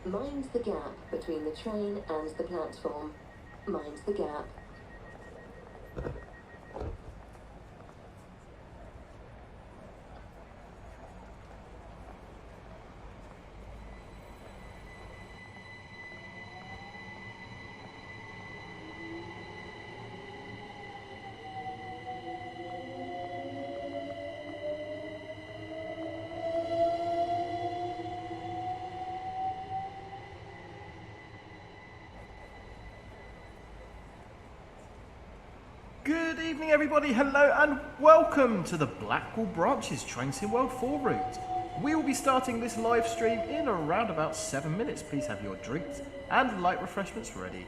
Mind the gap between the train and the platform. Mind the gap. Good evening everybody, hello and welcome to the Blackpool branch's Train Sim World 4 route. We will be starting this live stream in around about 7 minutes. Please have your drinks and light refreshments ready.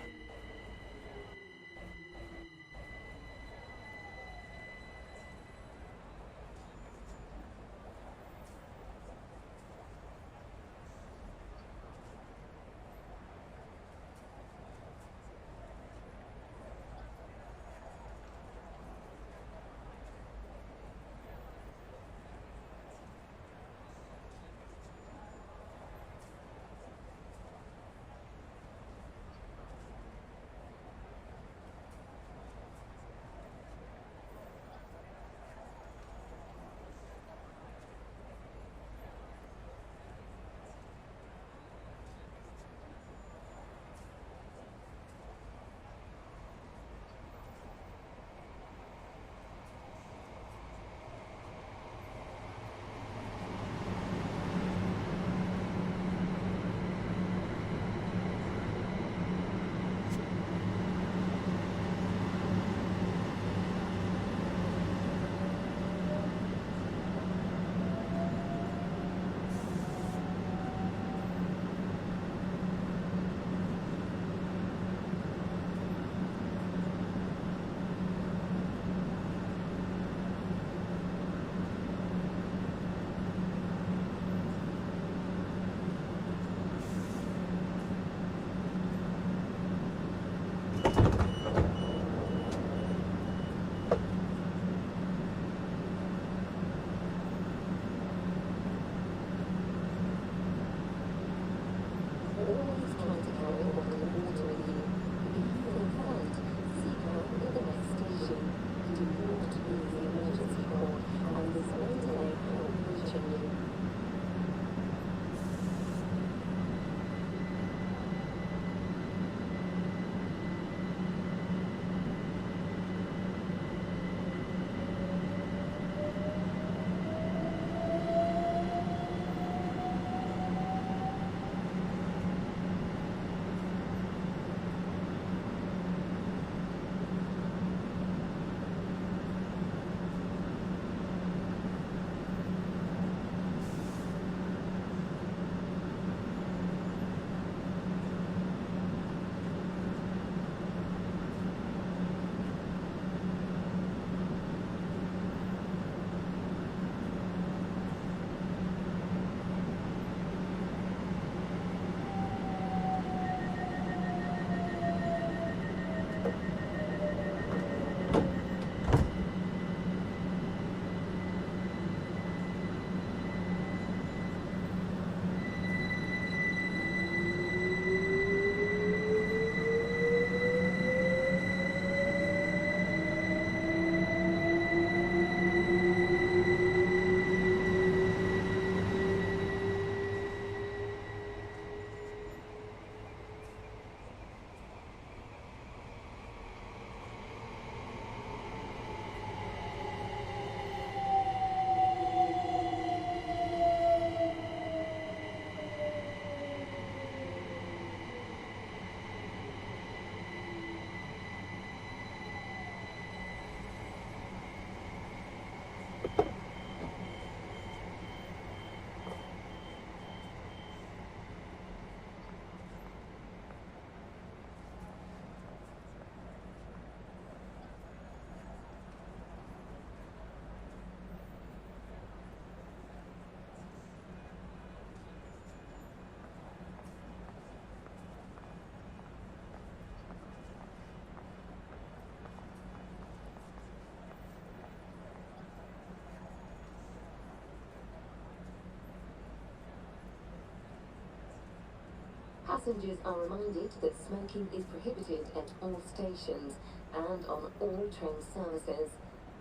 Passengers are reminded that smoking is prohibited at all stations and on all train services.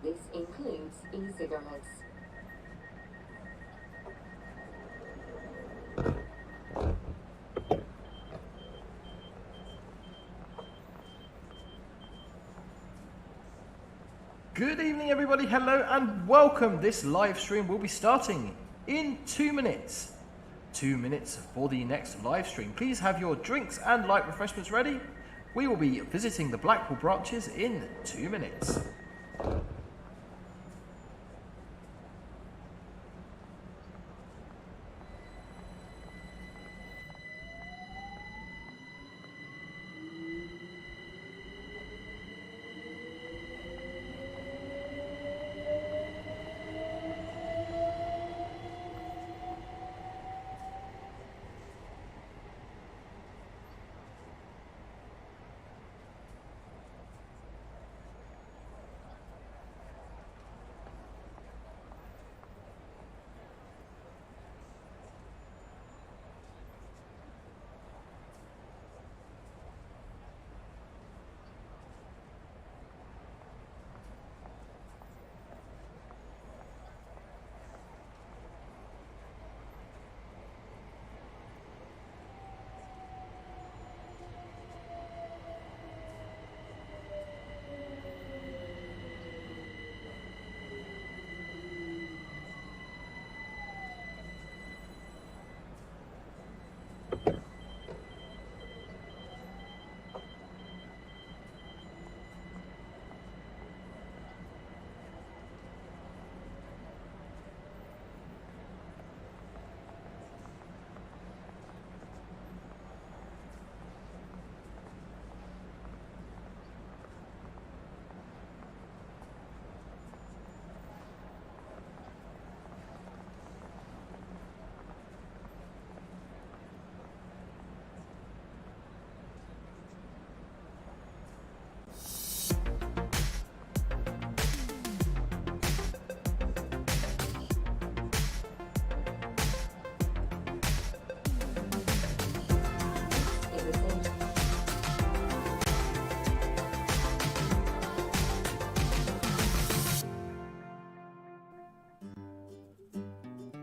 This includes e-cigarettes. Good evening everybody, hello and welcome. This live stream will be starting in 2 minutes. 2 minutes for the next live stream. Please have your drinks and light refreshments ready. We will be visiting the Blackpool branches in 2 minutes.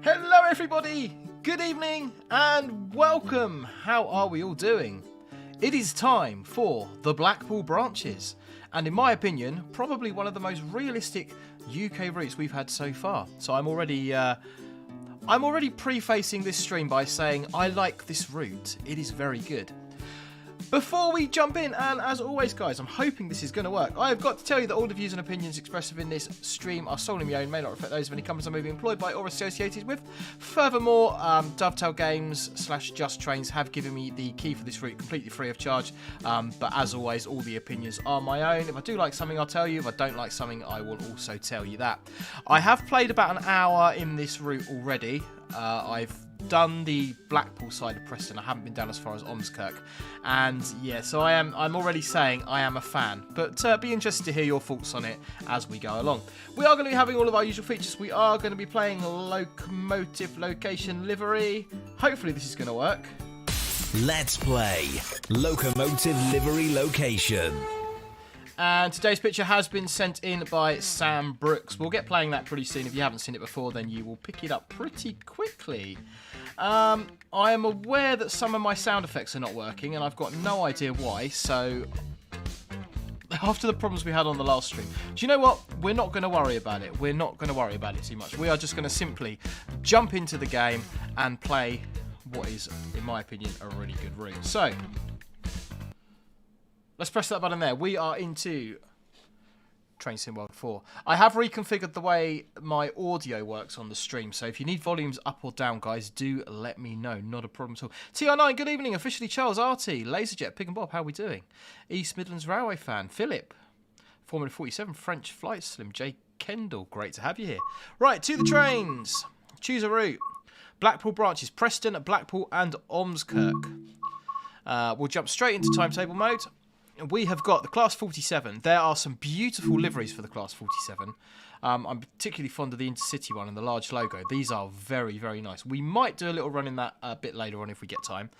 Hello everybody, good evening and welcome. How are we all doing? It is time for the Blackpool branches, and in my opinion, probably one of the most realistic UK routes we've had so far. So I'm already prefacing this stream by saying I like this route. It is very good. Before we jump in, and as always guys, I'm hoping this is going to work, I've got to tell you that all the views and opinions expressed in this stream are solely my own, may not reflect those of any companies I may be employed by or associated with. Furthermore, Dovetail Games / Just Trains have given me the key for this route completely free of charge, but as always, all the opinions are my own. If I do like something, I'll tell you. If I don't like something, I will also tell you that. I have played about an hour in this route already. I've done the Blackpool side of Preston. I haven't been down as far as Ormskirk, and yeah, so I'm already saying I am a fan, but be interested to hear your thoughts on it as we go along. We are going to be having all of our usual features. We are going to be playing Locomotive Location Livery. Hopefully this is going to work. Let's play Locomotive Livery Location. And today's picture has been sent in by Sam Brooks. We'll get playing that pretty soon. If you haven't seen it before, then you will pick it up pretty quickly. I am aware that some of my sound effects are not working, and I've got no idea why, so after the problems we had on the last stream, do you know what? We're not going to worry about it. We're not going to worry about it too much. We are just going to simply jump into the game and play what is, in my opinion, a really good route. So let's press that button there. We are into Train Sim World 4. I have reconfigured the way my audio works on the stream, so if you need volumes up or down, guys, do let me know. Not a problem at all. TR9, good evening. Officially Charles, RT, Laserjet, Pig and Bob, how are we doing? East Midlands Railway fan, Philip, Formula 47, French Flight Slim, J. Kendall, great to have you here. Right, to the trains. Choose a route. Blackpool branches, Preston, Blackpool and Ormskirk. We'll jump straight into timetable mode. we have got the Class 47. There are some beautiful liveries for the Class 47. I'm particularly fond of the Intercity one and the large logo. These are very, very nice. We might do a little run in that a bit later on if we get time.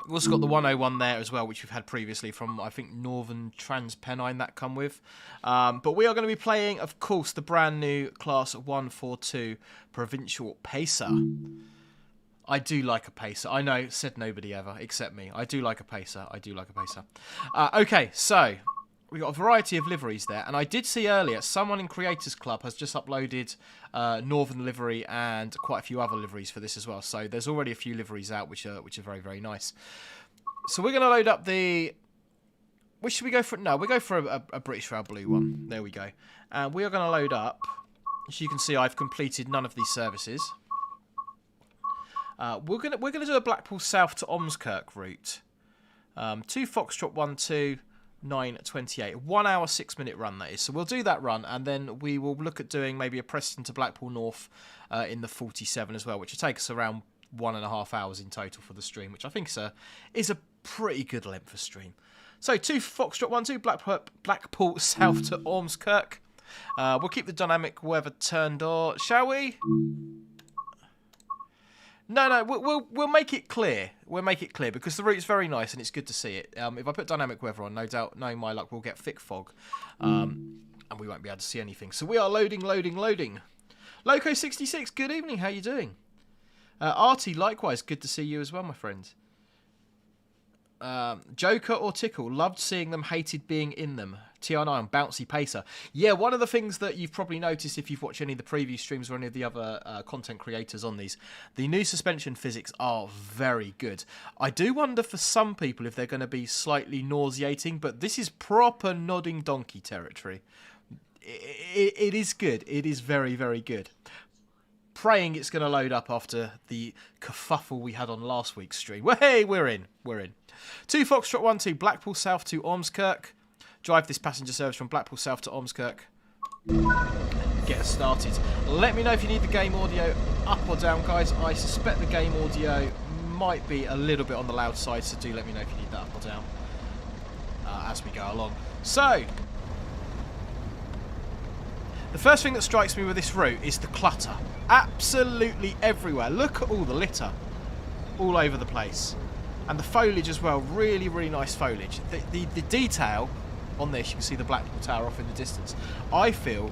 We've also got the 101 there as well, which we've had previously from, I think, Northern Transpennine that come with. But we are going to be playing, of course, the brand new Class 142 Provincial Pacer. I do like a pacer. I know, said nobody ever, except me. I do like a pacer. I do like a pacer. Okay, so we've got a variety of liveries there. And I did see earlier, someone in Creators Club has just uploaded Northern livery and quite a few other liveries for this as well. So there's already a few liveries out, which are very, very nice. So we're going to load up the... Which should we go for? No, we'll go for a British Rail Blue one. There we go. And we are going to load up... As you can see, I've completed none of these services. We're gonna do a Blackpool South to Ormskirk route. 2 Foxtrot 12 9:28. 1 hour 6 minute run that is. So we'll do that run, and then we will look at doing maybe a Preston to Blackpool North in the 47 as well, which will take us around 1.5 hours in total for the stream, which I think is a pretty good length for stream. So 2 Foxtrot 12 Blackpool South to Ormskirk. We'll keep the dynamic weather turned on, shall we? No, we'll make it clear. We'll make it clear because the route's very nice and it's good to see it. If I put dynamic weather on, no doubt, knowing my luck, we'll get thick fog, and we won't be able to see anything. So we are loading. Loco 66, good evening. How you doing? Artie, likewise, good to see you as well, my friend. Joker or Tickle, loved seeing them, hated being in them. TR9 on Bouncy Pacer. Yeah, one of the things that you've probably noticed if you've watched any of the preview streams or any of the other content creators on these, the new suspension physics are very good. I do wonder for some people if they're going to be slightly nauseating, but this is proper nodding donkey territory. It is good. It is very, very good. Praying it's going to load up after the kerfuffle we had on last week's stream. Well, hey, we're in. 2 Foxtrot 12 Blackpool South to Ormskirk. Drive this passenger service from Blackpool South to Ormskirk. Get us started. Let me know if you need the game audio up or down, guys. I suspect the game audio might be a little bit on the loud side, so do let me know if you need that up or down as we go along. So, the first thing that strikes me with this route is the clutter. Absolutely everywhere. Look at all the litter all over the place. And the foliage as well, really, really nice foliage. The detail on this, you can see the Blackpool Tower off in the distance, I feel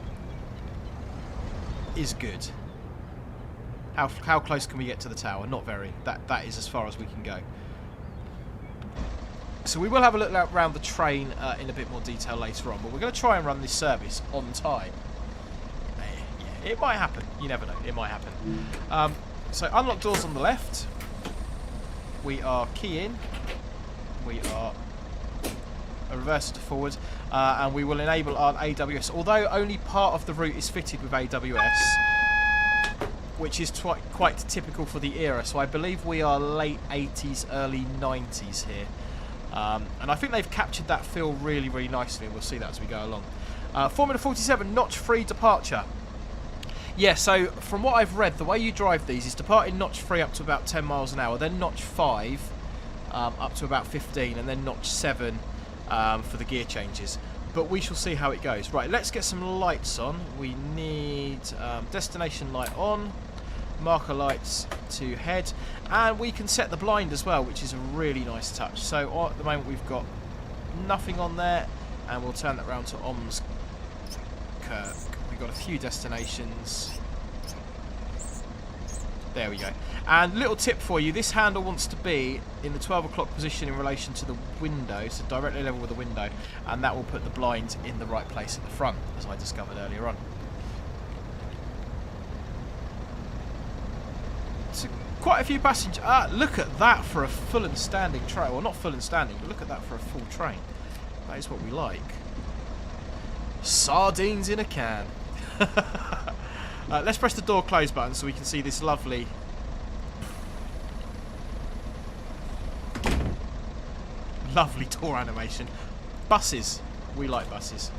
is good. How close can we get to the tower? Not very. That is as far as we can go. So we will have a look around the train in a bit more detail later on, but we're going to try and run this service on time. Yeah, it might happen. You never know. It might happen. So unlock doors on the left. We are key in. We are a reverse to forward, and we will enable our AWS. Although only part of the route is fitted with AWS, which is quite typical for the era. So I believe we are late 80s, early 90s here, and I think they've captured that feel really, really nicely. And we'll see that as we go along. Formula 47 notch-free departure. Yeah, so from what I've read, the way you drive these is depart in notch 3 up to about 10 miles an hour, then notch 5 up to about 15, and then notch 7 for the gear changes. But we shall see how it goes. Right, let's get some lights on. We need destination light on, marker lights to head, and we can set the blind as well, which is a really nice touch. So at the moment we've got nothing on there, and we'll turn that round to Ormskirk. We've got a few destinations. There we go. And little tip for you, this handle wants to be in the 12 o'clock position in relation to the window, so directly level with the window, and that will put the blind in the right place at the front, as I discovered earlier on. So quite a few passengers. Look at that for a full and standing train. Well, not full and standing, but look at that for a full train. That is what we like. Sardines in a can. Let's press the door close button so we can see this lovely door animation. Buses. We like buses.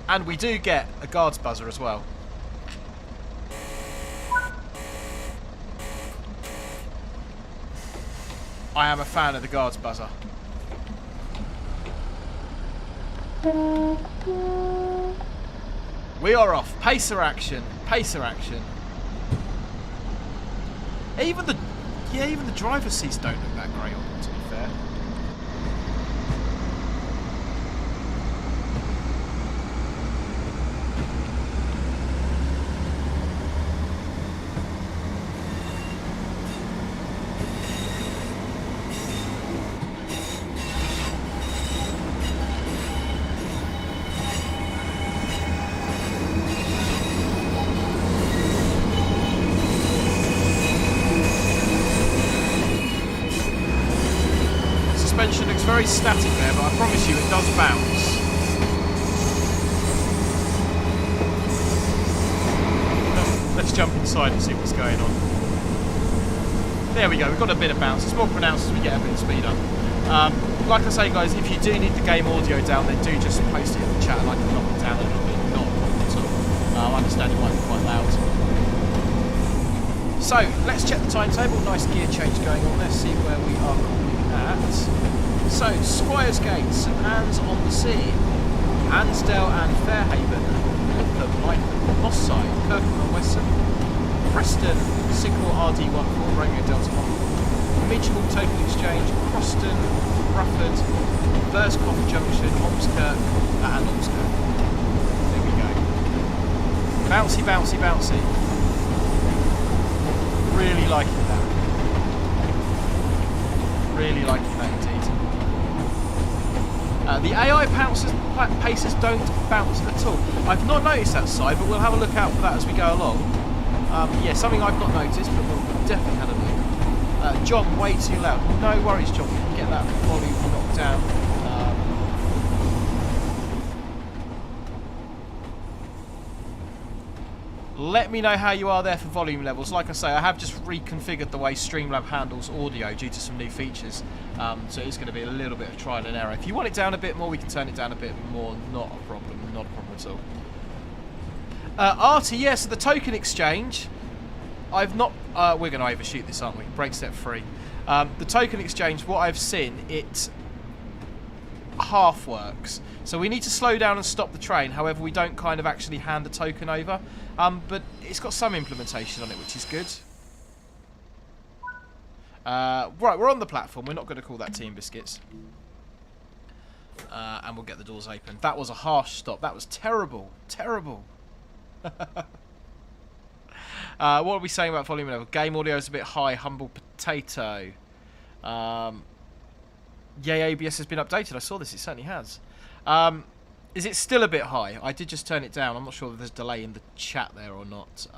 And we do get a guard's buzzer as well. I am a fan of the guard's buzzer. We are off. Pacer action. Pacer action. Even the driver's seats don't look that great on them, to be fair. Suspension looks very static there, but I promise you it does bounce. Let's jump inside and see what's going on. There we go, we've got a bit of bounce. It's more pronounced as we get a bit of speed up. Like I say guys, if you do need the game audio down, then do just post it in the chat and I can knock it down a little bit. Not a problem at all. I understand it might be quite loud. So, let's check the timetable. Nice gear change going on there, see where we are calling at. So, Squires Gate, St Anne's on the Sea, Ansdale and Fairhaven, Lookham, Lightman, Moss Side, Kirkham and Weston, Preston, Signal RD14, Romeo Delta 1, Mitchell Token Exchange, Croston, Rufford, Burscough Junction, Ormskirk, and Ormskirk. There we go. Bouncy, bouncy, bouncy. Really liking that. Really liking that indeed. The AI pacers don't bounce at all. I've not noticed that side, but we'll have a look out for that as we go along. Yeah, something I've not noticed, but we'll definitely have a look. John, way too loud. No worries, John. We can get that volume knocked down. Let me know how you are there for volume levels. Like I say, I have just reconfigured the way Streamlab handles audio due to some new features. So it's going to be a little bit of trial and error. If you want it down a bit more, we can turn it down a bit more. Not a problem. Not a problem at all. Artie, yes, the token exchange. I've not... we're going to overshoot this, aren't we? Brake step 3. The token exchange, what I've seen, it half works. So we need to slow down and stop the train. However, we don't kind of actually hand the token over. But it's got some implementation on it, which is good. Right, we're on the platform. We're not going to call that Team Biscuits. And we'll get the doors open. That was a harsh stop. That was terrible. Terrible. What are we saying about volume level? Game audio is a bit high. Humble potato. Yeah, ABS has been updated. I saw this. It certainly has. Is it still a bit high? I did just turn it down. I'm not sure if there's delay in the chat there or not.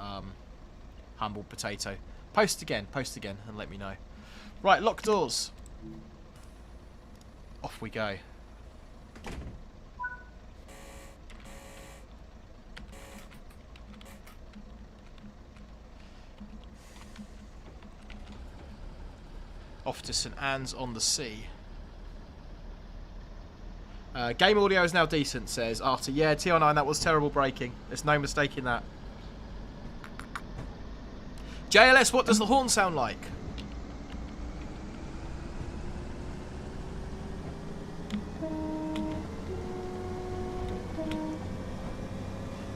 Humble potato. Post again, and let me know. Right, lock doors. Off we go. Off to St Anne's on the Sea. Game audio is now decent, says Arthur. Yeah, TR9, that was terrible braking. There's no mistake in that. JLS, what does the horn sound like?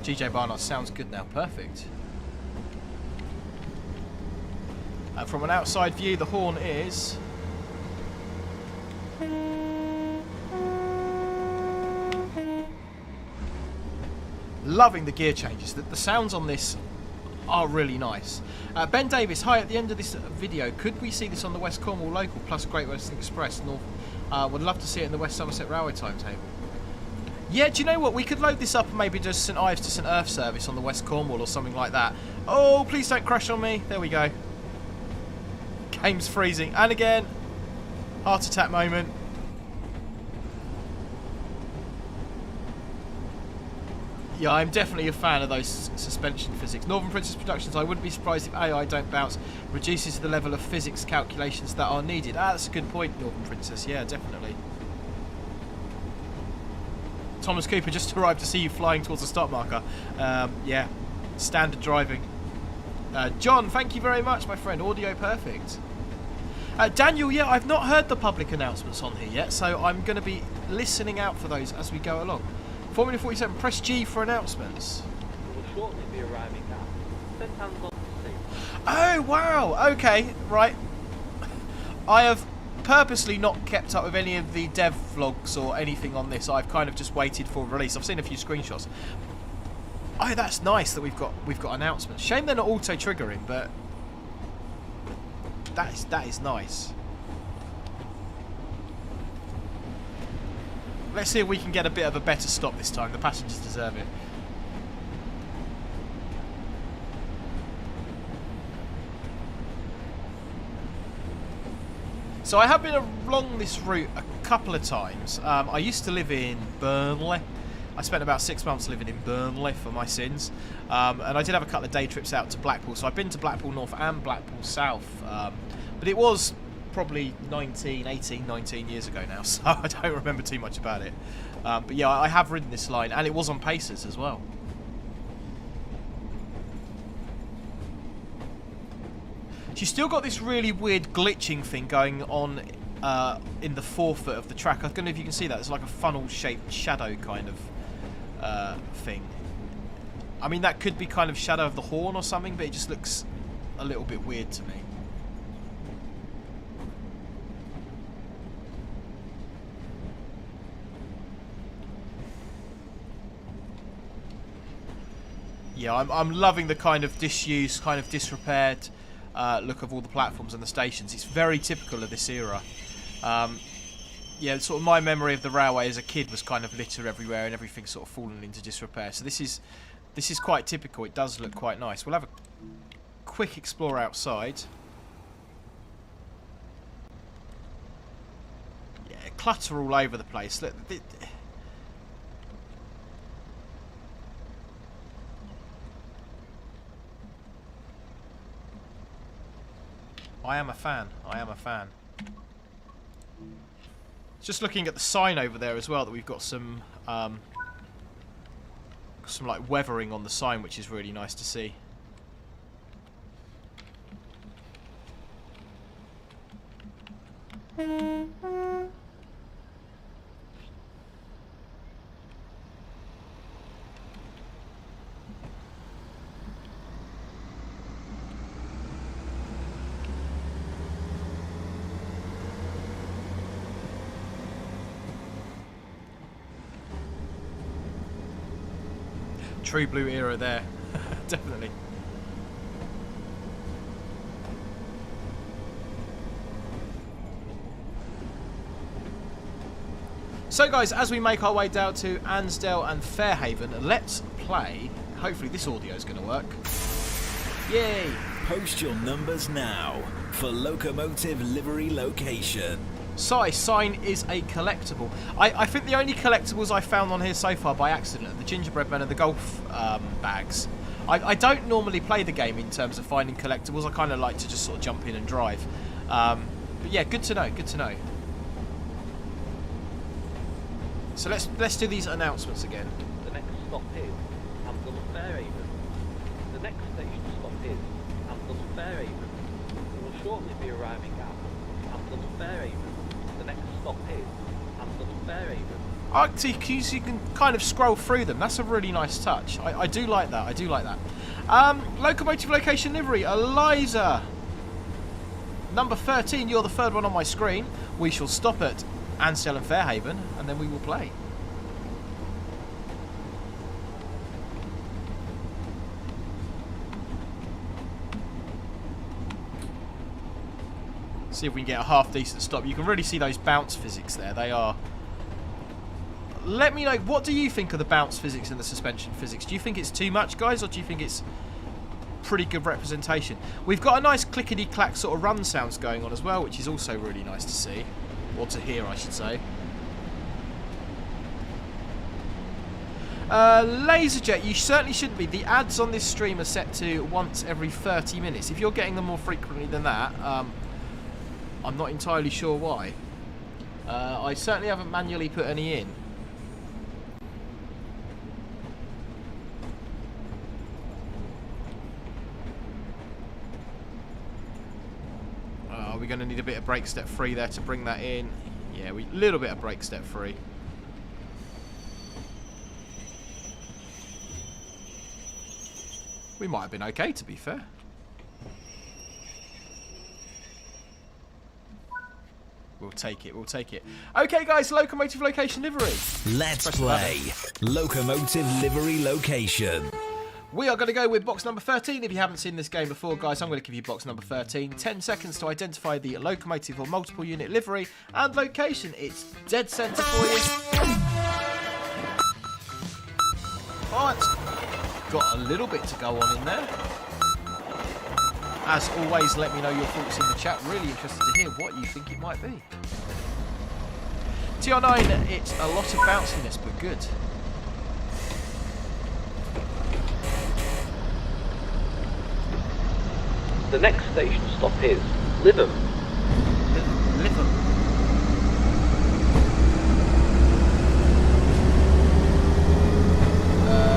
GJ Barnard sounds good now. Perfect. From an outside view, the horn is... Loving the gear changes. The sounds on this are really nice. Ben Davis, hi, at the end of this video, could we see this on the West Cornwall local plus Great Western Express North? Would love to see it in the West Somerset Railway timetable. Yeah, do you know what? We could load this up and maybe just St Ives to St Earth service on the West Cornwall or something like that. Oh, please don't crash on me. There we go. Game's freezing. And again, heart attack moment. Yeah, I'm definitely a fan of those suspension physics. Northern Princess Productions, I wouldn't be surprised if AI don't bounce, reduces the level of physics calculations that are needed. That's a good point, Northern Princess. Yeah, definitely. Thomas Cooper just arrived to see you flying towards the stop marker. Yeah, standard driving. John, thank you very much, my friend. Audio perfect. Daniel, yeah, I've not heard the public announcements on here yet, so I'm going to be listening out for those as we go along. Formula 47, press G for announcements. Will shortly be arriving at St Anselm. Oh, wow, okay, right. I have purposely not kept up with any of the dev vlogs or anything on this. I've kind of just waited for release. I've seen a few screenshots. Oh, that's nice that we've got announcements. Shame they're not auto triggering, but that is nice. Let's see if we can get a bit of a better stop this time. The passengers deserve it. So I have been along this route a couple of times. I used to live in Burnley. I spent about 6 months living in Burnley for my sins. And I did have a couple of day trips out to Blackpool. So I've been to Blackpool North and Blackpool South. But it was probably 18, 19 years ago now. So I don't remember too much about it. But yeah, I have ridden this line. And it was on Pacers as well. She's still got this really weird glitching thing going on in the forefoot of the track. I don't know if you can see that. It's like a funnel-shaped shadow kind of thing. I mean, that could be kind of shadow of the horn or something, but it just looks a little bit weird to me. Yeah, I'm loving the kind of disused, kind of disrepaired look of all the platforms and the stations. It's very typical of this era. Yeah, sort of my memory of the railway as a kid was kind of litter everywhere and everything sort of fallen into disrepair. So this is quite typical. It does look quite nice. We'll have a quick explore outside. Yeah, clutter all over the place. Look, I am a fan. I am a fan. Just looking at the sign over there as well, that we've got some like weathering on the sign, which is really nice to see. True blue era there. Definitely. So guys, as we make our way down to Ansdale and Fairhaven, let's play. Hopefully this audio is going to work. Yay! Post your numbers now for Locomotive Livery Location. Sign is a collectible. I think the only collectibles I found on here so far by accident are the gingerbread men and the golf bags. I don't normally play the game in terms of finding collectibles. I kind of like to just sort of jump in and drive. But yeah, good to know, good to know. So let's do these announcements again. The next stop is Ansdale Fairhaven. The next station stop is Ansdale Fairhaven. We will shortly be arriving at Ansdale Fairhaven. The next stop is Ansdale Fairhaven. Arctic, you can kind of scroll through them. That's a really nice touch. I do like that. I do like that. Locomotive Location Livery, Eliza. Number 13, you're the third one on my screen. We shall stop at Ansdale and Fairhaven, and then we will play. See if we can get a half decent stop. You can really see those bounce physics there. They are... Let me know, what do you think of the bounce physics and the suspension physics? Do you think it's too much, guys, or do you think it's pretty good representation? We've got a nice clickety-clack sort of run sounds going on as well, which is also really nice to see. Or to hear, I should say. Laserjet, you certainly shouldn't be. The ads on this stream are set to once every 30 minutes. If you're getting them more frequently than that, I'm not entirely sure why. I certainly haven't manually put any in. we're going to need a bit of brake step 3 there to bring that in. Yeah, a little bit of brake step 3. We might have been okay, to be fair. We'll take it, we'll take it. Okay, guys, Locomotive Location Livery. Let's play Locomotive Livery Location. We are going to go with box number 13. If you haven't seen this game before, guys, I'm going to give you box number 13. 10 seconds to identify the locomotive or multiple unit livery and location. It's dead centre for you. Oh, it's got a little bit to go on in there. As always, let me know your thoughts in the chat. Really interested to hear what you think it might be. TR9, it's a lot of bounciness, but good. The next station stop is Lytham. Lytham.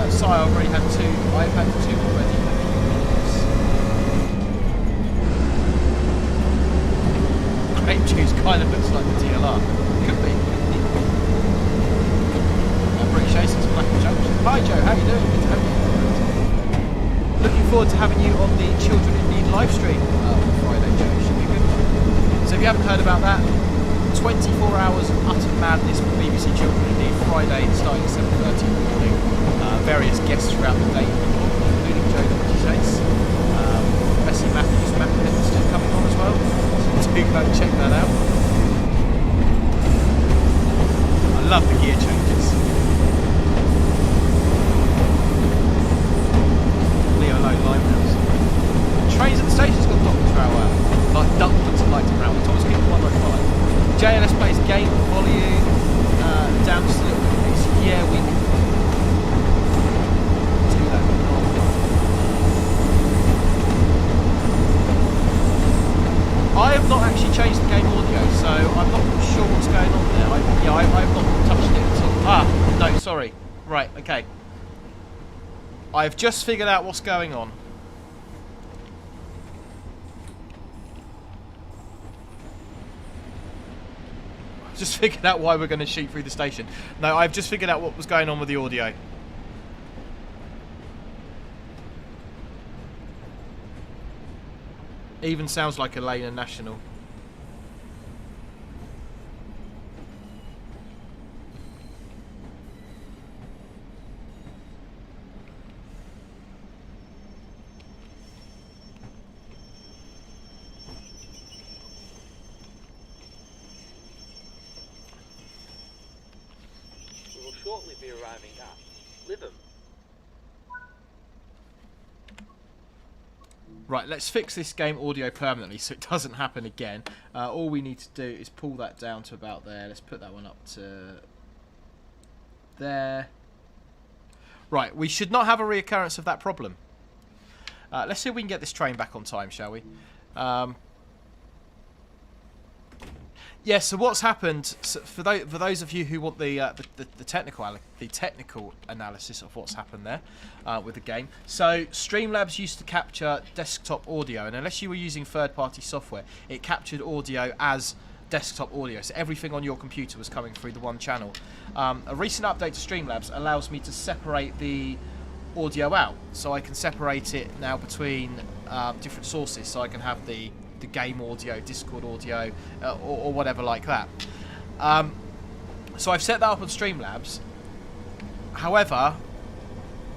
Sorry, I've already had 2. I've had 2 already. Grape juice kind of looks like the DLR. Could be. British Aces, Blackpool Junction. Hi Joe, how you doing? Good to have you. Looking forward to having you on the Children in Need live stream on Friday, Joe. Should be a good one. So if you haven't heard about that, 24 hours of utter madness with BBC Children in Need Friday, starting at 7:30 in the morning. Various guests throughout the day, including Joe the British Ace. Bessie Matthews, Matt Pitt's still coming on as well. So do go and check that out. I love the gear changes. Leo Low Limehouse. Trains at the station's got Dr. Trower. Like Ducklands and Lights around. Thomas King 195. JLS plays game volume. Down just a little bit. Yeah, we can do that. I have not actually changed the game audio, so I'm not sure what's going on there. I've not touched it at all. Ah, no, sorry. Right, okay. I've just figured out what's going on. Just figured out why we're going to shoot through the station. No, I've just figured out what was going on with the audio. Even sounds like a Lane and National. We will shortly be arriving at Lytham. Right, let's fix this game audio permanently so it doesn't happen again. All we need to do is pull that down to about there. Let's put that one up to there. Right, we should not have a reoccurrence of that problem. Let's see if we can get this train back on time, shall we? Yeah, so what's happened, so for those of you who want the technical analysis of what's happened there with the game. So Streamlabs used to capture desktop audio, and unless you were using third-party software, it captured audio as desktop audio. So everything on your computer was coming through the one channel. A recent update to Streamlabs allows me to separate the audio out, so I can separate it now between different sources. So I can have the game audio, Discord audio, or whatever like that. So I've set that up on Streamlabs. However,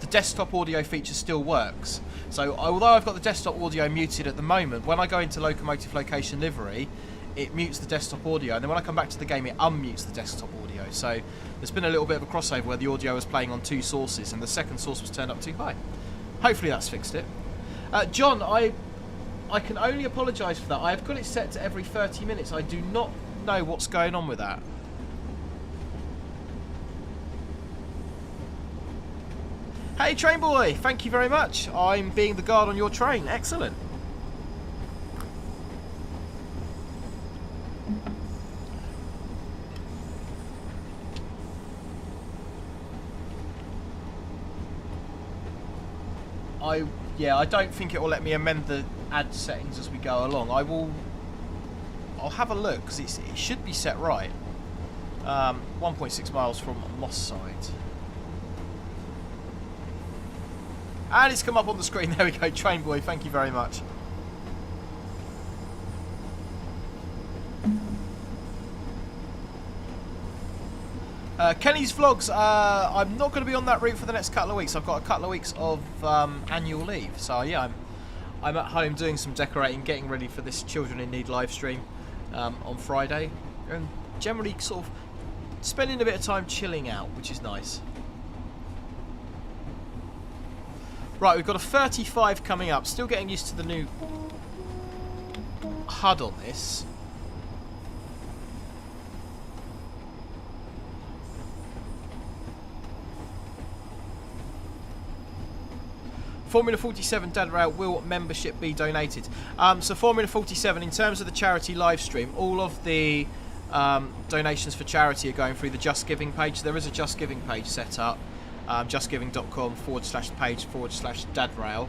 the desktop audio feature still works. So although I've got the desktop audio muted at the moment, when I go into Locomotive Location Livery, it mutes the desktop audio, and then when I come back to the game, it unmutes the desktop audio. So there's been a little bit of a crossover where the audio was playing on 2 sources, and the second source was turned up too high. Hopefully that's fixed it. John, I can only apologise for that. I've got it set to every 30 minutes. I do not know what's going on with that. Hey, train boy, thank you very much. I'm being the guard on your train. Excellent. I don't think it will let me amend the ad settings as we go along. I will I'll have a look because it should be set right. 1.6 miles from Moss Side. And it's come up on the screen. There we go, Train Boy. Thank you very much. Kenny's Vlogs, I'm not going to be on that route for the next couple of weeks. I've got a couple of weeks of annual leave. So yeah, I'm at home doing some decorating, getting ready for this Children in Need live stream on Friday. And generally sort of spending a bit of time chilling out, which is nice. Right, we've got a 35 coming up. Still getting used to the new HUD on this. Formula 47 Dad Rail, will membership be donated? So Formula 47, in terms of the charity live stream, all of the donations for charity are going through the Just Giving page. There is a Just Giving page set up, justgiving.com/page/dadrail.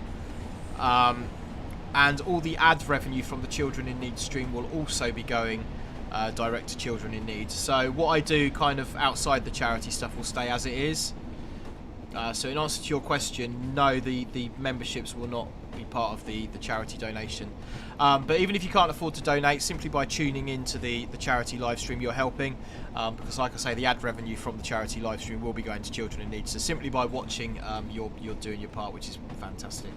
And all the ad revenue from the Children in Need stream will also be going direct to Children in Need. So what I do kind of outside the charity stuff will stay as it is. So in answer to your question, no, the memberships will not be part of the charity donation. But even if you can't afford to donate, simply by tuning into the charity live stream, you're helping. Because like I say, the ad revenue from the charity live stream will be going to Children in Need. So simply by watching, you're doing your part, which is fantastic.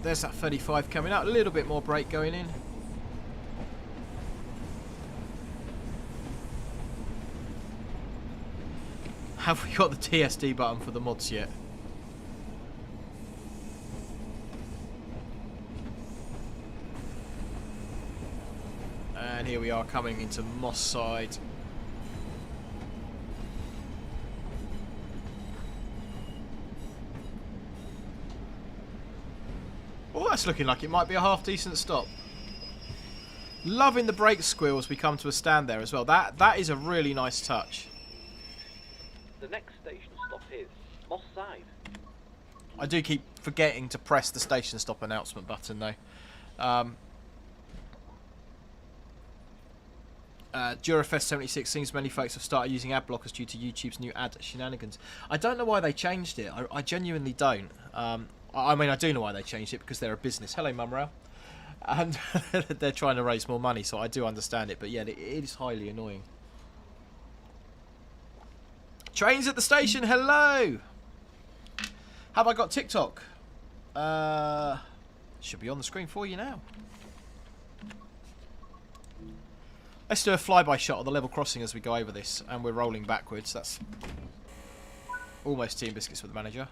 There's that 35 coming out. A little bit more brake going in. Have we got the TSD button for the mods yet? And here we are coming into Moss Side. Oh, that's looking like it might be a half decent stop. Loving the brake squeal as we come to a stand there as well. That is a really nice touch. The next station stop is Moss Side. I do keep forgetting to press the station stop announcement button though. Durafest 76 seems many folks have started using ad blockers due to YouTube's new ad shenanigans. I don't know why they changed it. I genuinely don't. I mean, I do know why they changed it, because they're a business. Hello, Mumrail. And they're trying to raise more money, so I do understand it. But yeah, it is highly annoying. Trains at the station, hello! Have I got TikTok? Should be on the screen for you now. Let's do a flyby shot of the level crossing as we go over this, and we're rolling backwards. That's almost Team Biscuits with the manager.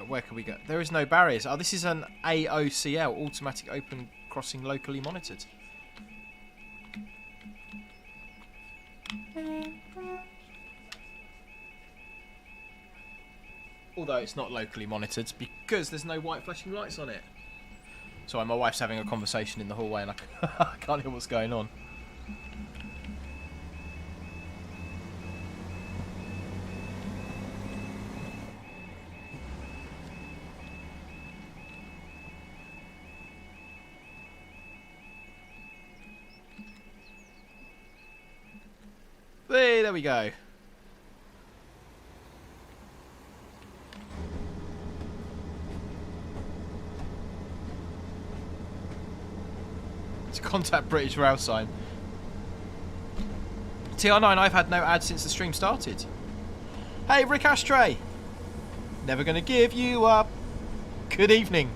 Where can we go? There is no barriers. Oh, this is an AOCL, automatic open crossing locally monitored. Although it's not locally monitored because there's no white flashing lights on it. Sorry, my wife's having a conversation in the hallway and I can't hear what's going on. Hey, there we go. It's a contact British Rail sign. TR9, I've had no ads since the stream started. Hey, Rick Ashtray. Never gonna give you up. Good evening.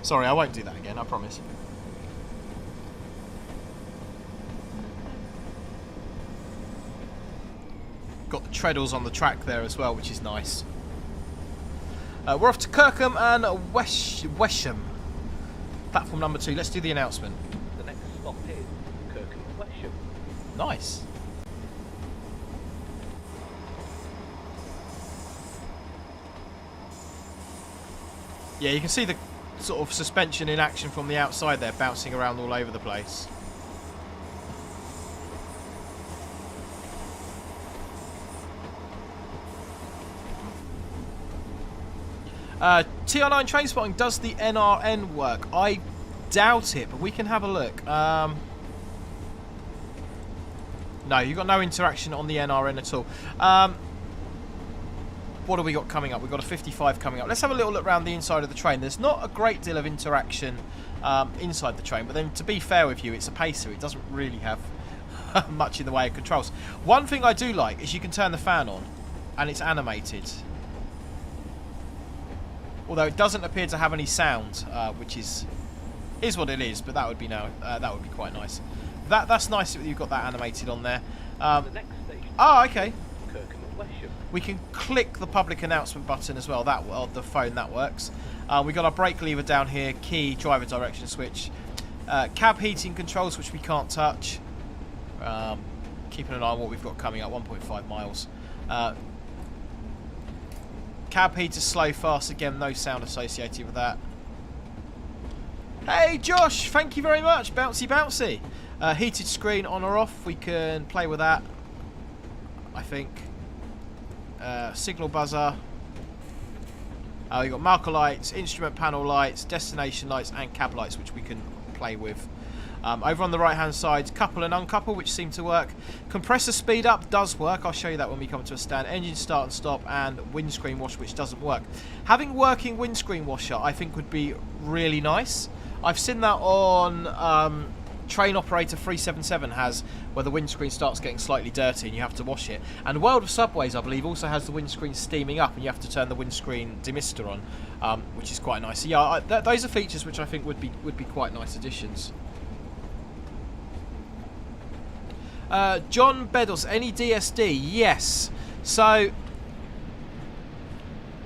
Sorry, I won't do that again, I promise. Got the treadles on the track there as well, which is nice. We're off to Kirkham and Wesham. Platform number 2. Let's do the announcement. The next stop is Kirkham and Wesham. Nice. Yeah, you can see the sort of suspension in action from the outside there, bouncing around all over the place. TR9 train spotting, does the NRN work? I doubt it, but we can have a look. No, you've got no interaction on the NRN at all. What have we got coming up? We've got a 55 coming up. Let's have a little look around the inside of the train. There's not a great deal of interaction inside the train, but then to be fair with you, it's a pacer. It doesn't really have much in the way of controls. One thing I do like is you can turn the fan on, and it's animated. Although it doesn't appear to have any sound, which is what it is, but that would be that would be quite nice. That's nice that you've got that animated on there. The next station. Oh, okay. Lancashire. We can click the public announcement button as well. The phone, that works. We got our brake lever down here, key, driver direction switch, cab heating controls, which we can't touch. Keeping an eye on what we've got coming up. 1.5 miles. Cab heater, slow, fast. Again, no sound associated with that. Hey, Josh, thank you very much. Bouncy, bouncy. Heated screen on or off. We can play with that, I think. Signal buzzer. We've got marker lights, instrument panel lights, destination lights, and cab lights, which we can play with. Over on the right hand side, couple and uncouple, which seem to work. Compressor speed up does work. I'll show you that when we come to a stand. Engine start and stop, and windscreen wash, which doesn't work. Having working windscreen washer, I think, would be really nice. I've seen that on Train Operator 377 has, where the windscreen starts getting slightly dirty and you have to wash it. And World of Subways, I believe, also has the windscreen steaming up and you have to turn the windscreen demister on, which is quite nice. So yeah, those are features which I think would be quite nice additions. John Beddles, any DSD? Yes. So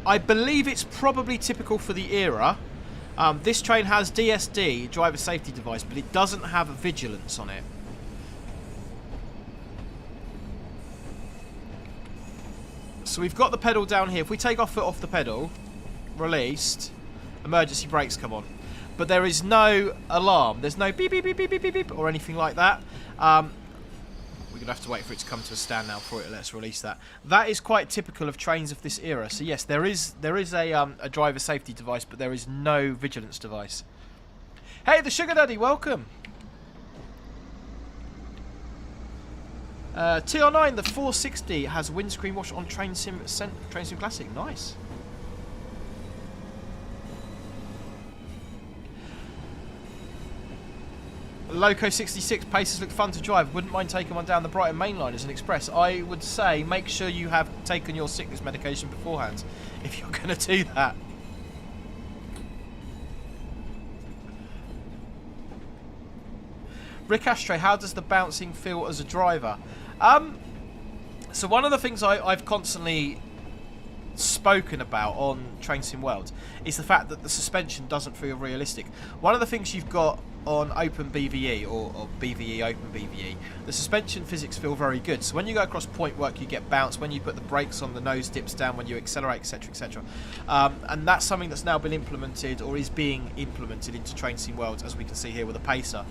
I believe it's probably typical for the era. This train has DSD, driver safety device, but it doesn't have vigilance on it. So we've got the pedal down here. If we take our foot off the pedal, released, emergency brakes come on. But there is no alarm. There's no beep, beep, beep, beep, beep, beep, beep, or anything like that. We're going to have to wait for it to come to a stand now before it lets release that. That is quite typical of trains of this era. So yes, there is a driver safety device, but there is no vigilance device. Hey, the Sugar Daddy, welcome. TR9, the 460 has windscreen wash on Train Sim Classic. Nice. Loco 66, Pacers look fun to drive. Wouldn't mind taking one down the Brighton main line as an express. I would say make sure you have taken your sickness medication beforehand if you're going to do that. Rick Ashtray, how does the bouncing feel as a driver? So one of the things I've constantly spoken about on Train Sim World is the fact that the suspension doesn't feel realistic. One of the things you've got on Open BVE or BVE Open BVE, the suspension physics feel very good. So when you go across point work, you get bounce. When you put the brakes on, the nose dips down. When you accelerate, etc., etc. And that's something that's now been implemented or is being implemented into Train Sim World, as we can see here with a pacer.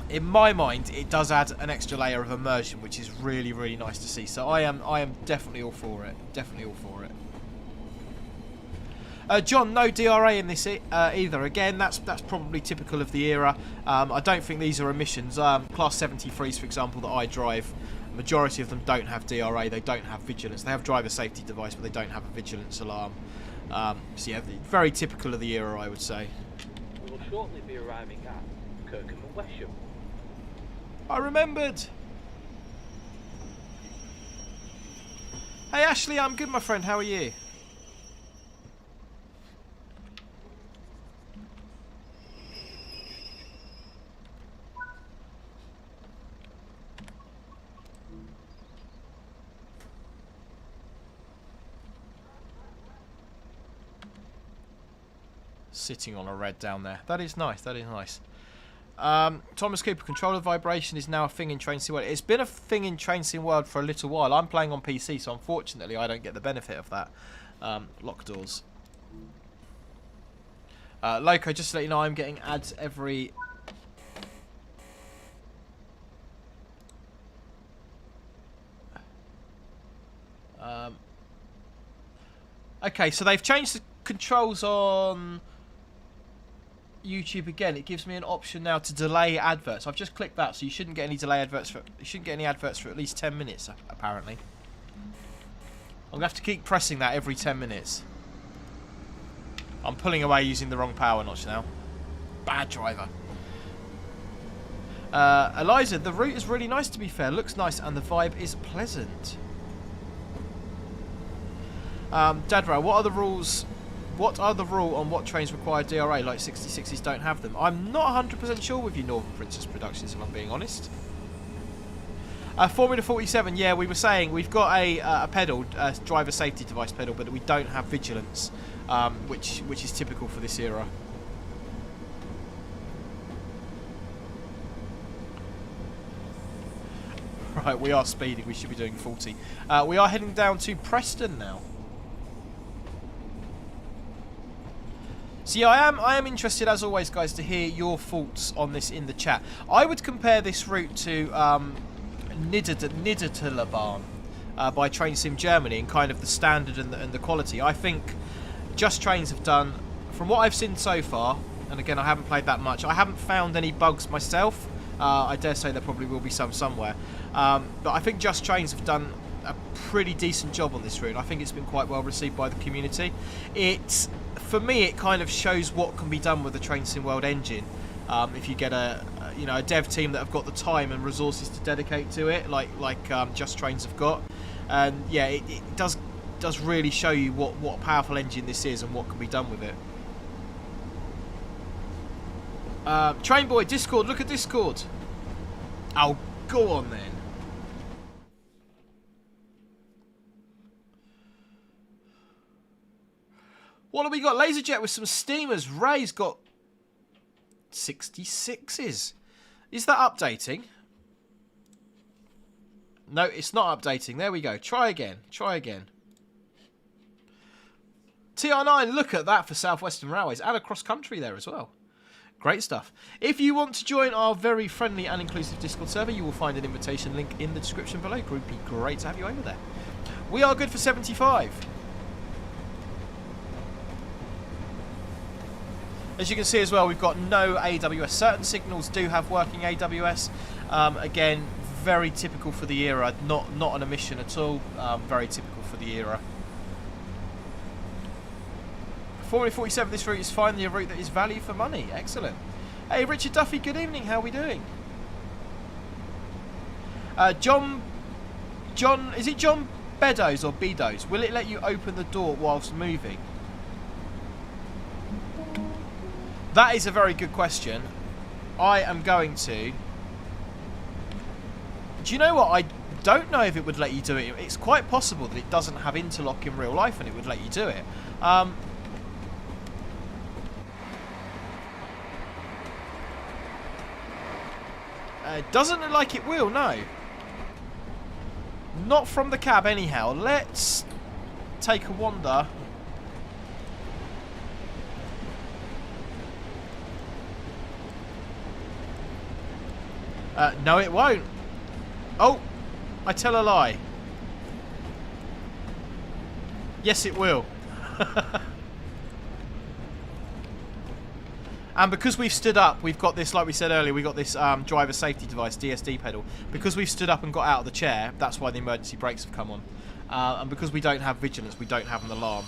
In my mind, it does add an extra layer of immersion, which is really, really nice to see. So I am definitely all for it. Definitely all for it. John, no DRA in this either. Again, that's probably typical of the era. I don't think these are emissions. Class 73s, for example, that I drive, majority of them don't have DRA. They don't have vigilance. They have driver safety device, but they don't have a vigilance alarm. So yeah, very typical of the era, I would say. We will shortly be arriving at Kirkham and Wesham. I remembered. Hey Ashley, I'm good, my friend. How are you? Sitting on a red down there. That is nice. That is nice. Thomas Cooper, controller vibration is now a thing in Train Sim World. It's been a thing in Train Sim World for a little while. I'm playing on PC, so unfortunately I don't get the benefit of that. Lock doors. Loco, just to let you know, I'm getting ads every... Okay, so they've changed the controls on YouTube again. It gives me an option now to delay adverts. I've just clicked that, so you shouldn't get any delay adverts for. You shouldn't get any adverts for at least 10 minutes, apparently. I'm gonna have to keep pressing that every 10 minutes. I'm pulling away using the wrong power notch now. Bad driver. Eliza, the route is really nice, to be fair. Looks nice and the vibe is pleasant. Dadra, what are the rules? What are the rule on what trains require DRA? Like 66s don't have them. I'm not 100% sure with you, Northern Princess Productions, if I'm being honest. Formula 47, yeah, we were saying we've got a pedal, a driver safety device pedal, but we don't have vigilance, which is typical for this era. Right, we are speeding. We should be doing 40. We are heading down to Preston now. So yeah, I am interested, as always, guys, to hear your thoughts on this in the chat. I would compare this route to Niedertalabahn by Train Sim Germany, and kind of the standard and the quality. I think Just Trains have done, from what I've seen so far, and again, I haven't played that much, I haven't found any bugs myself. I dare say there probably will be some somewhere. But I think Just Trains have done a pretty decent job on this route. I think it's been quite well received by the community. For me, it kind of shows what can be done with the Train Sim World engine. If you get a dev team that have got the time and resources to dedicate to it, like Just Trains have got, and yeah, it does really show you what a powerful engine this is and what can be done with it. Train Boy, Discord, look at Discord. Oh, go on then. What have we got? Laserjet with some steamers. Ray's got 66s. Is that updating? No, it's not updating. There we go. Try again. Try again. TR9, look at that for South Western Railways. And across country there as well. Great stuff. If you want to join our very friendly and inclusive Discord server, you will find an invitation link in the description below. Groupie, great to have you over there. We are good for 75. As you can see as well, we've got no AWS. Certain signals do have working AWS. Again, very typical for the era. Not an omission at all. Very typical for the era. Formula 47, this route is finally a route that is value for money. Excellent. Hey, Richard Duffy, good evening. How are we doing? John, is it John Beddoes or Bedos? Will it let you open the door whilst moving? That is a very good question. I am going to... Do you know what? I don't know if it would let you do it. It's quite possible that it doesn't have interlock in real life and it would let you do it. Doesn't look like it will, no. Not from the cab anyhow. Let's take a wander. No, it won't. Oh, I tell a lie. Yes, it will. And because we've stood up, we've got this, like we said earlier, we've got this driver safety device, DSD pedal. Because we've stood up and got out of the chair, that's why the emergency brakes have come on. And because we don't have vigilance, we don't have an alarm.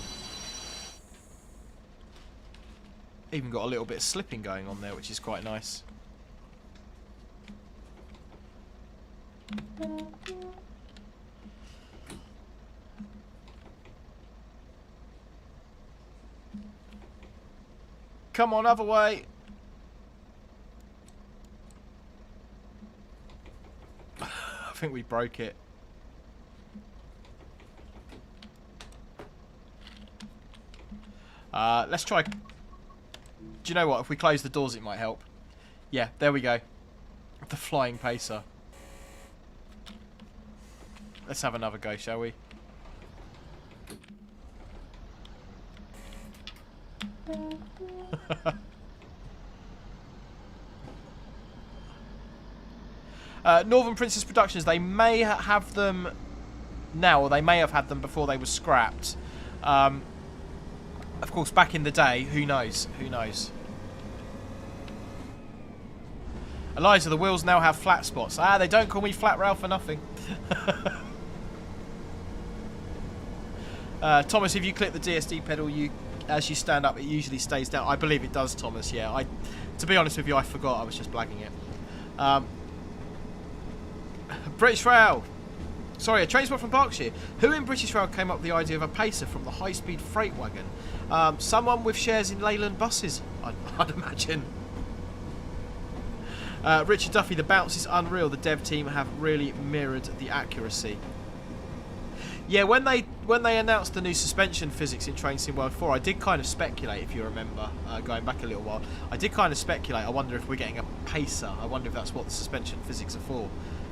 Even got a little bit of slipping going on there, which is quite nice. Come on, other way. I think we broke it. Let's try. Do you know what? If we close the doors, it might help. Yeah, there we go. The flying pacer. Let's have another go, shall we? Northern Princess Productions, they may have them now, or they may have had them before they were scrapped. Of course, back in the day, who knows? Who knows? Eliza, the wheels now have flat spots. Ah, they don't call me Flat Rail for nothing. Thomas, if you click the DSD pedal, as you stand up, it usually stays down. I believe it does, Thomas. Yeah, to be honest with you, I forgot. I was just blagging it. British Rail. Sorry, a train spot from Berkshire. Who in British Rail came up with the idea of a pacer from the high-speed freight wagon? Someone with shares in Leyland buses, I'd imagine. Richard Duffy, the bounce is unreal. The dev team have really mirrored the accuracy. Yeah, when they announced the new suspension physics in Train Sim World 4, I did kind of speculate, if you remember, going back a little while. I did kind of speculate, I wonder if we're getting a pacer. I wonder if that's what the suspension physics are for.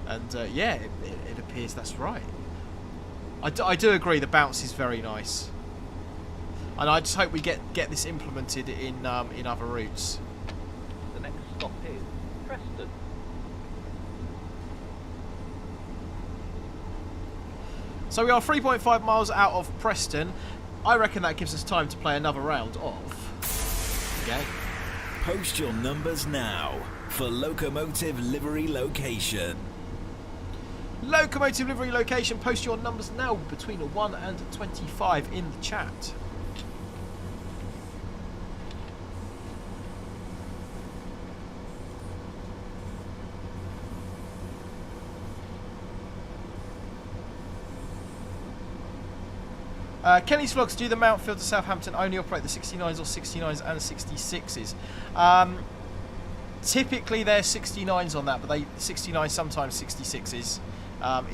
And yeah, it appears that's right. I do agree, the bounce is very nice. And I just hope we get this implemented in other routes. The next stop is Preston. So we are 3.5 miles out of Preston. I reckon that gives us time to play another round of the game. Post your numbers now for Locomotive Livery Location. Locomotive Livery Location, post your numbers now between 1 and 25 in the chat. Kenny's Vlogs, do the Mountfield to Southampton only operate the 69s or 69s and 66s? Typically they're 69s on that, but they 69 sometimes 66s.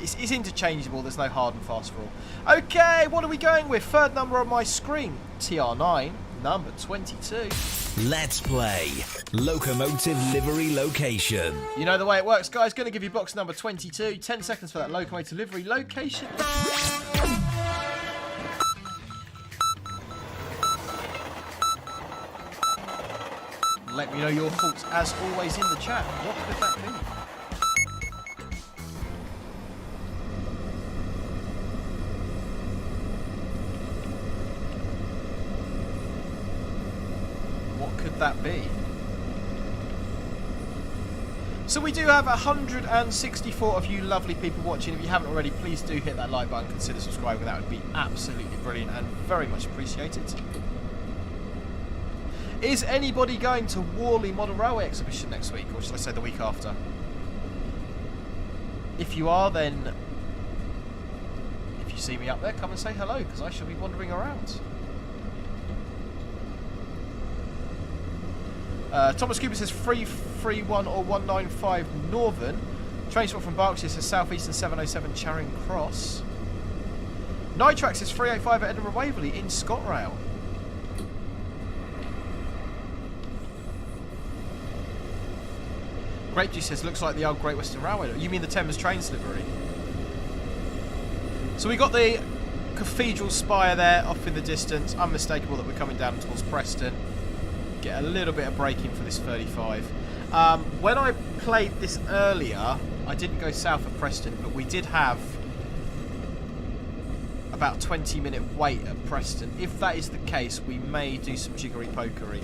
It's interchangeable, there's no hard and fast rule. Okay, what are we going with? Third number on my screen, TR9, number 22. Let's play Locomotive Livery Location. You know the way it works, guys. Going to give you box number 22. 10 seconds for that Locomotive Livery Location. Let me know your thoughts, as always, in the chat. What could that be? What could that be? So we do have 164 of you lovely people watching. If you haven't already, please do hit that like button, consider subscribing. That would be absolutely brilliant and very much appreciated. Is anybody going to Worley Model Railway Exhibition next week, or should I say the week after? If you are, then if you see me up there, come and say hello, because I shall be wandering around. Thomas Cooper says 331 or 195 Northern. Train spot from Berkshire says South Eastern 707 Charing Cross. Nitrax says 385 at Edinburgh Waverley in ScotRail. Grape Juice says, looks like the old Great Western Railway. You mean the Thames Trains livery? So we got the cathedral spire there off in the distance. Unmistakable that we're coming down towards Preston. Get a little bit of braking for this 35. When I played this earlier, I didn't go south of Preston, but we did have about 20-minute wait at Preston. If that is the case, we may do some jiggery pokery,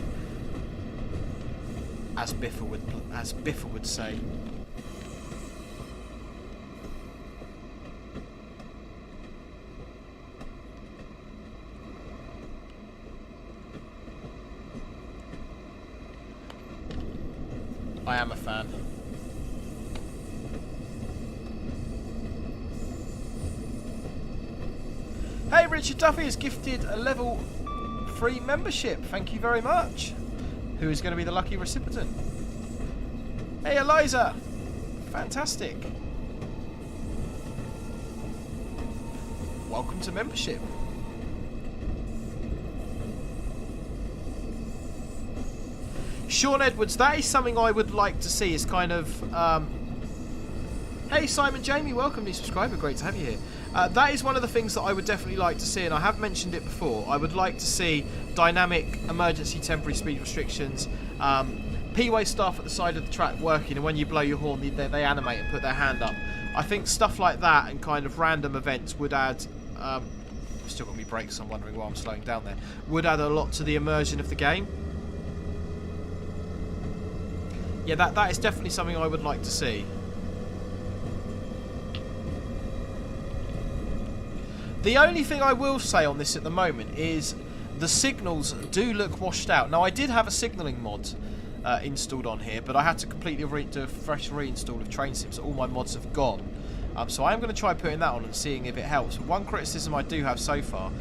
as Biffa would say. I am a fan. Hey, Richard Duffy has gifted a level 3 membership. Thank you very much. Who is going to be the lucky recipient? Hey, Eliza. Fantastic. Welcome to membership. Sean Edwards, that is something I would like to see. Is kind of hey Simon Jamie, welcome, new subscriber, great to have you here. That is one of the things that I would definitely like to see, and I have mentioned it before. I would like to see dynamic emergency temporary speed restrictions, P-way staff at the side of the track working, and when you blow your horn they animate and put their hand up. I think stuff like that and kind of random events would add I've still got my brakes, so I'm wondering why I'm slowing down there. Would add a lot to the immersion of the game. Yeah, that is definitely something I would like to see. The only thing I will say on this at the moment is the signals do look washed out. Now, I did have a signalling mod installed on here, but I had to completely do a fresh reinstall of TrainSim, so all my mods have gone. So I am going to try putting that on and seeing if it helps. But one criticism I do have so far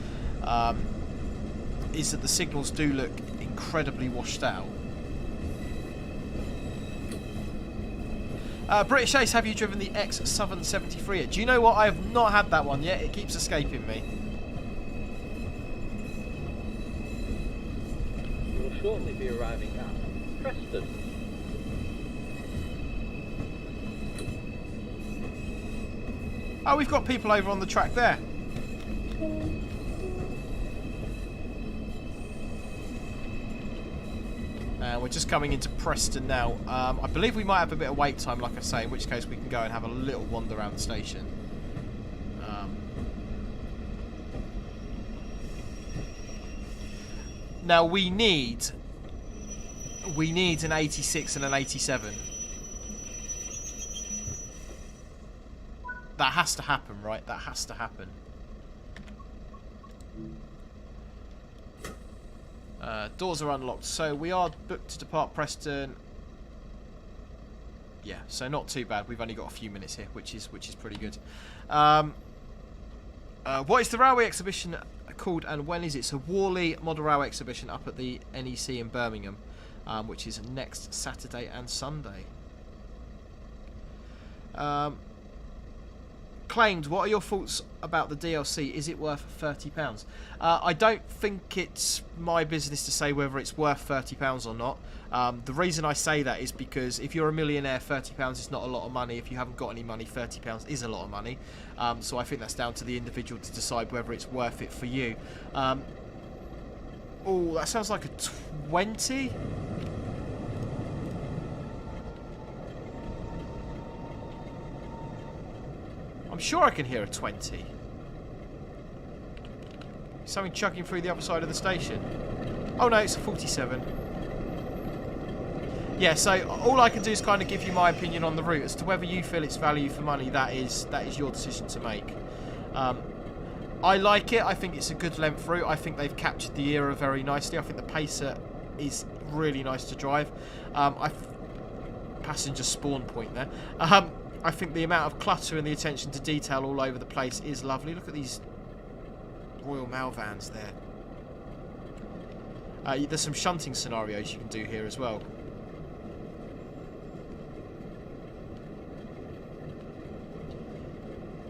is that the signals do look incredibly washed out. British Ace, have you driven the X773 yet? Do you know what? I have not had that one yet. It keeps escaping me. We'll shortly be arriving at Preston. Oh, we've got people over on the track there. We're just coming into Preston now. I believe we might have a bit of wait time, like I say, in which case we can go and have a little wander around the station. Now we need an 86 and an 87. That has to happen, right? That has to happen. Doors are unlocked, so we are booked to depart Preston. Yeah, so not too bad. We've only got a few minutes here, which is pretty good. What is the railway exhibition called, and when is it? So Worley Model Railway Exhibition up at the NEC in Birmingham, which is next Saturday and Sunday. Claimed, what are your thoughts about the DLC? Is it worth £30? I don't think it's my business to say whether it's worth £30 or not. The reason I say that is because if you're a millionaire, £30 is not a lot of money. If you haven't got any money, £30 is a lot of money. So I think that's down to the individual to decide whether it's worth it for you. Oh, that sounds like a 20. I'm sure I can hear a 20. Something chugging through the other side of the station. Oh no, it's a 47. Yeah, so all I can do is kind of give you my opinion on the route. As to whether you feel it's value for money, that is your decision to make. I like it. I think it's a good length route. I think they've captured the era very nicely. I think the Pacer is really nice to drive. Passenger spawn point there. I think the amount of clutter and the attention to detail all over the place is lovely. Look at these Royal Mail vans there. There's some shunting scenarios you can do here as well.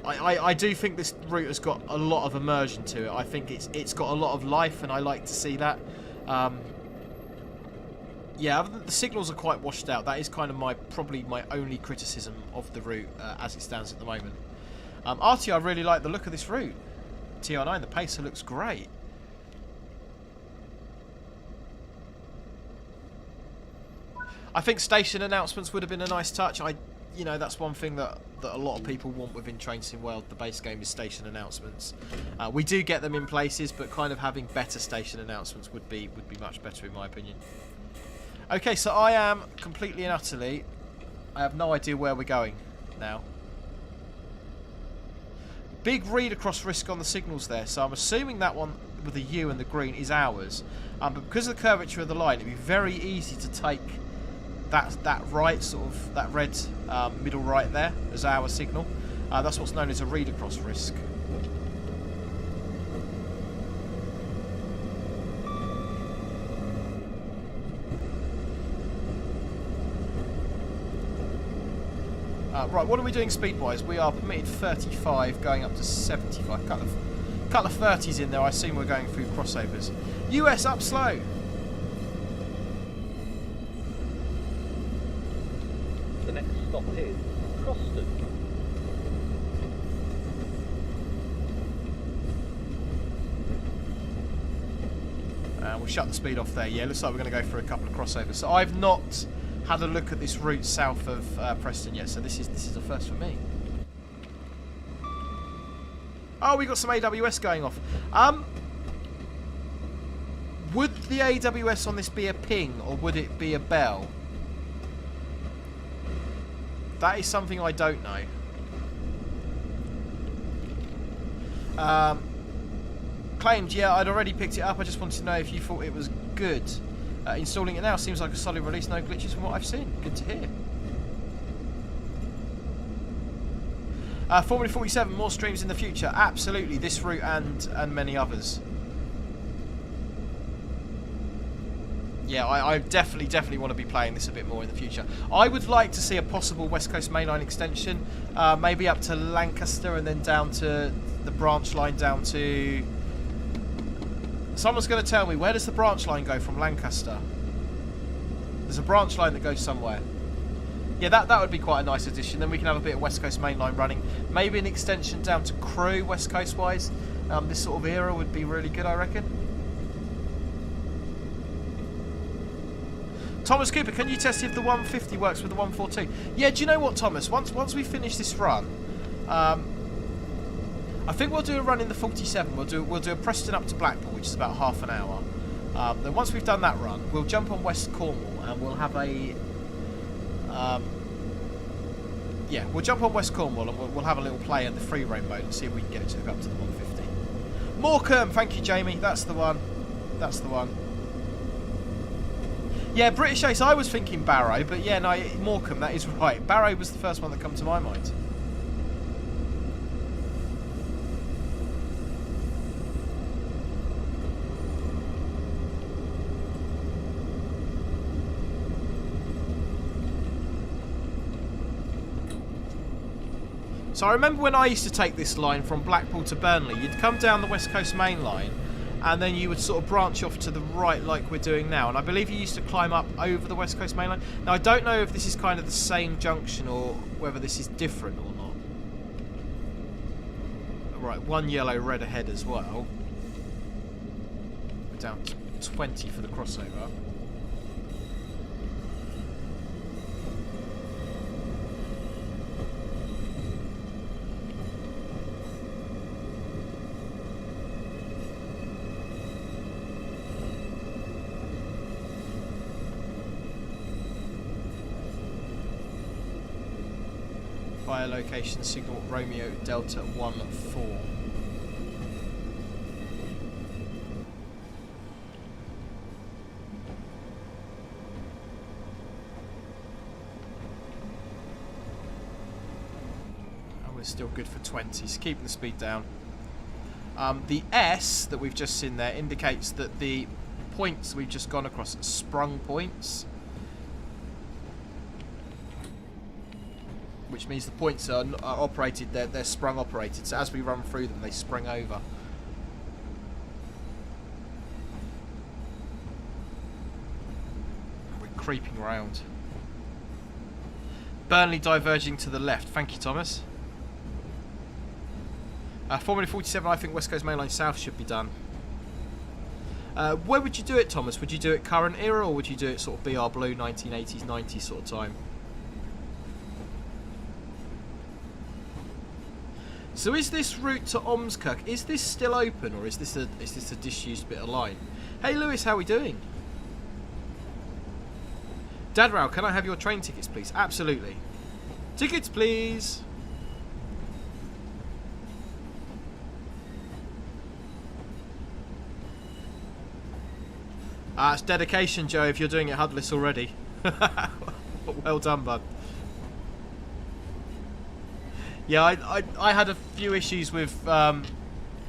I do think this route has got a lot of immersion to it. I think it's got a lot of life, and I like to see that. Yeah, the signals are quite washed out. That is kind of probably my only criticism of the route as it stands at the moment. RT, I really like the look of this route. TR9, the Pacer looks great. I think station announcements would have been a nice touch. You know, that's one thing that a lot of people want within Train Sim World. The base game is station announcements. We do get them in places, but kind of having better station announcements would be much better in my opinion. Okay, so I am completely and utterly... I have no idea where we're going now. Big read across risk on the signals there, so I'm assuming that one with the U and the green is ours. But because of the curvature of the line, it'd be very easy to take that right, sort of, that red middle right there as our signal. That's what's known as a read across risk. Right, what are we doing speed-wise? We are permitted 35, going up to 75. Couple of 30s in there. I assume we're going through crossovers. US up slow. The next stop is Preston. We'll shut the speed off there. Yeah, looks like we're going to go for a couple of crossovers. So I've not had a look at this route south of Preston yet, so this is the first for me. Oh, we got some AWS going off. Would the AWS on this be a ping or would it be a bell? That is something I don't know. Claimed, yeah, I'd already picked it up. I just wanted to know if you thought it was good. Installing it now seems like a solid release. No glitches from what I've seen. Good to hear. Formula 47, more streams in the future. Absolutely, this route and many others. Yeah, I definitely want to be playing this a bit more in the future. I would like to see a possible West Coast mainline extension, maybe up to Lancaster and then down to the branch line down to... Someone's going to tell me, where does the branch line go from Lancaster? There's a branch line that goes somewhere. Yeah, that would be quite a nice addition. Then we can have a bit of West Coast mainline running. Maybe an extension down to Crewe, West Coast wise. This sort of era would be really good, I reckon. Thomas Cooper, can you test if the 150 works with the 142? Yeah, do you know what, Thomas? Once we finish this run, I think we'll do a run in the 47. We'll do a Preston up to Blackpool, which is about half an hour. Then once we've done that run, we'll jump on West Cornwall and we'll have a... yeah, we'll jump on West Cornwall and we'll have a little play in the free roam mode and see if we can get it up to the 150. Morecambe, thank you, Jamie. That's the one. That's the one. Yeah, British Ace, I was thinking Barrow, but yeah, no, Morecambe, that is right. Barrow was the first one that come to my mind. So I remember when I used to take this line from Blackpool to Burnley, you'd come down the West Coast main line and then you would sort of branch off to the right like we're doing now. And I believe you used to climb up over the West Coast main line. Now I don't know if this is kind of the same junction or whether this is different or not. Right, one yellow, red ahead as well. We're down to 20 for the crossover. Fire location signal Romeo Delta 14. And we're still good for 20, so keeping the speed down. The S that we've just seen there indicates that the points we've just gone across are sprung points. Which means the points are operated, they're sprung operated, so as we run through them they spring over. We're creeping around. Burnley diverging to the left, thank you Thomas. Formula 47, I think West Coast Mainline South should be done. Where would you do it, Thomas? Would you do it current era or would you do it sort of BR Blue 1980s, 90s sort of time? So is this route to Ormskirk, is this still open or is this a disused bit of line? Hey Lewis, how are we doing? Dadrao, can I have your train tickets please? Absolutely. Tickets please. It's dedication, Joe, if you're doing it Hudless already. Well done, bud. Yeah, I had a few issues with I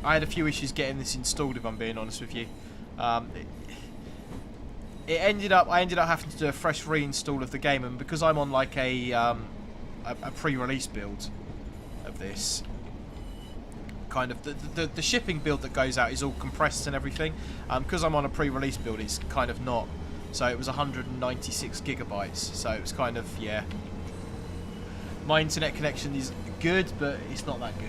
had a few issues getting this installed, if I'm being honest with you. I ended up having to do a fresh reinstall of the game, and because I'm on like a pre-release build of this, kind of the shipping build that goes out is all compressed and everything. Because I'm on a pre-release build, it's kind of not. So it was 196 gigabytes. So it was kind of, yeah. My internet connection is good, but it's not that good.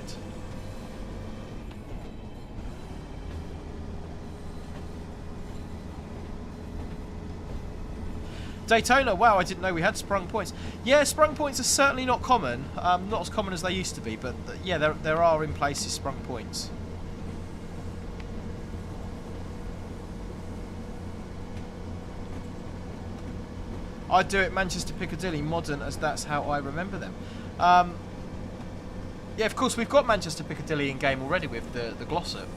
Daytona, wow, I didn't know we had sprung points. Yeah, sprung points are certainly not common. Not as common as they used to be, but yeah, there are in places sprung points. I'd do it Manchester Piccadilly, modern, as that's how I remember them. Yeah, of course, we've got Manchester Piccadilly in game already with the Glossop.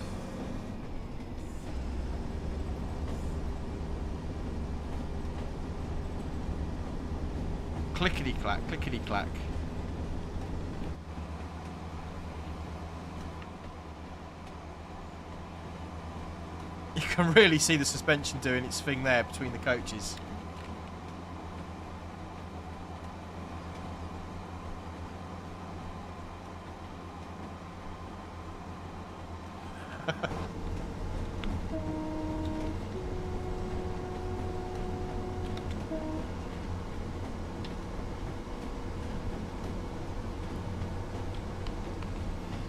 Clickety-clack, clickety-clack. You can really see the suspension doing its thing there between the coaches.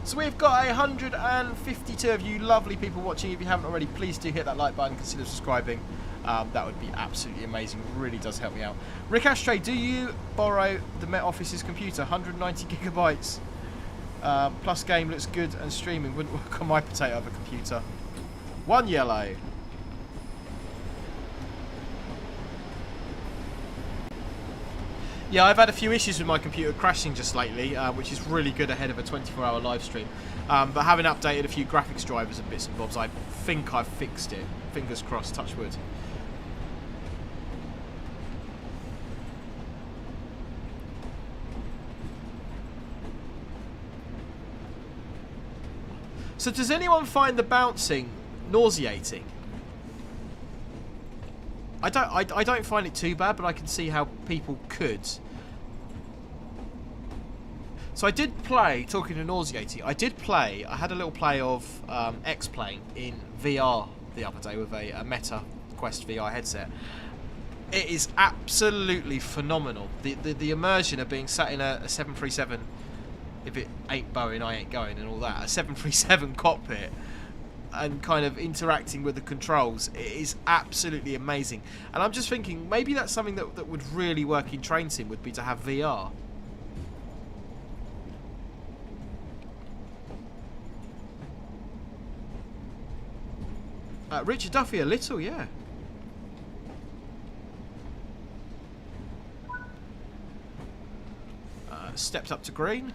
So we've got 152 of you lovely people watching. If you haven't already, please do hit that like button, consider subscribing. That would be absolutely amazing. Really does help me out. Rick Ashtray, do you borrow the Met Office's computer? 190 gigabytes. Plus game looks good and streaming wouldn't work on my potato of a computer. One yellow. Yeah, I've had a few issues with my computer crashing just lately, which is really good ahead of a 24-hour live stream. But having updated a few graphics drivers and bits and bobs, I think I've fixed it. Fingers crossed, touch wood. So does anyone find the bouncing nauseating? I don't find it too bad, but I can see how people could. So I did play, talking to nauseating, I had a little play of X-Plane in VR the other day with a Meta Quest VR headset. It is absolutely phenomenal. The immersion of being sat in a 737, if it ain't Boeing, I ain't going, and all that, a 737 cockpit, and kind of interacting with the controls, it is absolutely amazing. And I'm just thinking, maybe that's something that would really work in train sim, would be to have VR. Richard Duffy, a little, yeah. Stepped up to green.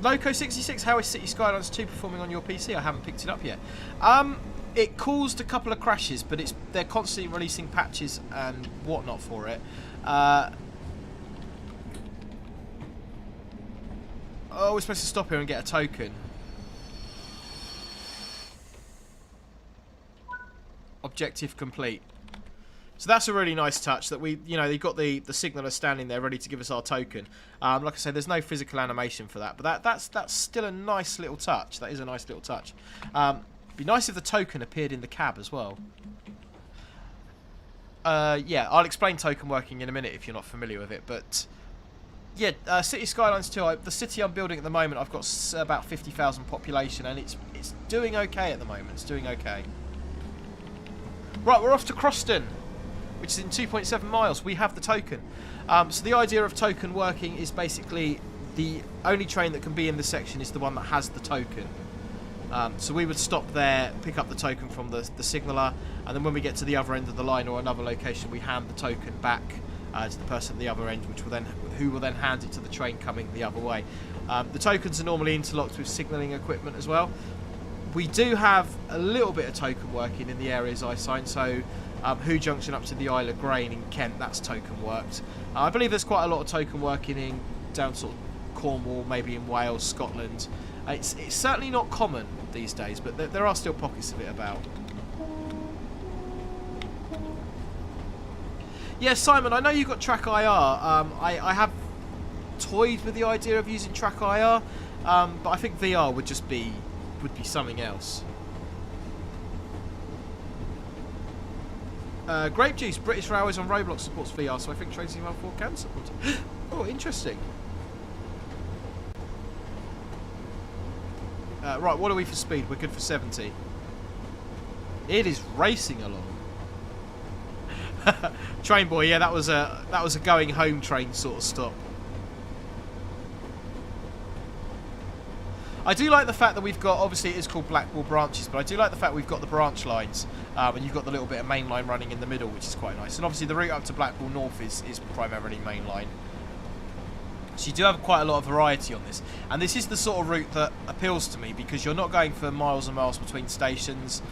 Loco 66, how is City Skylines 2 performing on your PC? I haven't picked it up yet. It caused a couple of crashes, but they're constantly releasing patches and whatnot for it. Oh, we're supposed to stop here and get a token. Objective complete. So that's a really nice touch that you've got the signaller standing there ready to give us our token. Like I say, there's no physical animation for that, but that's still a nice little touch. That is a nice little touch. Be nice if the token appeared in the cab as well. Yeah, I'll explain token working in a minute if you're not familiar with it, but yeah, City Skylines 2, the city I'm building at the moment, I've got about 50,000 population, and it's doing okay at the moment. It's doing okay. Right, we're off to Preston, which is in 2.7 miles. We have the token. So the idea of token working is basically the only train that can be in this section is the one that has the token. So we would stop there, pick up the token from the signaller, and then when we get to the other end of the line or another location, we hand the token back to the person at the other end, who will then hand it to the train coming the other way. The tokens are normally interlocked with signalling equipment as well. We do have a little bit of token working in the areas I signed, so Who Junction up to the Isle of Grain in Kent, that's token worked. I believe there's quite a lot of token working in down sort of Cornwall, maybe in Wales, Scotland. It's certainly not common these days, but there are still pockets of it about. Yeah, Simon, I know you've got Track IR. I have toyed with the idea of using Track IR, but I think VR would be something else. Grape Juice, British Railways on Roblox supports VR, so I think Train Sim 4 can support it. Oh, interesting. Right, what are we for speed? We're good for 70. It is racing along. Train boy, yeah, that was a going home train sort of stop. I do like the fact that we've got, obviously it is called Blackpool branches, but I do like the fact we've got the branch lines, and you've got the little bit of main line running in the middle, which is quite nice. And obviously the route up to Blackpool North is primarily main line. So you do have quite a lot of variety on this. And this is the sort of route that appeals to me, because you're not going for miles and miles between stations.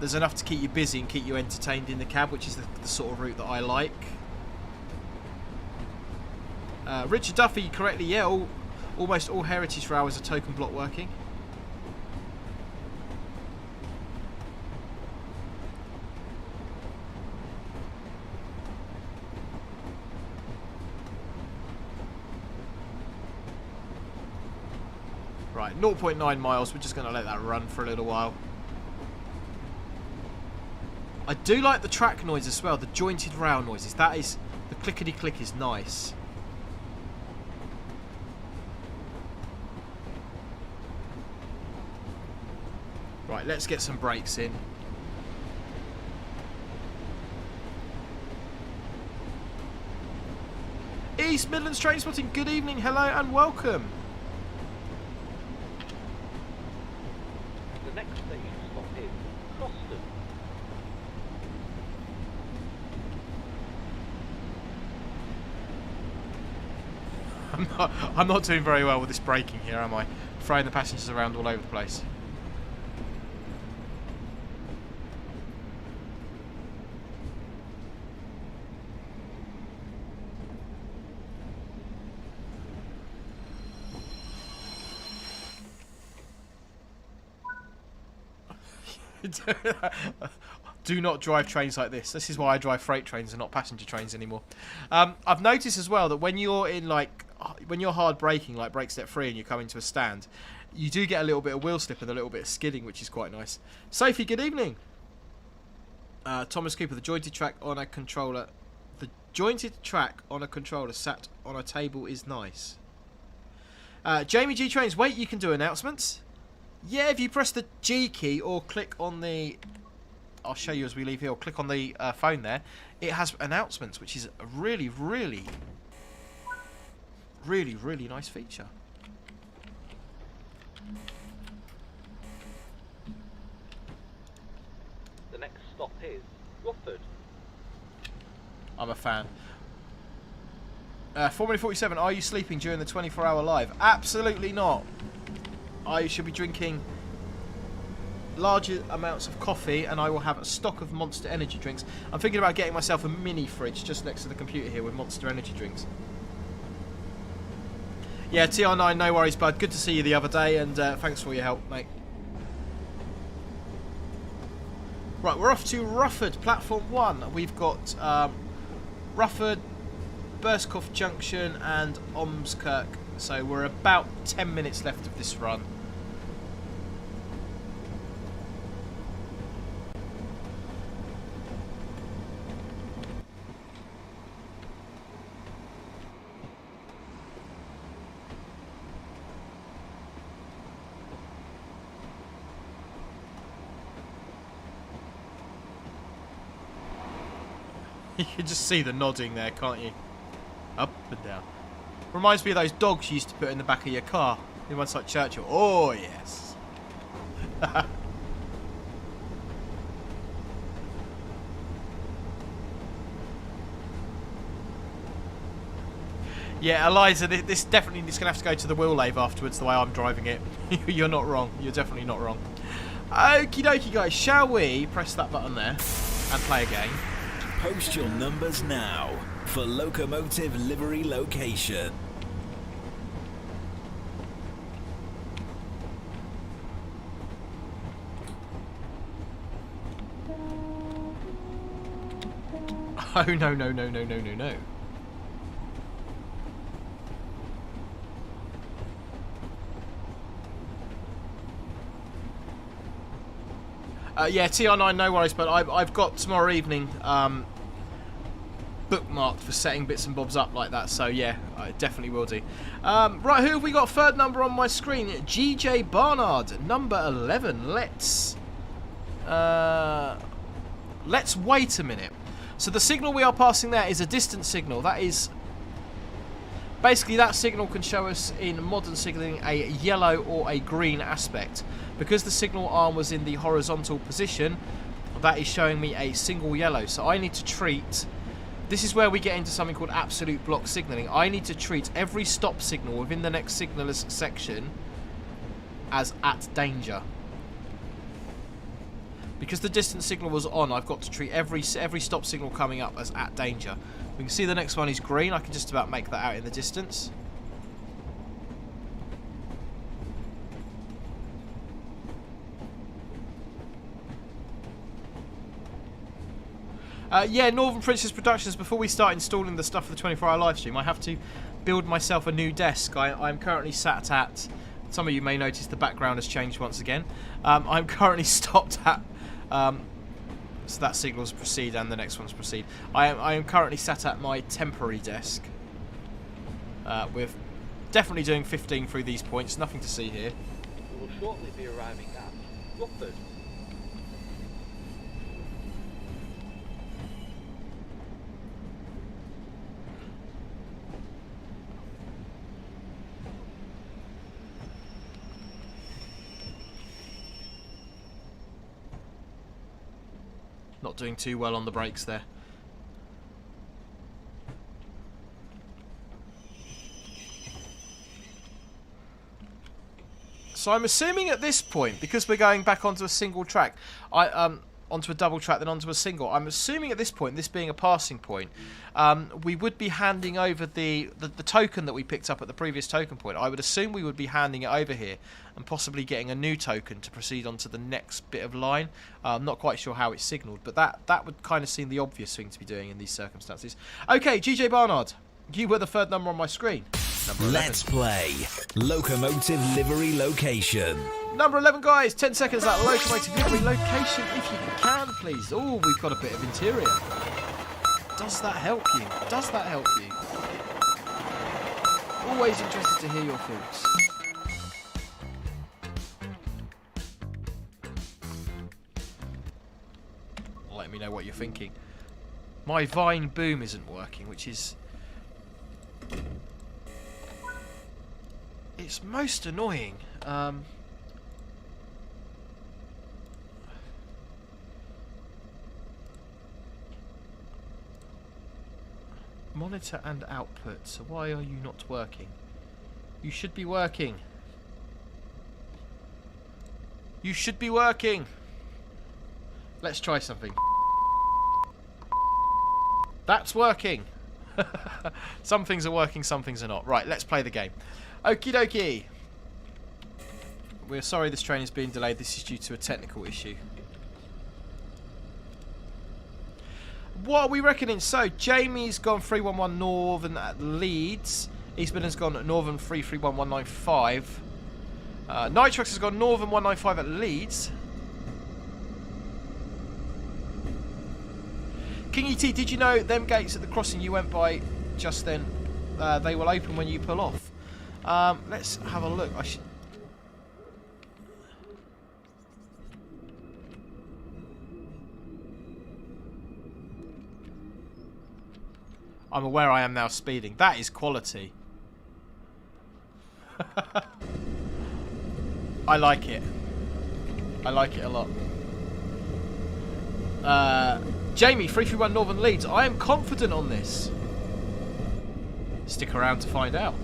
There's enough to keep you busy and keep you entertained in the cab, which is the sort of route that I like. Richard Duffy, correctly, yeah, almost all Heritage Rail is a token block working. Right, 0.9 miles, we're just going to let that run for a little while. I do like the track noise as well, the jointed rail noises. That is, the clickety-click is nice. Right, let's get some brakes in. East Midlands Train Spotting, good evening, hello and welcome. The next station stop is Preston. I'm not doing very well with this braking here, am I? Throwing the passengers around all over the place. Do not drive trains like this. This is why I drive freight trains and not passenger trains anymore. I've noticed as well that when you're hard braking, like brake step 3, and you come into a stand, you do get a little bit of wheel slip and a little bit of skidding, which is quite nice. Sophie, good evening. Thomas Cooper, the jointed track on a controller. The jointed track on a controller sat on a table is nice. Jamie G Trains, wait, you can do announcements. Yeah, if you press the G key or click on the... I'll show you as we leave here. Or click on the phone there. It has announcements, which is a really, really, really, really nice feature. The next stop is Rufford. I'm a fan. Formula 47, are you sleeping during the 24-hour live? Absolutely not. I should be drinking larger amounts of coffee, and I will have a stock of Monster energy drinks. I'm thinking about getting myself a mini fridge just next to the computer here with Monster energy drinks. Yeah, TR9, no worries, bud. Good to see you the other day, and thanks for your help, mate. Right, we're off to Rufford, platform 1. We've got Rufford, Burskoff Junction, and Ormskirk. So we're about 10 minutes left of this run. You can just see the nodding there, can't you? Up and down. Reminds me of those dogs you used to put in the back of your car. In ones like Churchill. Oh, yes. Yeah, Eliza, this definitely is going to have to go to the wheel lathe afterwards, the way I'm driving it. You're not wrong. You're definitely not wrong. Okie dokie, guys. Shall we press that button there and play a game? Post your numbers now for Locomotive Livery Location. Oh, no, no, no, no, no, no, no. Yeah, TR9, no worries, but I've got tomorrow evening bookmarked for setting bits and bobs up like that, so yeah, I definitely will do. Right, who have we got third number on my screen? GJ Barnard, number 11. Let's Let's wait a minute. So the signal we are passing there is a distance signal. That is... Basically, that signal can show us in modern signalling a yellow or a green aspect. Because the signal arm was in the horizontal position, that is showing me a single yellow. So I need to treat... This is where we get into something called absolute block signalling. I need to treat every stop signal within the next signaler's section as at danger. Because the distance signal was on, I've got to treat every stop signal coming up as at danger. We can see the next one is green. I can just about make that out in the distance. Yeah, Northern Princess Productions, before we start installing the stuff for the 24-hour live stream, I have to build myself a new desk. I'm currently sat at... Some of you may notice the background has changed once again. I'm currently stopped at... so that signal's proceed and the next one's proceed. I am currently sat at my temporary desk. We're definitely doing 15 through these points. Nothing to see here. We will shortly be arriving at Rockford. Not doing too well on the brakes there. So I'm assuming at this point, because we're going back onto a single track, onto a double track, then onto a single. I'm assuming at this point, this being a passing point, we would be handing over the token that we picked up at the previous token point. I would assume we would be handing it over here and possibly getting a new token to proceed onto the next bit of line. I'm not quite sure how it's signalled, but that would kind of seem the obvious thing to be doing in these circumstances. Okay, GJ Barnard, you were the third number on my screen. Number 11. Let's play Locomotive Livery Location. Number 11, guys. 10 seconds at Locomotive Livery Location, if you can, please. Oh, we've got a bit of interior. Does that help you? Does that help you? Always interested to hear your thoughts. Let me know what you're thinking. My Vine boom isn't working, which is... It's most annoying. Monitor and output. So why are you not working? You should be working. You should be working. Let's try something. That's working. Some things are working, some things are not. Right, let's play the game. Okie dokie. We're sorry this train is being delayed. This is due to a technical issue. What are we reckoning? So, Jamie's gone 311 Northern at Leeds. Eastbourne's gone Northern 331195. Nitrox has gone Northern 195 at Leeds. King ET, did you know them gates at the crossing you went by just then, they will open when you pull off? Let's have a look. I'm aware I am now speeding. That is quality. I like it. I like it a lot. Jamie, 331 Northern Leeds. I am confident on this. Stick around to find out.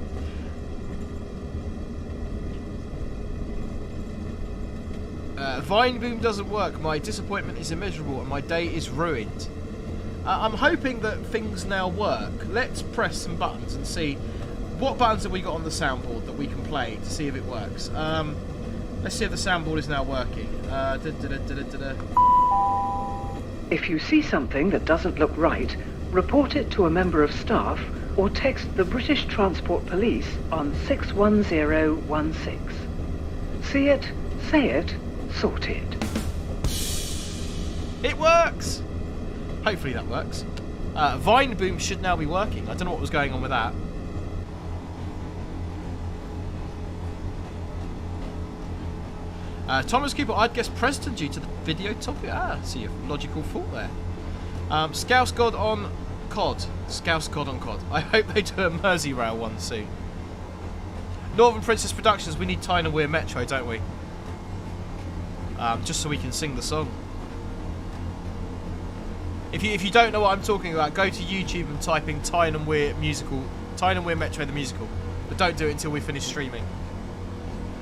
Vine boom doesn't work. My disappointment is immeasurable and my day is ruined. I'm hoping that things now work. Let's press some buttons and see what buttons have we got on the soundboard that we can play to see if it works. Let's see if the soundboard is now working. If you see something that doesn't look right, report it to a member of staff or text the British Transport Police on 61016. See it, say it, sort it. It works! Hopefully that works. Vine boom should now be working. I don't know what was going on with that. Thomas Cooper, I'd guess Preston due to the video topic. Ah, see a logical fault there. Scouse God on COD. Scouse God on COD. I hope they do a Merseyrail one soon. Northern Princess Productions, we need Tyne and Weir Metro, don't we? Just so we can sing the song. If you don't know what I'm talking about, go to YouTube and type in Tyne and Weir musical, Tyne and Weir Metro the musical. But don't do it until we finish streaming.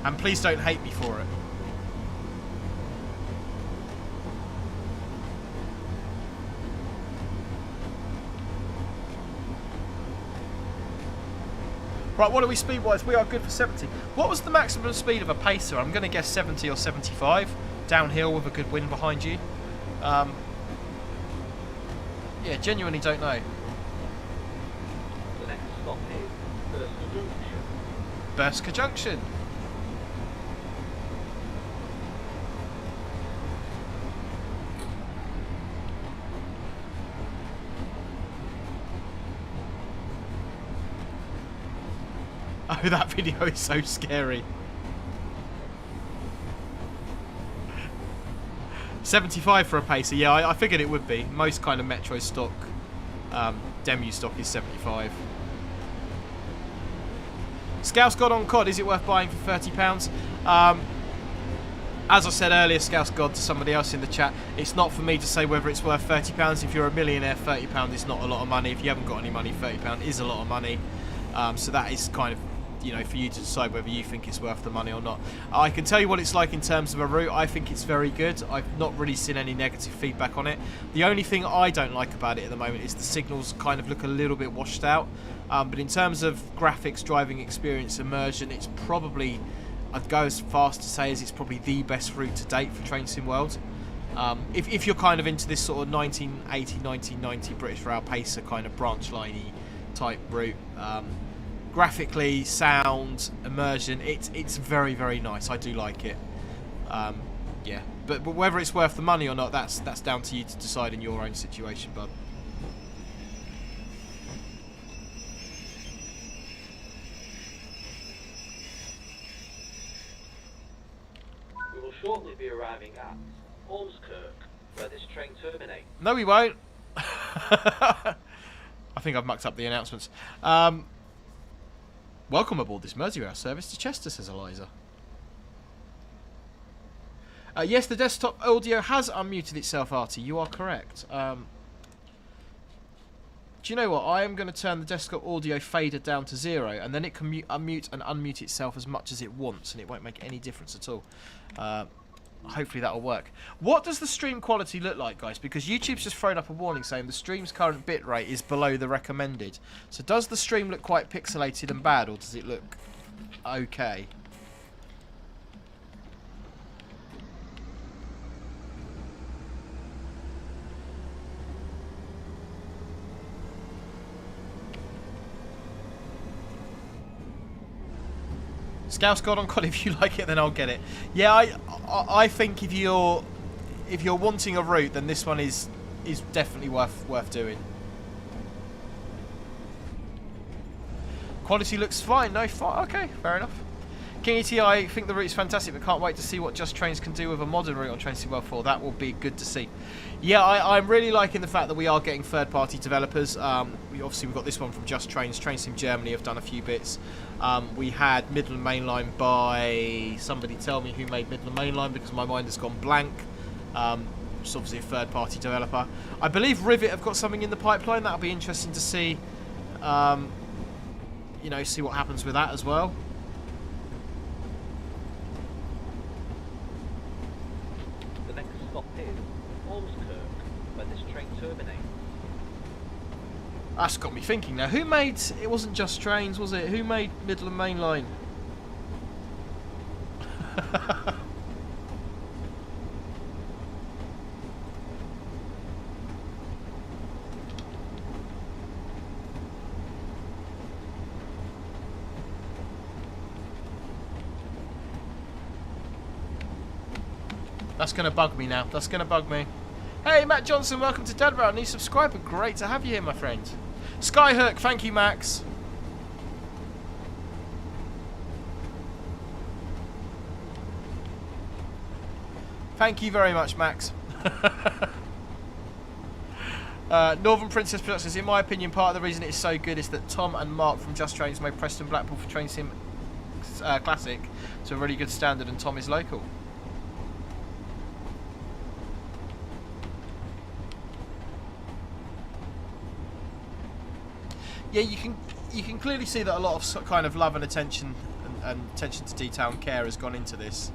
And please don't hate me for it. Right, what are we speed-wise? We are good for 70. What was the maximum speed of a pacer? I'm going to guess 70 or 75. Downhill with a good wind behind you. Yeah, genuinely don't know. The next stop is Bursker Junction. Oh, that video is so scary. 75 for a pacer. Yeah, I figured it would be. Most kind of Metro stock, Demu stock is 75. Scouse God on COD, is it worth buying for £30? As I said earlier, Scouse God, to somebody else in the chat, it's not for me to say whether it's worth £30. If you're a millionaire, £30 is not a lot of money. If you haven't got any money, £30 is a lot of money. So that is kind of, you know, for you to decide whether you think it's worth the money or not. I can tell you what it's like in terms of a route. I think it's very good. I've not really seen any negative feedback on it. The only thing I don't like about it at the moment is the signals kind of look a little bit washed out. But in terms of graphics, driving experience, immersion, it's probably, I'd go as fast to say as it's probably the best route to date for Train Sim World. If you're kind of into this sort of 1980, 1990 British Rail Pacer kind of branch liney type route, graphically, sound, immersion, it's very, very nice. I do like it. Yeah, but whether it's worth the money or not, that's down to you to decide in your own situation, bud. We will shortly be arriving at Ormskirk, where this train terminates. No, we won't. I think I've mucked up the announcements. Welcome aboard this Merseyrail service to Chester, says Eliza. Yes, the desktop audio has unmuted itself, Artie. You are correct. Do you know what? I am going to turn the desktop audio fader down to 0, and then it can unmute and unmute itself as much as it wants, and it won't make any difference at all. Hopefully that'll work. What does the stream quality look like, guys? Because YouTube's just thrown up a warning saying the stream's current bitrate is below the recommended. So does the stream look quite pixelated and bad, or does it look okay? Scouse God on COD, if you like it, then I'll get it. Yeah, I think if you're wanting a route, then this one is definitely worth doing. Quality looks fine. No, fine. Okay, fair enough. King ET, I think the route is fantastic, but can't wait to see what Just Trains can do with a modern route on Train Sim World 4. That will be good to see. Yeah, I'm really liking the fact that we are getting third-party developers. Obviously, we've got this one from Just Trains. Train Sim Germany have done a few bits. We had Midland Mainline by somebody tell me who made Midland Mainline, because my mind has gone blank. It's obviously a third-party developer. I believe Rivet have got something in the pipeline. That'll be interesting to see. You know, see what happens with that as well. The next stop is Ormskirk, where this train terminates. That's got me thinking now. Who made... It wasn't Just Trains, was it? Who made Midland Mainline? That's going to bug me now. That's going to bug me. Hey, Matt Johnson, welcome to Deadrow. New subscriber. Great to have you here, my friend. Skyhook, thank you, Max. Thank you very much, Max. Northern Princess Productions, in my opinion, part of the reason it's so good is that Tom and Mark from Just Trains made Preston Blackpool for Train Sim Classic to a really good standard, and Tom is local. Yeah, you can clearly see that a lot of kind of love and attention and attention to detail and care has gone into this.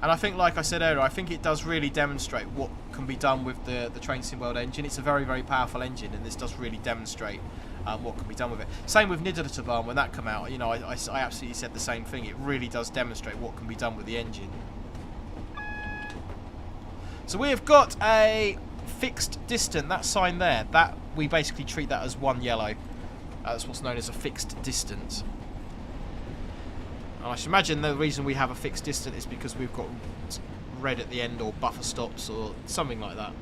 And I think, like I said earlier, I think it does really demonstrate what can be done with the Train Sim World engine. It's a very, very powerful engine, and this does really demonstrate what can be done with it. Same with Nidalee when that came out. You know, I absolutely said the same thing. It really does demonstrate what can be done with the engine. So we have got a fixed distance. That sign there, that we basically treat that as one yellow. That's what's known as a fixed distance. And I should imagine the reason we have a fixed distance is because we've got red at the end, or buffer stops, or something like that.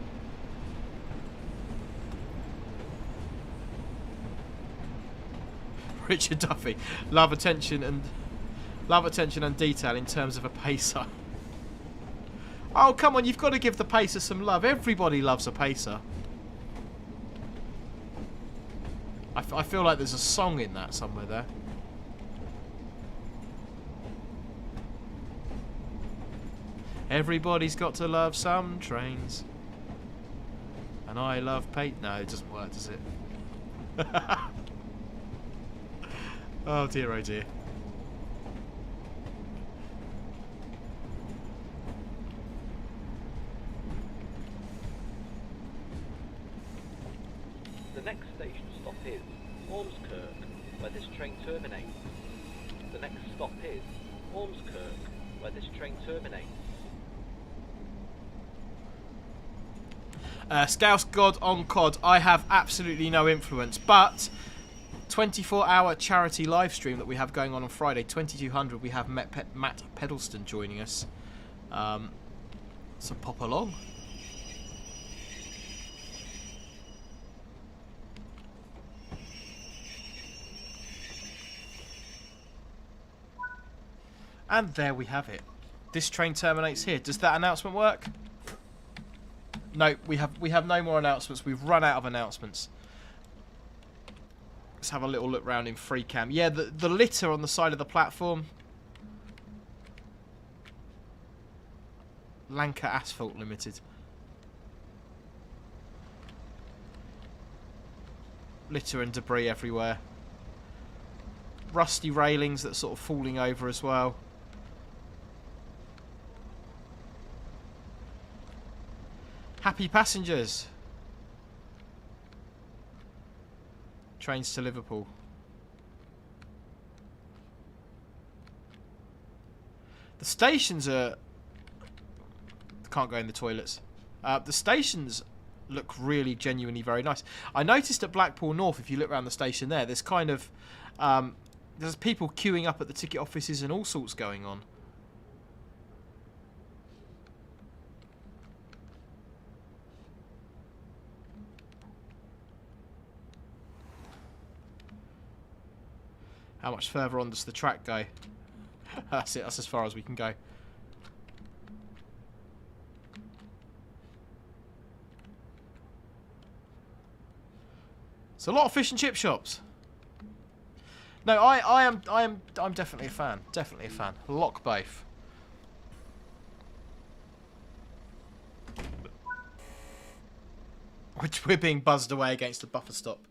Richard Duffy, love attention and detail in terms of a pacer. Oh, come on, you've got to give the pacer some love. Everybody loves a pacer. I feel like there's a song in that somewhere there. Everybody's got to love some trains. And I love No, it doesn't work, does it? Oh dear, oh dear. The next station stop is Ormskirk, where this train terminates. The next stop is Ormskirk, where this train terminates. Scouse God on COD, I have absolutely no influence, but 24-hour charity live stream that we have going on Friday, 2200, we have Matt Pedalston joining us. So pop along. And there we have it. This train terminates here. Does that announcement work? No, we have no more announcements. We've run out of announcements. Let's have a little look round in free cam. Yeah, the litter on the side of the platform. Lancashire Asphalt Limited. Litter and debris everywhere. Rusty railings that are sort of falling over as well. Happy passengers. Trains to Liverpool. The stations are... Can't go in the toilets. The stations look really genuinely very nice. I noticed at Blackpool North, if you look around the station there, there's kind of... there's people queuing up at the ticket offices and all sorts going on. How much further on does the track go? That's it, that's as far as we can go. It's a lot of fish and chip shops. No, I'm definitely a fan. Definitely a fan. Lock both. Which we're being buzzed away against a buffer stop.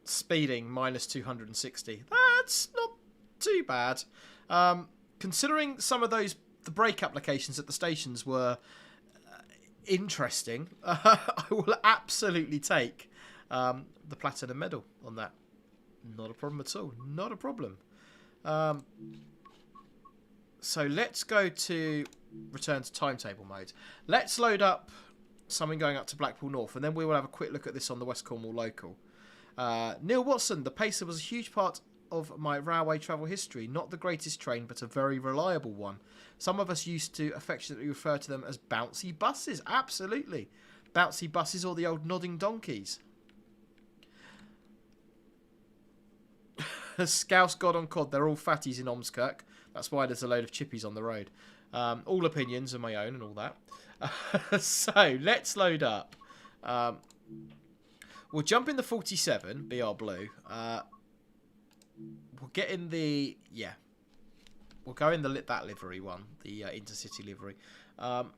Speeding minus 260. That's not too bad. Considering some of the brake applications at the stations were interesting, I will absolutely take the platinum medal on that. Not a problem at all. Not a problem. So let's go to return to timetable mode. Let's load up something going up to Blackpool North, and then we will have a quick look at this on the West Cornwall local. Neil Watson, the Pacer was a huge part of my railway travel history. Not the greatest train, but a very reliable one. Some of us used to affectionately refer to them as bouncy buses. Absolutely. Bouncy buses or the old nodding donkeys. Scouse God on Cod, they're all fatties in Ormskirk. That's why there's a load of chippies on the road. All opinions are my own and all that. So, let's load up. We'll jump in the 47, BR Blue. We'll get in the... Yeah. We'll go in that livery one, the intercity livery. And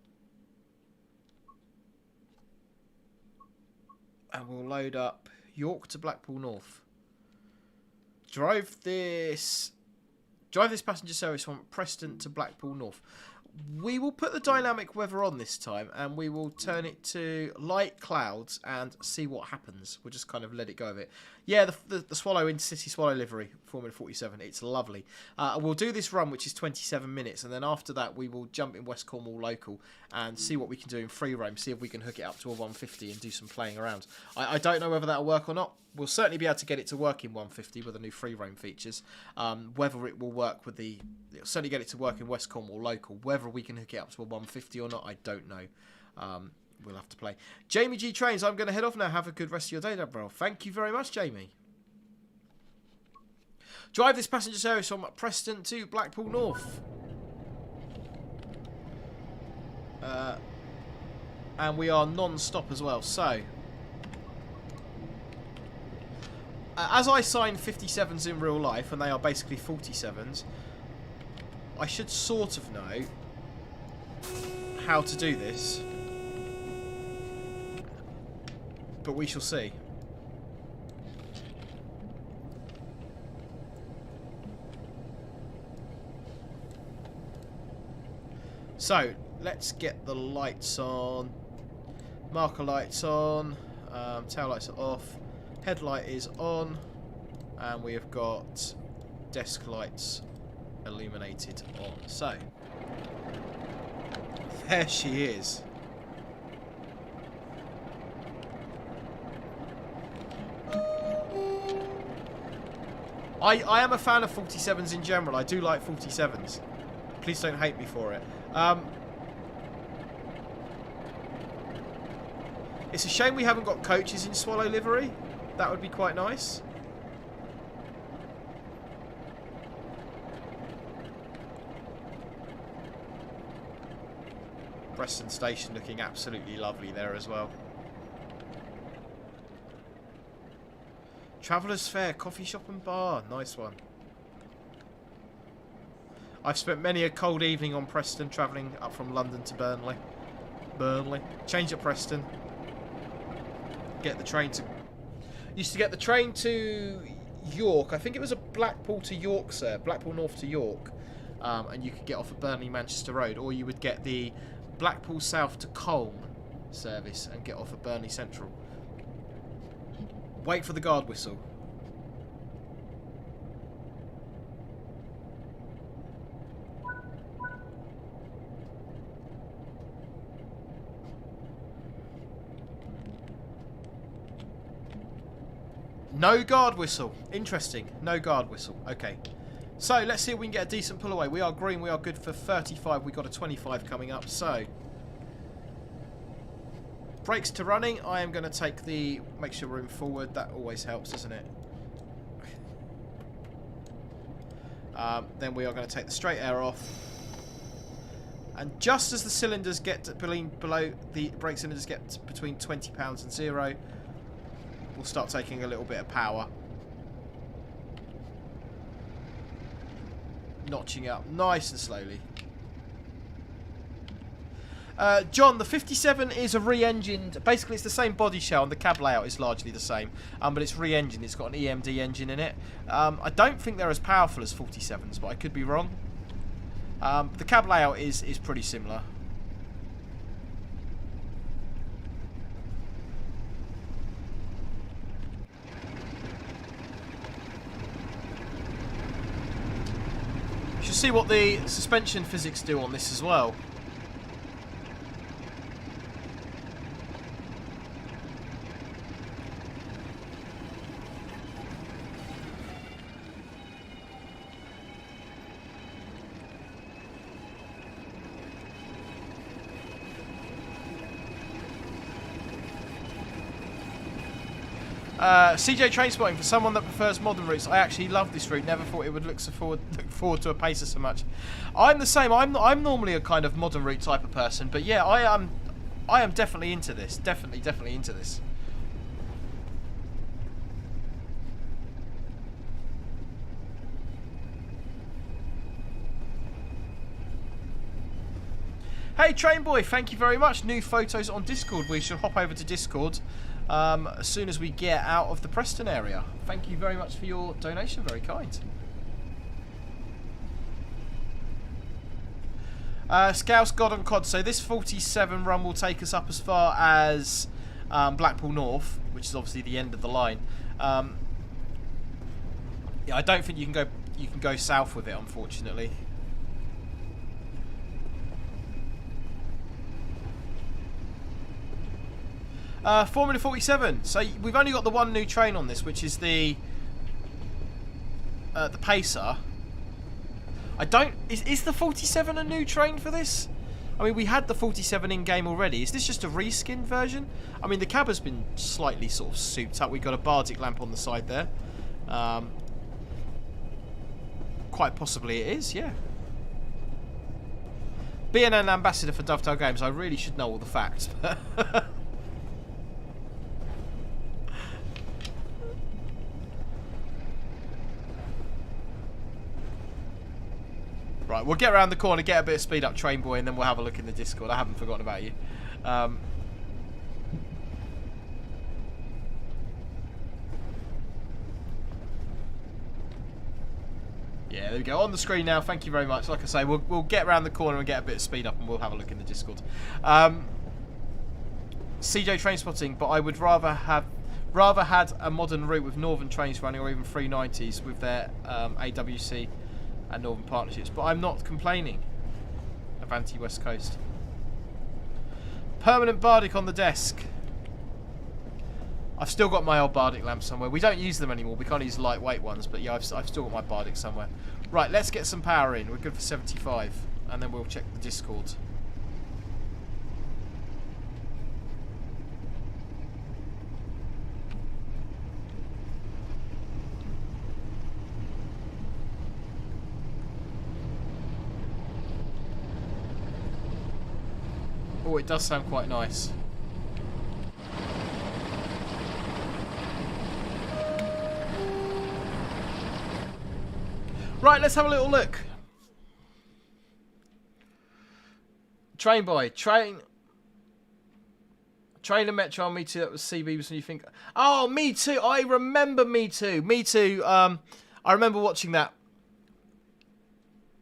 we'll load up York to Blackpool North. Drive this passenger service from Preston to Blackpool North. We will put the dynamic weather on this time, and we will turn it to light clouds and see what happens. We'll just kind of let it go of it. Yeah, the Swallow Intercity Swallow livery, Formula 47. It's lovely. We'll do this run, which is 27 minutes, and then after that, we will jump in West Cornwall local and see what we can do in free roam. See if we can hook it up to a 150 and do some playing around. I don't know whether that'll work or not. We'll certainly be able to get it to work in 150 with the new free roam features. Whether it will work with it'll certainly get it to work in West Cornwall local. Whether we can hook it up to a 150 or not, I don't know. We'll have to play. Jamie G Trains, I'm going to head off now. Have a good rest of your day, bro. Thank you very much, Jamie. Drive this passenger service from Preston to Blackpool North. And we are non-stop as well. So, as I sign 57s in real life, and they are basically 47s, I should sort of know how to do this. But we shall see. So, let's get the lights on. Marker lights on. Tail lights are off. Headlight is on. And we have got desk lights illuminated on. So, there she is. I am a fan of 47s in general. I do like 47s. Please don't hate me for it. It's a shame we haven't got coaches in Swallow livery. That would be quite nice. Preston Station looking absolutely lovely there as well. Travellers Fair, coffee shop and bar. Nice one. I've spent many a cold evening on Preston travelling up from London to Burnley. Change at Preston. Get the train to... Used to get the train to York. I think it was a Blackpool to York, sir. Blackpool North to York. And you could get off at Burnley Manchester Road. Or you would get the Blackpool South to Colne service and get off at Burnley Central. Wait for the guard whistle. No guard whistle. Interesting. No guard whistle. Okay. So, let's see if we can get a decent pull away. We are green. We are good for 35. We've got a 25 coming up. So, brakes to running. I am going to take the... Make sure we're in forward. That always helps, doesn't it? Then we are going to take the straight air off. And just as the cylinders get to below... The brake cylinders get to between 20 pounds and 0... We'll start taking a little bit of power. Notching up nice and slowly. John, the 57 is a re-engined... Basically, it's the same body shell and the cab layout is largely the same. But it's re-engined. It's got an EMD engine in it. I don't think they're as powerful as 47s, but I could be wrong. The cab layout is pretty similar. You should see what the suspension physics do on this as well. CJ Train Spotting, for someone that prefers modern routes, I actually love this route. Never thought it would look forward to a pacer so much. I'm the same. I'm normally a kind of modern route type of person, but yeah, I am definitely into this. Definitely into this. Hey Train Boy, thank you very much. New photos on Discord. We shall hop over to Discord as soon as we get out of the Preston area. Thank you very much for your donation, very kind. Scouse God and Cod. So this 47 run will take us up as far as Blackpool North, which is obviously the end of the line. Yeah, I don't think you can go south with it, unfortunately. Formula 47. So we've only got the one new train on this, which is the Pacer. I don't. Is the 47 a new train for this? I mean, we had the 47 in game already. Is this just a reskinned version? I mean, the cab has been slightly sort of souped up. We've got a Bardic lamp on the side there. Quite possibly it is, yeah. Being an ambassador for Dovetail Games, I really should know all the facts. Right, we'll get around the corner, get a bit of speed up, Train Boy, and then we'll have a look in the Discord. I haven't forgotten about you. Yeah, there we go. On the screen now. Thank you very much. Like I say, we'll get around the corner and get a bit of speed up, and we'll have a look in the Discord. CJ Train Spotting, but I would rather had a modern route with northern trains running, or even 390s with their AWC and northern partnerships. But I'm not complaining. Avanti West Coast. Permanent Bardic on the desk. I've still got my old Bardic lamps somewhere. We don't use them anymore. We can't use lightweight ones, but yeah, I've still got my Bardic somewhere. Right, let's get some power in. We're good for 75, and then we'll check the Discord. Oh, it does sound quite nice. Right, let's have a little look. Train Boy, Train and Metro on Me Too. That was CB. Was when you think, oh, Me Too. I remember Me Too. Me Too. I remember watching that.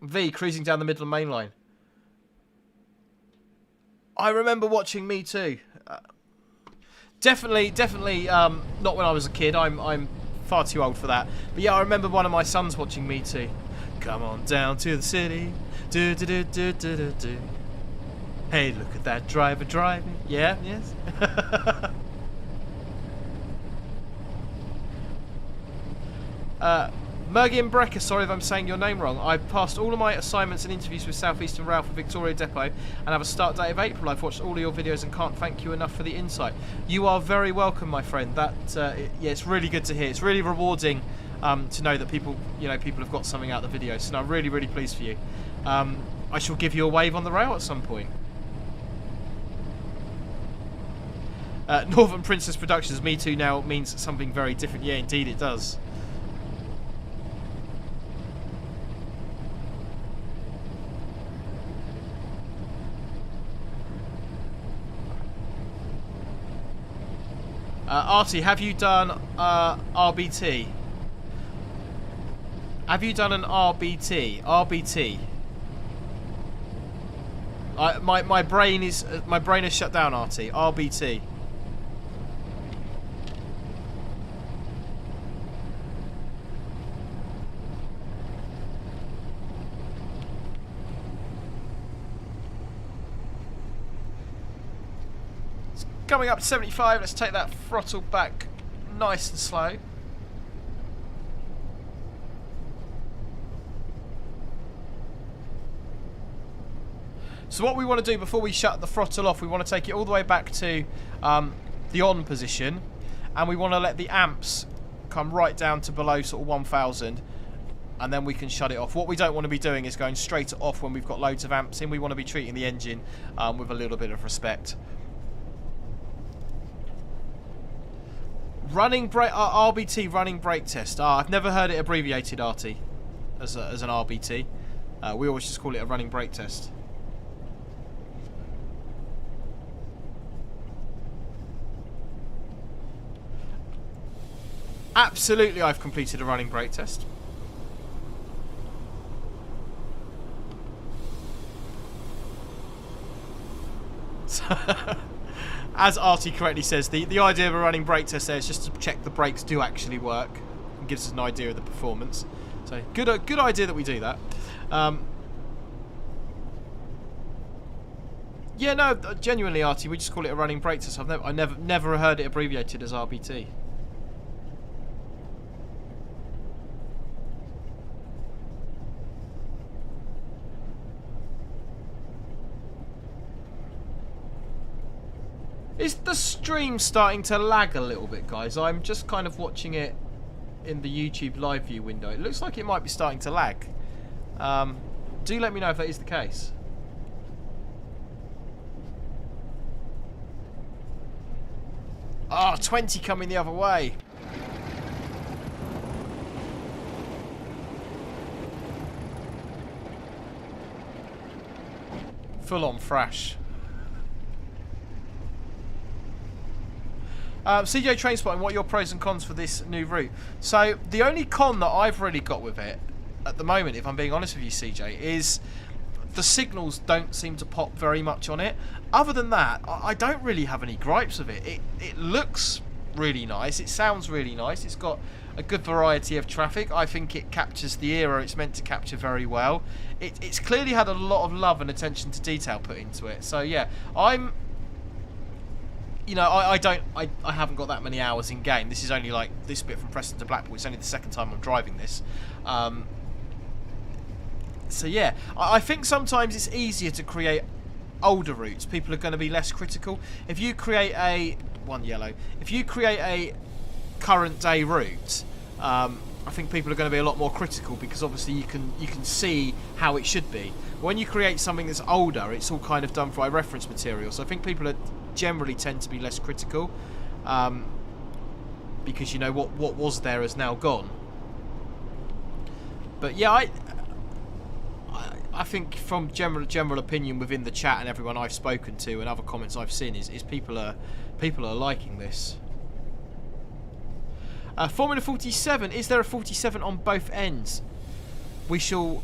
V cruising down the Midland Main Line. I remember watching Me Too. Definitely, not when I was a kid. I'm far too old for that. But yeah, I remember one of my sons watching Me Too. Come on down to the city. Do do do do do do do. Hey, look at that driver driving. Yeah, yes. Mergian Brecker, sorry if I'm saying your name wrong. I've passed all of my assignments and interviews with South Eastern Rail for Victoria Depot and have a start date of April. I've watched all of your videos and can't thank you enough for the insight. You are very welcome, my friend. That yeah, it's really good to hear. It's really rewarding to know that people have got something out of the videos. So I'm really, really pleased for you. I shall give you a wave on the rail at some point. Northern Princess Productions, Me Too now means something very different. Yeah, indeed it does. Artie, have you done RBT? Have you done an RBT? RBT. My brain is shut down, Artie. RBT. Coming up to 75, let's take that throttle back nice and slow. So what we want to do before we shut the throttle off, we want to take it all the way back to the on position. and we want to let the amps come right down to below sort of 1000, and then we can shut it off. What we don't want to be doing is going straight off when we've got loads of amps in. We want to be treating the engine with a little bit of respect. Running brake, RBT running brake test. I've never heard it abbreviated, RT, as an RBT. We always just call it a running brake test. Absolutely, I've completed a running brake test. As Artie correctly says, the idea of a running brake test there is just to check the brakes do actually work and gives us an idea of the performance. So good idea that we do that. Yeah, no, genuinely, Artie, we just call it a running brake test. I never heard it abbreviated as RBT. Is the stream starting to lag a little bit, guys? I'm just kind of watching it in the YouTube live view window. It looks like it might be starting to lag. Do let me know if that is the case. Oh, 20 coming the other way. Full on thrash. CJ Trainspotting, what are your pros and cons for this new route? So, the only con that I've really got with it, at the moment, if I'm being honest with you, CJ, is the signals don't seem to pop very much on it. Other than that, I don't really have any gripes with it. It looks really nice. It sounds really nice. It's got a good variety of traffic. I think it captures the era it's meant to capture very well. It's clearly had a lot of love and attention to detail put into it. So, yeah, you know, I haven't got that many hours in game. This is only like this bit from Preston to Blackpool. It's only the second time I'm driving this. So yeah, I think sometimes it's easier to create older routes. People are going to be less critical. If you create a current day route, I think people are going to be a lot more critical because obviously you can see how it should be. When you create something that's older, it's all kind of done by reference material. So I think people generally tend to be less critical because you know what was there is now gone. But yeah, I think from general opinion within the chat and everyone I've spoken to and other comments I've seen is people are liking this. Formula 47, is there a 47 on both ends? We shall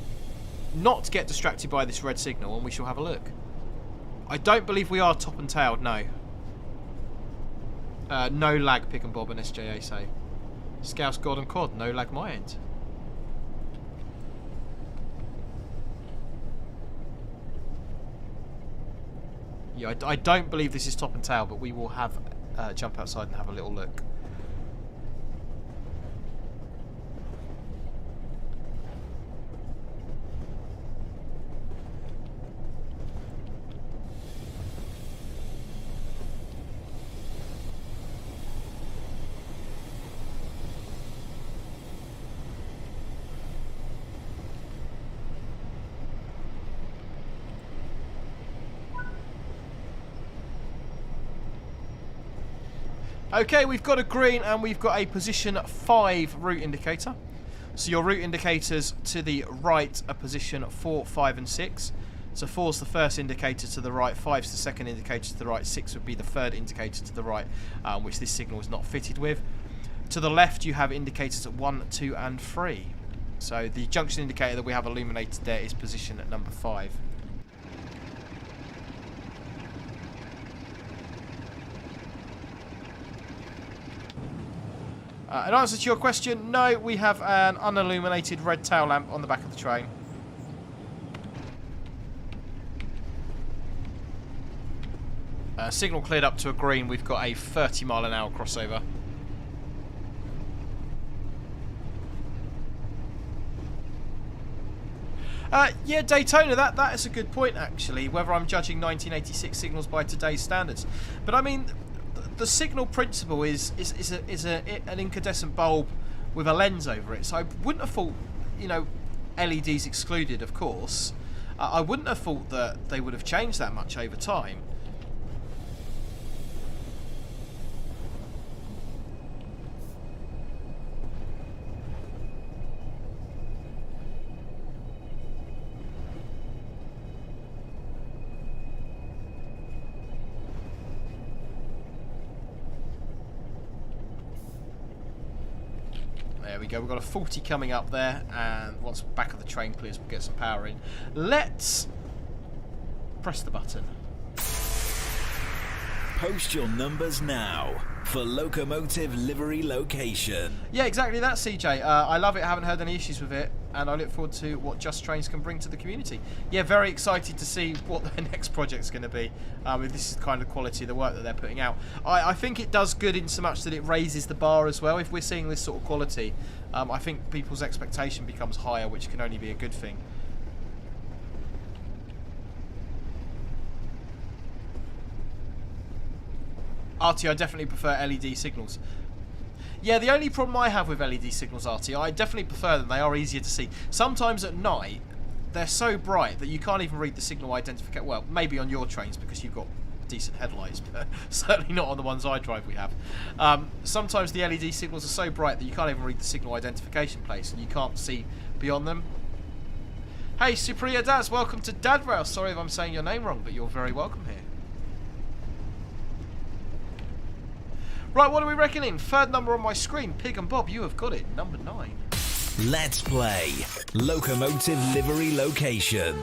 not get distracted by this red signal and we shall have a look. I don't believe we are top and tailed, no. No lag, Pick and Bob and SJA say. Scouse, God and Cod, no lag my end. Yeah, I don't believe this is top and tail, but we will have jump outside and have a little look. Okay, we've got a green and we've got a position 5 route indicator. So your route indicators to the right are position 4, 5 and 6. So 4's the first indicator to the right, 5's the second indicator to the right, 6 would be the third indicator to the right, which this signal is not fitted with. To the left you have indicators at 1, 2 and 3. So the junction indicator that we have illuminated there is position at number 5. In answer to your question, no, we have an unilluminated red tail lamp on the back of the train. Signal cleared up to a green, we've got a 30 mile an hour crossover. Yeah, Daytona, that is a good point actually, whether I'm judging 1986 signals by today's standards. But I mean, the signal principle is an incandescent bulb with a lens over it. So I wouldn't have thought, you know, LEDs excluded, of course. I wouldn't have thought that they would have changed that much over time. There we go, we've got a 40 coming up there, and once the back of the train clears, we'll get some power in. Let's press the button. Post your numbers now for Locomotive Livery Location. Yeah, exactly that, CJ. I love it, haven't heard any issues with it, and I look forward to what Just Trains can bring to the community. Yeah, very excited to see what their next project's going to be, if this is the kind of quality of the work that they're putting out. I think it does good in so much that it raises the bar as well. If we're seeing this sort of quality, I think people's expectation becomes higher, which can only be a good thing. RT, I definitely prefer LED signals. Yeah, the only problem I have with LED signals, RT, I definitely prefer them. They are easier to see. Sometimes at night, they're so bright that you can't even read the signal identification. Well, maybe on your trains because you've got decent headlights, but certainly not on the ones I drive we have. Sometimes the LED signals are so bright that you can't even read the signal identification plates and you can't see beyond them. Hey, Supriya Daz, welcome to Dadrail. Sorry if I'm saying your name wrong, but you're very welcome here. Right, what are we reckoning? Third number on my screen. Pig and Bob, you have got it. Number 9. Let's play Locomotive Livery Location.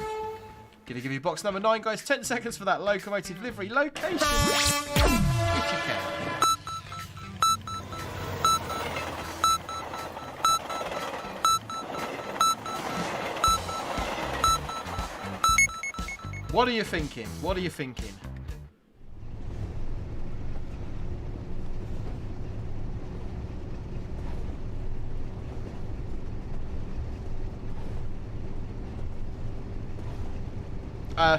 Gonna give you box number 9, guys. 10 seconds for that Locomotive Livery Location. If you can. What are you thinking? What are you thinking?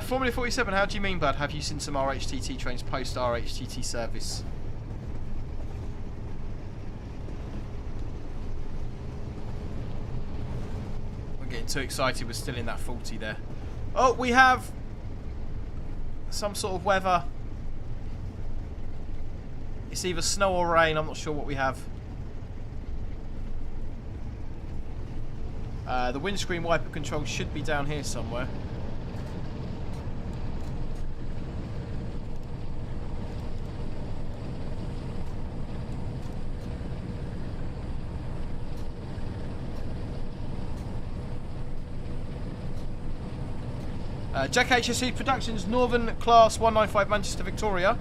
Formula 47, how do you mean, bud? Have you seen some RHTT trains post RHTT service? We're getting too excited, we're still in that 40 there. Oh, we have some sort of weather. It's either snow or rain, I'm not sure what we have. The windscreen wiper control should be down here somewhere. Jack HSC Productions, Northern Class 195 Manchester, Victoria.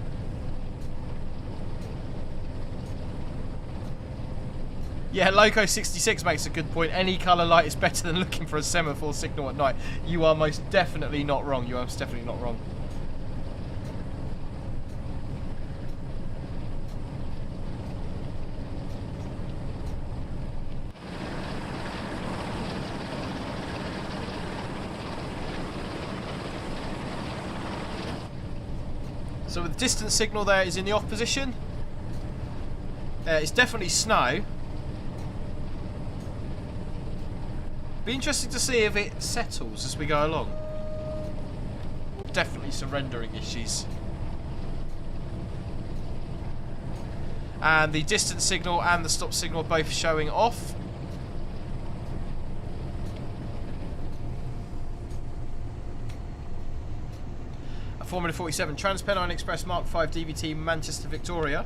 Yeah, Loco 66 makes a good point. Any colour light is better than looking for a semaphore signal at night. You are most definitely not wrong. You are most definitely not wrong. So the distance signal there is in the off position. It's definitely snow. Be interesting to see if it settles as we go along. Definitely some rendering issues. And the distance signal and the stop signal are both showing off. Formula 47 Transpennine Express Mark 5 DVT Manchester, Victoria.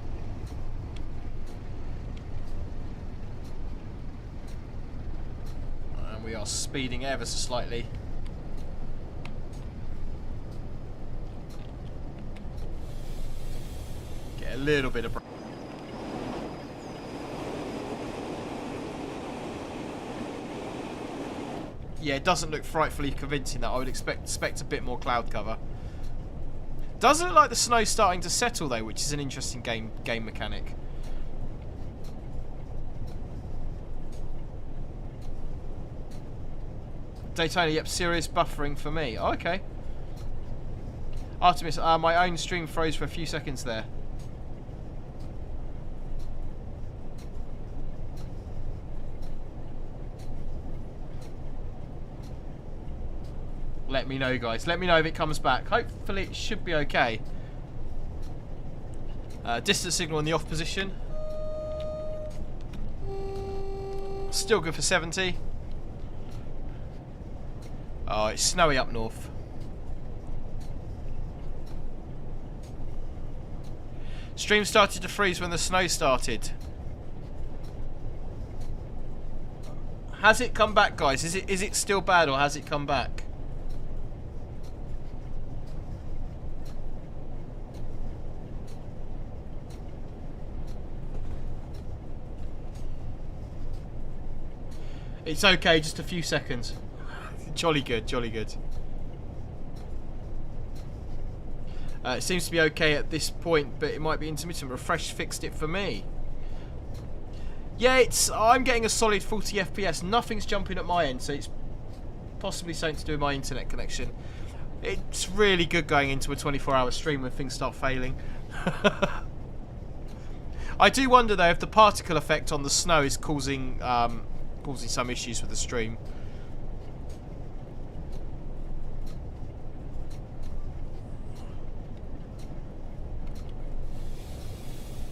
And we are speeding ever so slightly. Get a little bit of... Yeah, it doesn't look frightfully convincing that. I would expect a bit more cloud cover. Doesn't look like the snow's starting to settle though, which is an interesting game mechanic. Daytona, yep, serious buffering for me. Oh, okay. Artemis, my own stream froze for a few seconds there. let me know, guys. Let me know if it comes back. Hopefully it should be okay. Distance signal in the off position. Still good for 70. Oh, it's snowy up north. Stream started to freeze when the snow started. Has it come back, guys? Is it still bad, or has it come back? It's okay, just a few seconds. Jolly good, jolly good. It seems to be okay at this point, but it might be intermittent. Refresh fixed it for me. Yeah, I'm getting a solid 40 FPS. Nothing's jumping at my end, so it's possibly something to do with my internet connection. It's really good going into a 24-hour stream when things start failing. I do wonder, though, if the particle effect on the snow is causing some issues with the stream.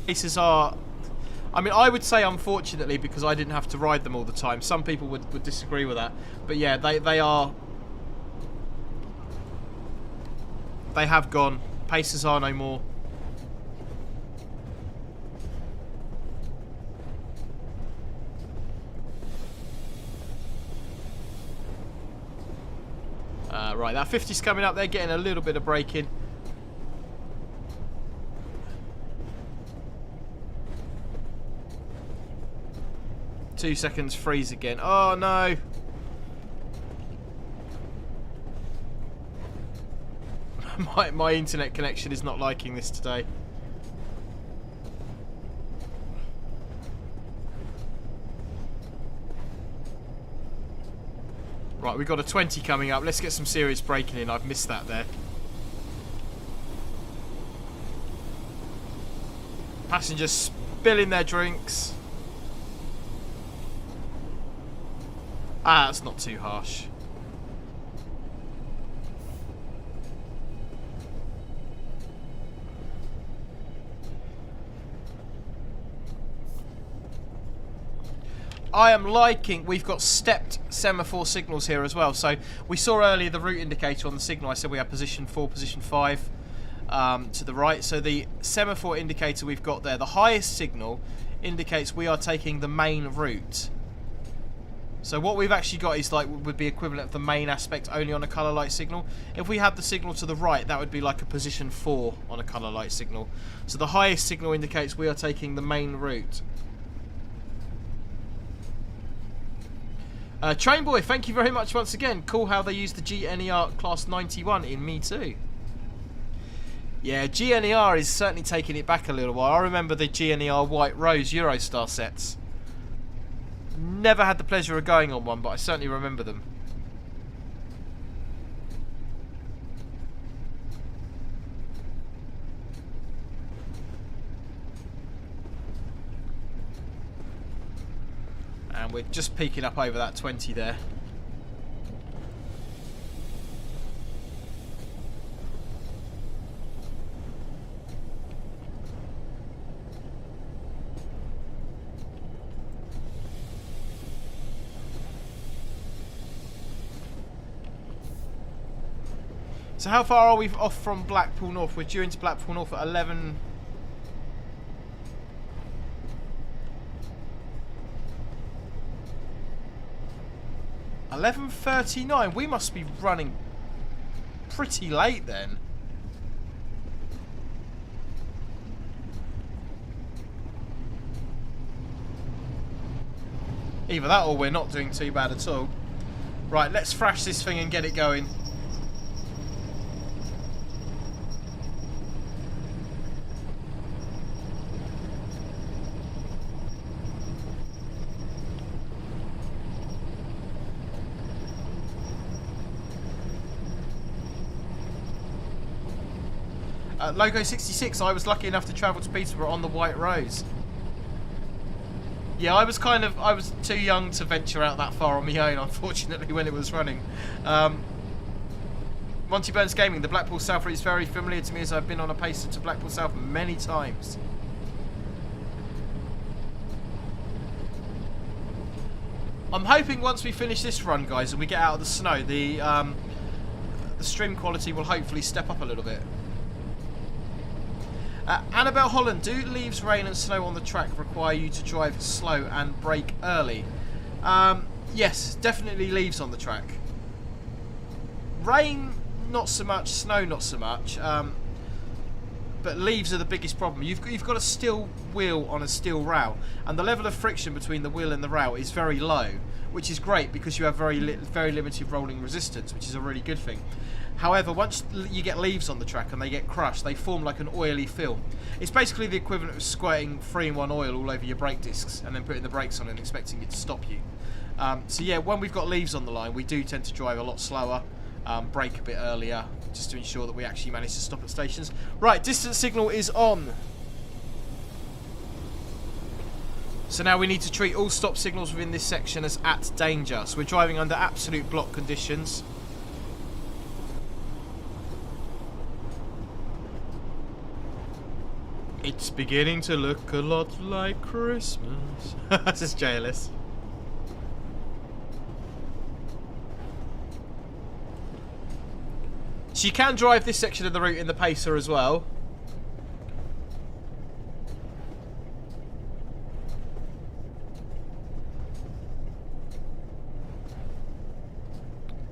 Cases are, I mean, I would say unfortunately, because I didn't have to ride them all the time. Some people would disagree with that, but yeah, they have gone. Paces are no more. Right, that 50's coming up. They're getting a little bit of braking. Two seconds, freeze again. Oh no! my internet connection is not liking this today. Right, we've got a 20 coming up. Let's get some serious braking in. I've missed that there. Passengers spilling their drinks. Ah, that's not too harsh. I am liking, we've got stepped semaphore signals here as well. So we saw earlier the route indicator on the signal. I said we have position 4, position 5 to the right. So the semaphore indicator we've got there, the highest signal indicates we are taking the main route. So what we've actually got is like would be equivalent of the main aspect only on a colour light signal. If we had the signal to the right, that would be like a position 4 on a colour light signal. So the highest signal indicates we are taking the main route. Train Boy, thank you very much once again. Cool how they use the GNER Class 91 in Me Too. Yeah, GNER is certainly taking it back a little while. I remember the GNER White Rose Eurostar sets. Never had the pleasure of going on one, but I certainly remember them. And we're just peaking up over that 20 there. So how far are we off from Blackpool North? We're due into Blackpool North at 11... 11:39. We must be running pretty late then. Either that or we're not doing too bad at all. Right, let's thrash this thing and get it going. Logo 66, I was lucky enough to travel to Peterborough on the White Rose. Yeah, I was too young to venture out that far on my own, unfortunately, when it was running. Monty Burns Gaming, the Blackpool South route is very familiar to me as I've been on a pacer to Blackpool South many times. I'm hoping once we finish this run, guys, and we get out of the snow, the stream quality will hopefully step up a little bit. Annabelle Holland, do leaves, rain and snow on the track require you to drive slow and brake early? Yes, definitely leaves on the track. Rain, not so much. Snow, not so much. But leaves are the biggest problem. You've got a steel wheel on a steel rail, and the level of friction between the wheel and the rail is very low, which is great because you have very limited rolling resistance, which is a really good thing. However, once you get leaves on the track and they get crushed, they form like an oily film. It's basically the equivalent of squirting 3-in-1 oil all over your brake discs and then putting the brakes on and expecting it to stop you. So yeah, when we've got leaves on the line, we do tend to drive a lot slower, brake a bit earlier, just to ensure that we actually manage to stop at stations. Right, distance signal is on. So now we need to treat all stop signals within this section as at danger. So we're driving under absolute block conditions. It's beginning to look a lot like Christmas. This is JLS. So you can drive this section of the route in the pacer as well.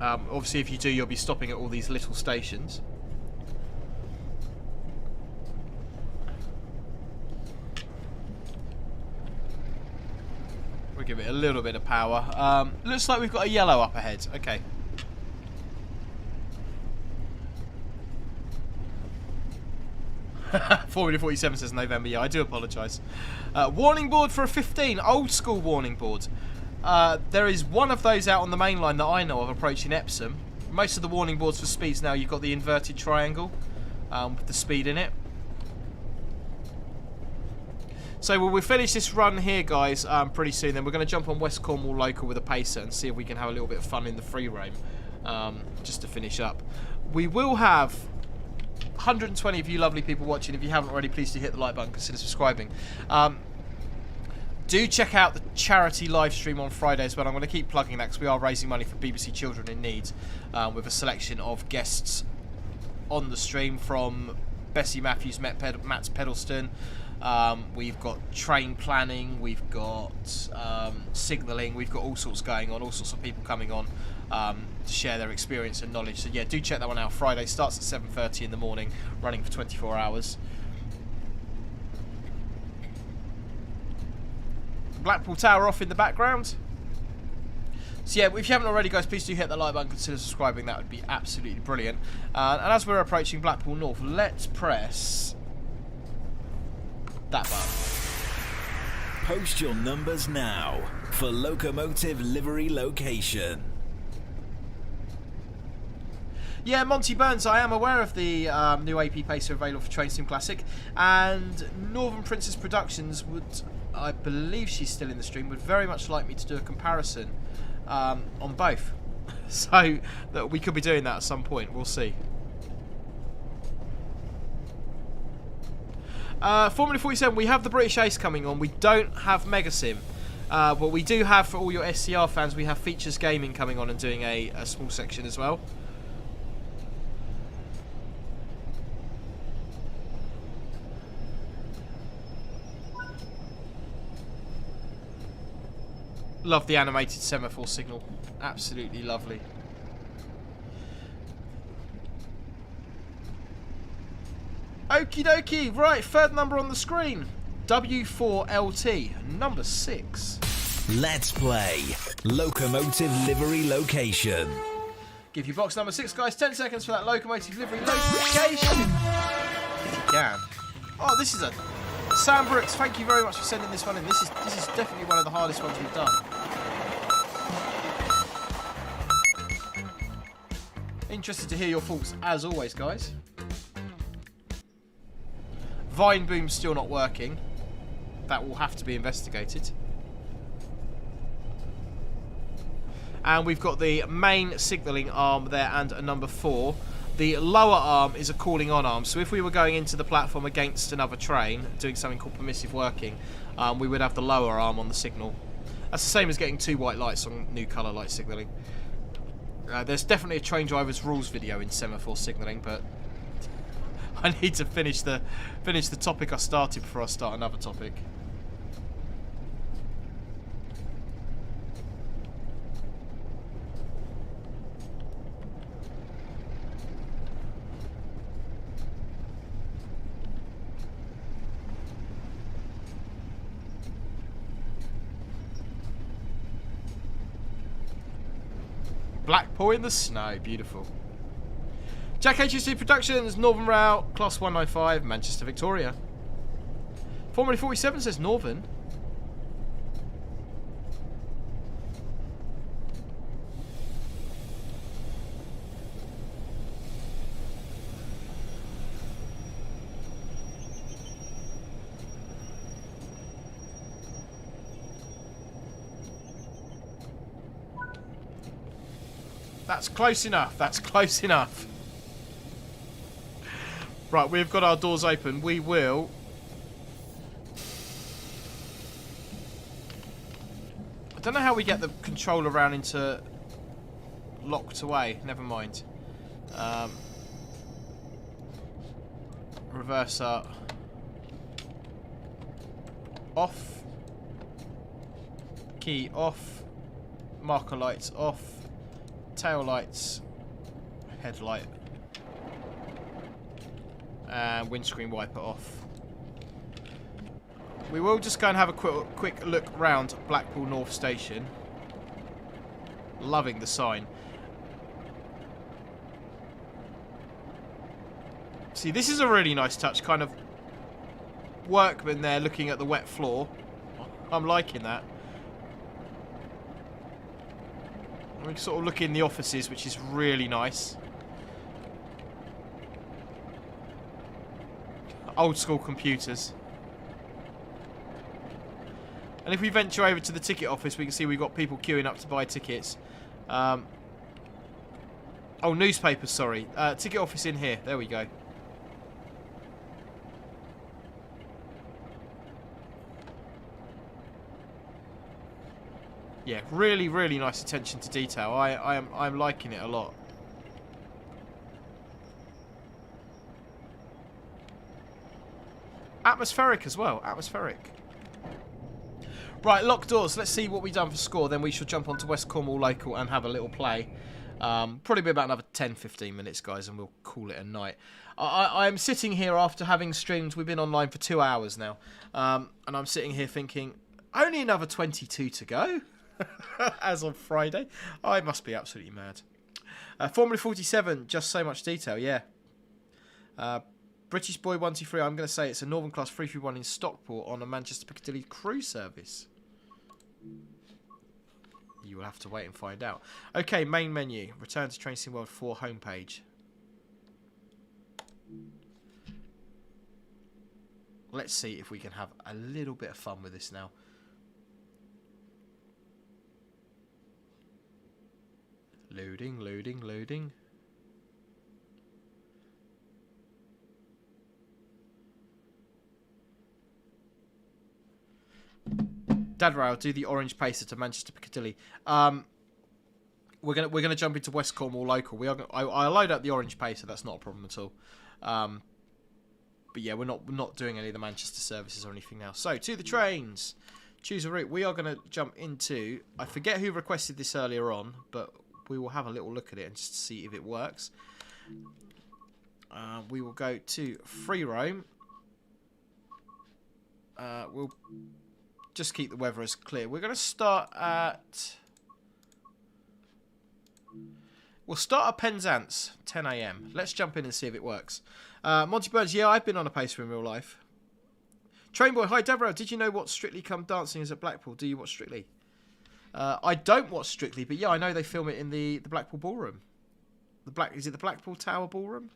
Obviously, if you do, you'll be stopping at all these little stations. We'll give it a little bit of power. Looks like we've got a yellow up ahead. Okay. Formula 47 says November. Yeah, I do apologise. Warning board for a 15. Old school warning board. There is one of those out on the main line that I know of approaching Epsom. Most of the warning boards for speeds now, you've got the inverted triangle with the speed in it. So we'll finish this run here, guys, pretty soon. Then we're going to jump on West Cornwall Local with a pacer and see if we can have a little bit of fun in the free roam, just to finish up. We will have 120 of you lovely people watching. If you haven't already, please do hit the like button, consider subscribing. Do check out the charity live stream on Friday as well. I'm going to keep plugging that because we are raising money for BBC Children in Need, with a selection of guests on the stream, from Bessie Matthews, Matt Peddleston. We've got train planning, we've got signalling, we've got all sorts going on, all sorts of people coming on to share their experience and knowledge. So yeah, do check that one out. Friday starts at 7:30 in the morning, running for 24 hours. Blackpool Tower off in the background. So yeah, if you haven't already, guys, please do hit that like button, consider subscribing. That would be absolutely brilliant. And as we're approaching Blackpool North, let's press that button. Post your numbers now for Locomotive Livery Location. Yeah, Monty Burns, I am aware of the new AP Pacer available for Train Sim Classic, and Northern Princess Productions would, I believe she's still in the stream, would very much like me to do a comparison on both. So that we could be doing that at some point. We'll see. Formula 47, we have the British Ace coming on. We don't have Mega Sim. But we do have, for all your SCR fans, we have Features Gaming coming on and doing a small section as well. Love the animated semaphore signal. Absolutely lovely. Okie dokie. Right, third number on the screen. W4LT, number 6. Let's play Locomotive Livery Location. Give you box number 6, guys. 10 seconds for that Locomotive Livery Location. If you can. Oh, this is a... Sam Brooks, thank you very much for sending this one in. This is definitely one of the hardest ones we've done. Interested to hear your thoughts as always, guys. Vine boom's still not working. That will have to be investigated. And we've got the main signalling arm there and a number 4. The lower arm is a calling on arm. So if we were going into the platform against another train, doing something called permissive working, we would have the lower arm on the signal. That's the same as getting 2 white lights on new colour light signalling. There's definitely a train driver's rules video in semaphore signalling, but I need to finish the topic I started before I start another topic. Blackpool in the snow, beautiful. Jack HSC Productions, Northern Route, Class 195, Manchester, Victoria. Formula 47 says Northern. That's close enough. That's close enough. Right, we've got our doors open. We will... I don't know how we get the controller around into locked away. Never mind. Reverser. Off. Key off. Marker lights off. Tail lights. Headlight. And windscreen wiper off. We will just go and have a quick look round Blackpool North Station. Loving the sign. See, this is a really nice touch. Kind of workman there looking at the wet floor. I'm liking that. We can sort of look in the offices, which is really nice. Old school computers. And if we venture over to the ticket office, we can see we've got people queuing up to buy tickets. Oh, newspapers, sorry. Ticket office in here. There we go. Yeah, really, really nice attention to detail. I'm liking it a lot. Atmospheric as well. Atmospheric. Right, locked doors. Let's see what we've done for score. Then we shall jump onto West Cornwall Local and have a little play. Probably be about another 10-15 minutes, guys, and we'll call it a night. I'm sitting here after having streamed. We've been online for 2 hours now. And I'm sitting here thinking, only another 22 to go. As of Friday. I must be absolutely mad. Formula 47, just so much detail, yeah. British Boy 123, I'm going to say it's a Northern Class 331 in Stockport on a Manchester Piccadilly crew service. You will have to wait and find out. Okay, main menu. Return to Train Sim World 4 homepage. Let's see if we can have a little bit of fun with this now. Loading, loading, loading. Dad Rail, do the orange pacer to Manchester Piccadilly. We're gonna jump into West Cornwall Local. I'll load up the orange pacer. That's not a problem at all. But yeah, we're not doing any of the Manchester services or anything now. So to the trains. Choose a route. We are gonna jump into. I forget who requested this earlier on, but we will have a little look at it and just see if it works. We will go to free roam. We'll just keep the weather as clear. We're going to start at... We'll start at Penzance, 10 AM. Let's jump in and see if it works. Monty Burns, yeah, I've been on a pacer in real life. Trainboy, hi Deborah, did you know what Strictly Come Dancing is at Blackpool? Do you watch Strictly? I don't watch Strictly, but yeah, I know they film it in the Blackpool Ballroom. Is it the Blackpool Tower Ballroom?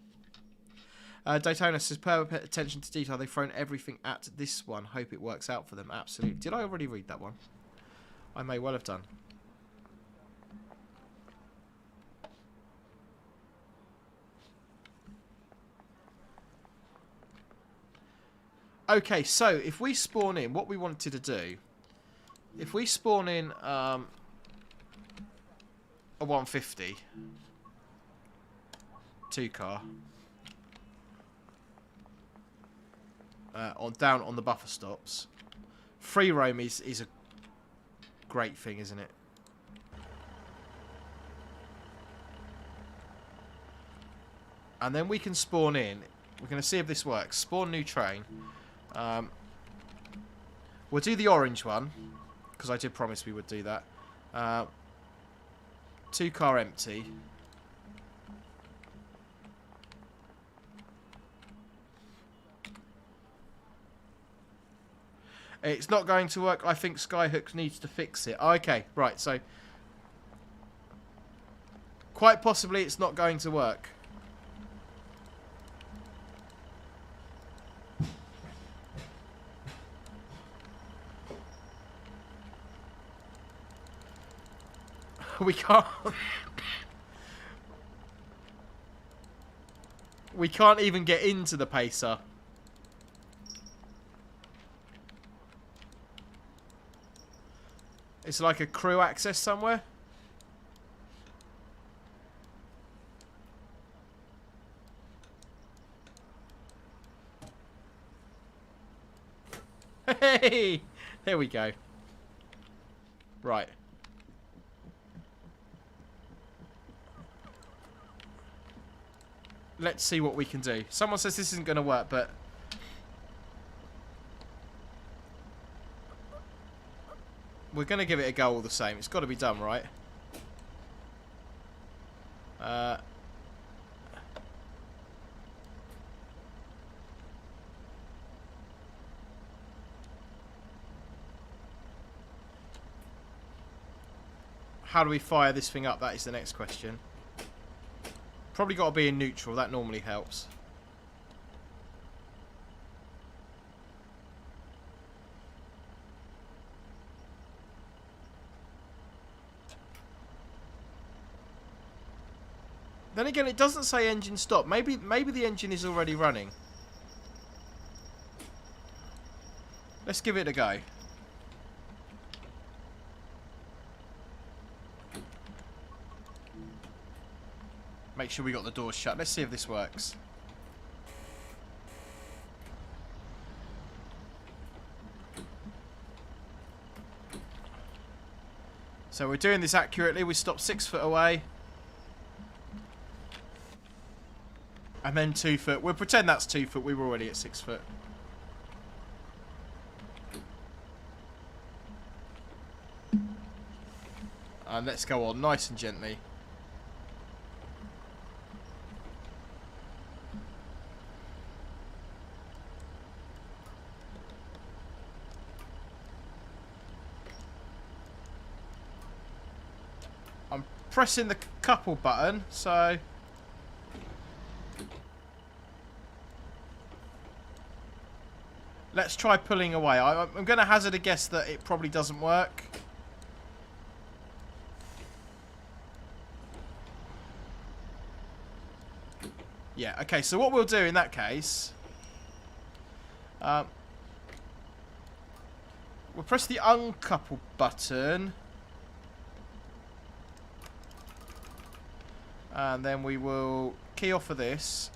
Daytona says, perfect attention to detail. They've thrown everything at this one. Hope it works out for them. Absolutely. Did I already read that one? I may well have done. Okay, so if we spawn in, what we wanted to do, if we spawn in a 150 2-car down on the buffer stops, free roam is a great thing, isn't it? And then we can spawn in. We're going to see if this works. Spawn new train. We'll do the orange one, because I did promise we would do that. 2-car empty. It's not going to work. I think Skyhooks needs to fix it. Okay, right, so quite possibly it's not going to work. We can't. We can't even get into the pacer. It's like a crew access somewhere. Hey! There we go. Right. Let's see what we can do. Someone says this isn't going to work, but we're going to give it a go all the same. It's got to be done, right? How do we fire this thing up? That is the next question. Probably got to be in neutral. That normally helps. Then again, it doesn't say engine stop. Maybe the engine is already running. Let's give it a go. Make sure we got the doors shut. Let's see if this works. So we're doing this accurately. We stopped 6 foot away. And then 2 foot. We'll pretend that's 2 foot. We were already at 6 foot. And let's go on nice and gently. I'm pressing the couple button, so let's try pulling away. I'm going to hazard a guess that it probably doesn't work. Yeah, okay, so what we'll do in that case, we'll press the uncouple button, and then we will key off of this.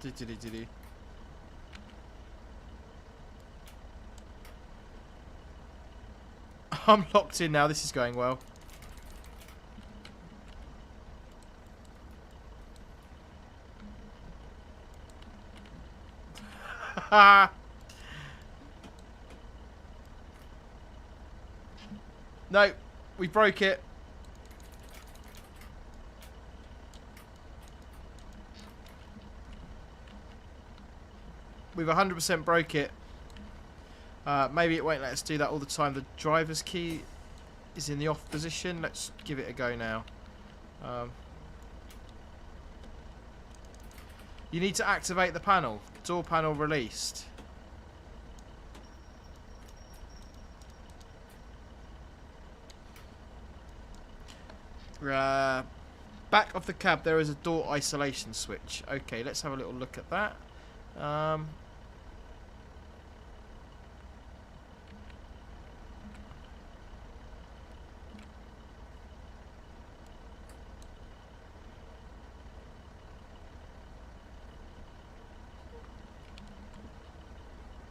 Diddy. I'm locked in now. This is going well. No, we broke it. We've 100% broke it. Maybe it won't let us do that all the time. The driver's key is in the off position. Let's give it a go now. You need to activate the panel. Door panel released. Back of the cab, there is a door isolation switch. Okay, let's have a little look at that.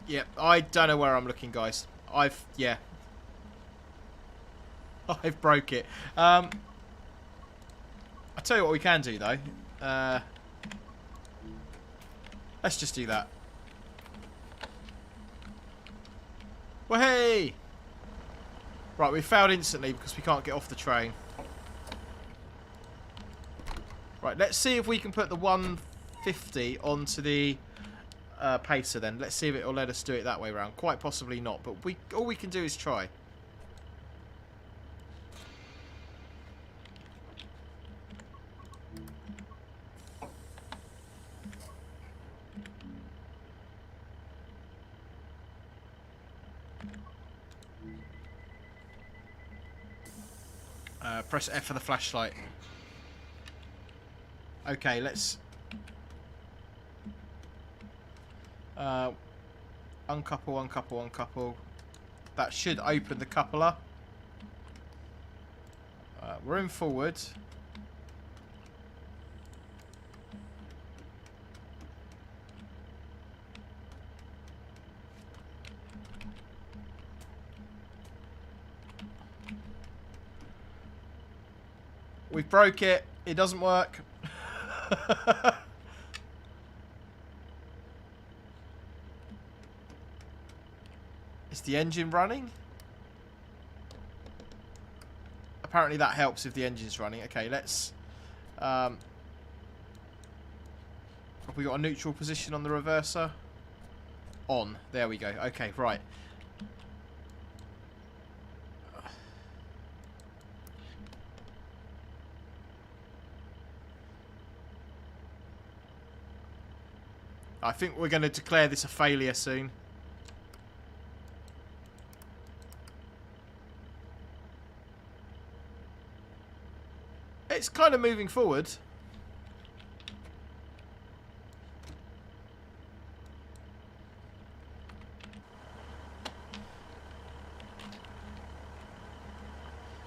Yep, I don't know where I'm looking, guys. I've broke it. I'll tell you what we can do, though. Let's just do that. Well, hey! Right, we failed instantly because we can't get off the train. Right, let's see if we can put the 150 onto the pacer then. Let's see if it'll let us do it that way around. Quite possibly not, but all we can do is try. Press F for the flashlight. Okay, let's uncouple, uncouple, uncouple. That should open the coupler. Room forward. We broke it. It doesn't work. Is the engine running? Apparently that helps if the engine's running. Okay, let's... have we got a neutral position on the reverser? On. There we go. Okay, right. I think we're going to declare this a failure soon. It's kind of moving forward.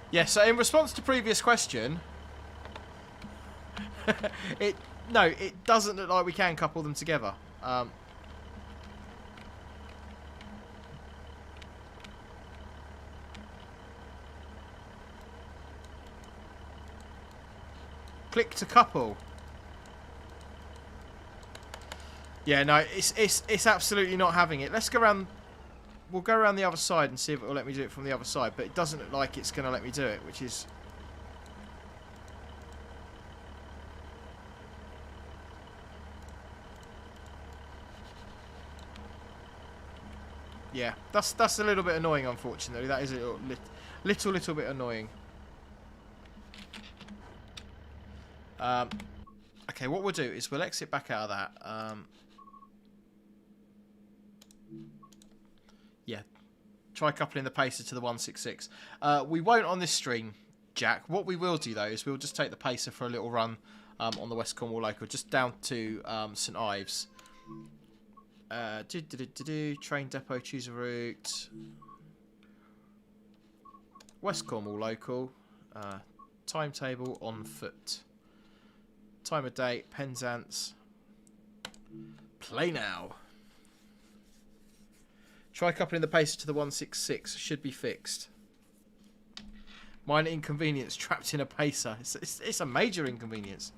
Yeah, so in response to previous question, it doesn't look like we can couple them together. Click to couple. Yeah, no, it's absolutely not having it. Let's go around. We'll go around the other side and see if it will let me do it from the other side. But it doesn't look like it's going to let me do it, which is... Yeah, that's a little bit annoying, unfortunately. That is a little bit annoying. Okay, what we'll do is we'll exit back out of that. Yeah, try coupling the pacer to the 166. We won't on this stream, Jack. What we will do, though, is we'll just take the pacer for a little run on the West Cornwall Local, just down to St Ives. Train depot, choose a route. West Cornwall Local. Timetable on foot. Time of date, Penzance. Play now. Try coupling the pacer to the 166. Should be fixed. Minor inconvenience, trapped in a pacer. It's a major inconvenience.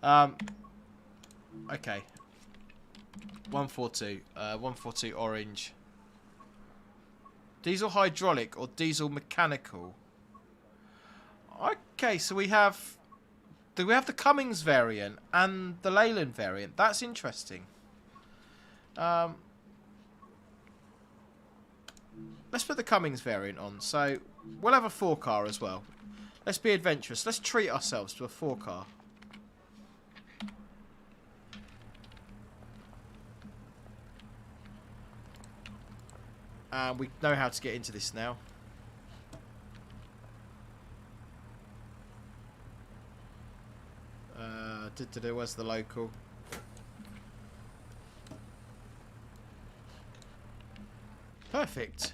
Okay. 142. 142 orange. Diesel hydraulic or diesel mechanical? Okay, so we have... Do we have the Cummins variant and the Leyland variant? That's interesting. Let's put the Cummins variant on. So we'll have a 4-car as well. Let's be adventurous. Let's treat ourselves to a 4-car. And we know how to get into this now. Where's the local? Perfect.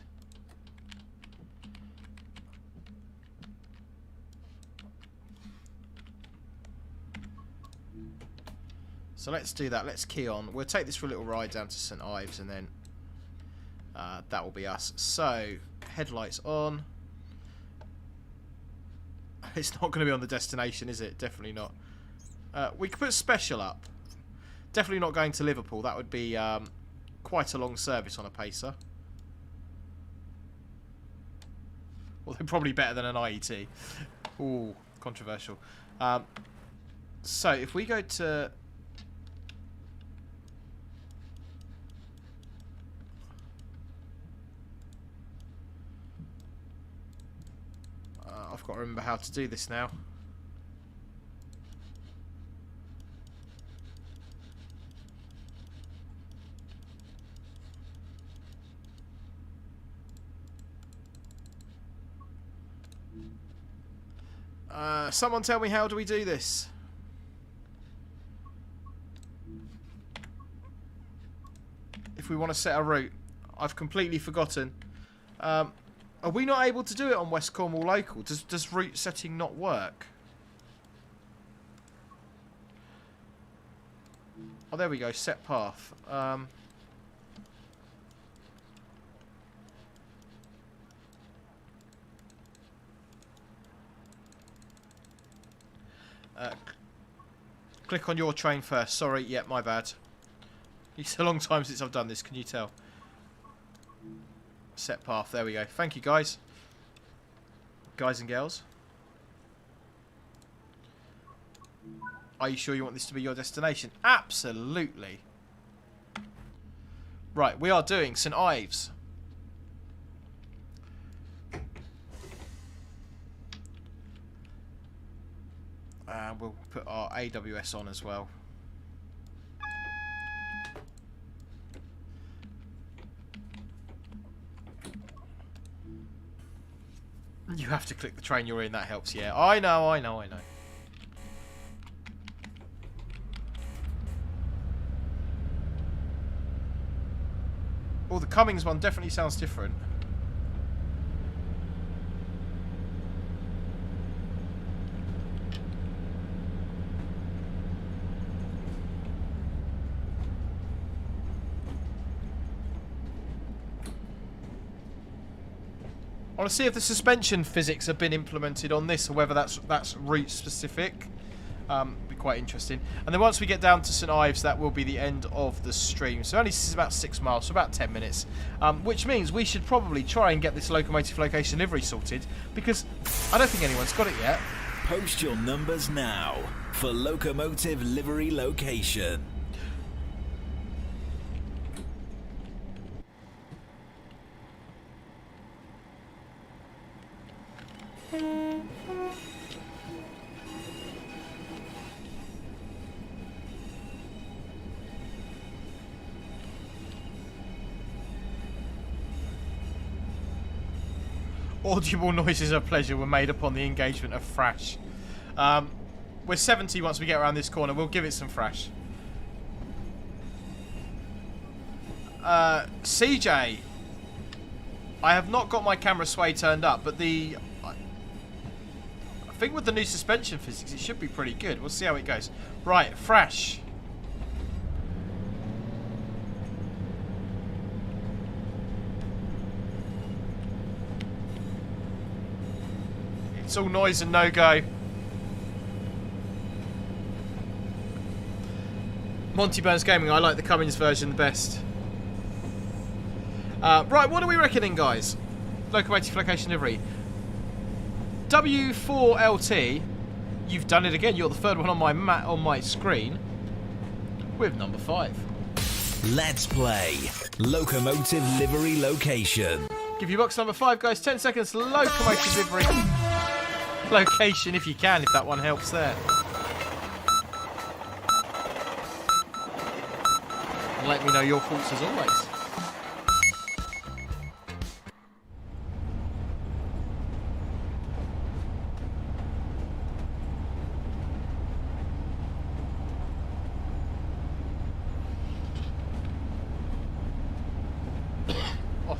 So let's do that. Let's key on. We'll take this for a little ride down to St Ives, and then that will be us. So headlights on. It's not going to be on the destination, is it? Definitely not. We could put special up. Definitely not going to Liverpool. That would be quite a long service on a pacer. Although probably better than an IET. Ooh, controversial. So if we go to... I've got to remember how to do this now. Someone tell me, how do we do this? If we want to set a route. I've completely forgotten. Are we not able to do it on West Cornwall Local? Does route setting not work? Oh, there we go. Set path. Click on your train first. Sorry, yeah, my bad. It's a long time since I've done this, can you tell? Set path, there we go. Thank you, guys. Guys and girls. Are you sure you want this to be your destination? Absolutely. Right, we are doing St Ives. And we'll put our AWS on as well. You have to click the train you're in, that helps, yeah. I know. Oh, the Cummings one definitely sounds different. I want to see if the suspension physics have been implemented on this, or whether that's route specific. Be quite interesting. And then once we get down to St Ives, that will be the end of the stream. So only this is about 6 miles, so about 10 minutes. Which means we should probably try and get this locomotive location livery sorted, because I don't think anyone's got it yet. Post your numbers now for Locomotive Livery Location. Audible noises of pleasure were made upon the engagement of thrash. We're 70 once we get around this corner. We'll give it some thrash. CJ, I have not got my camera sway turned up, but I think with the new suspension physics, it should be pretty good. We'll see how it goes. Right, thrash. It's all noise and no go. Monty Burns Gaming, I like the Cummins version the best. Right, what are we reckoning, guys? Locomotive location livery. W4LT. You've done it again. You're the third one on my screen. With number 5. Let's play Locomotive Livery Location. Give you box number 5, guys. 10 seconds. Locomotive livery location, if you can, if that one helps there. And let me know your thoughts as always.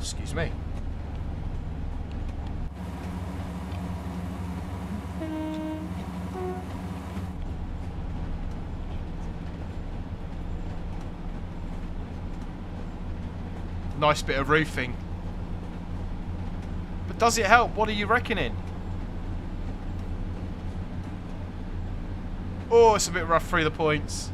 Excuse me. Nice bit of roofing. But does it help? What are you reckoning? Oh, it's a bit rough through the points.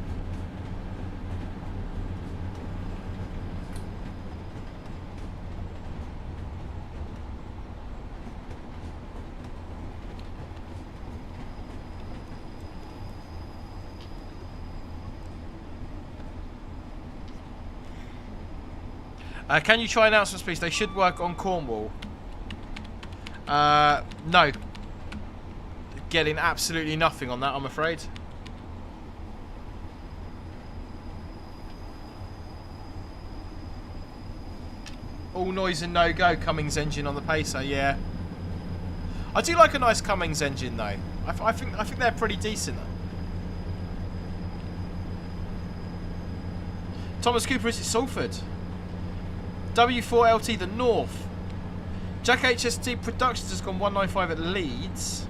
Can you try announcements, please? They should work on Cornwall. No. Getting absolutely nothing on that, I'm afraid. All noise and no go. Cummins engine on the Pacer, yeah. I do like a nice Cummins engine, though. I think they're pretty decent. Thomas Cooper, is it Salford? W4LT the North. Jack HST Productions has gone 195 at Leeds.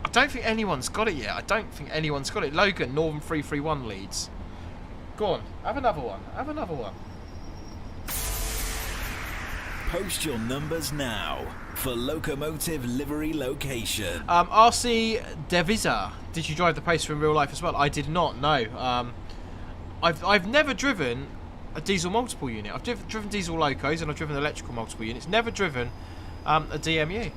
I don't think anyone's got it yet. I don't think anyone's got it. Logan, Northern 331 Leeds. Go on, have another one. Have another one. Post your numbers now for Locomotive Livery Location. RC Devisa. Did you drive the Pacer in real life as well? I did not, no. I've never driven a diesel multiple unit. I've driven diesel locos and I've driven electrical multiple units. Never driven a DMU.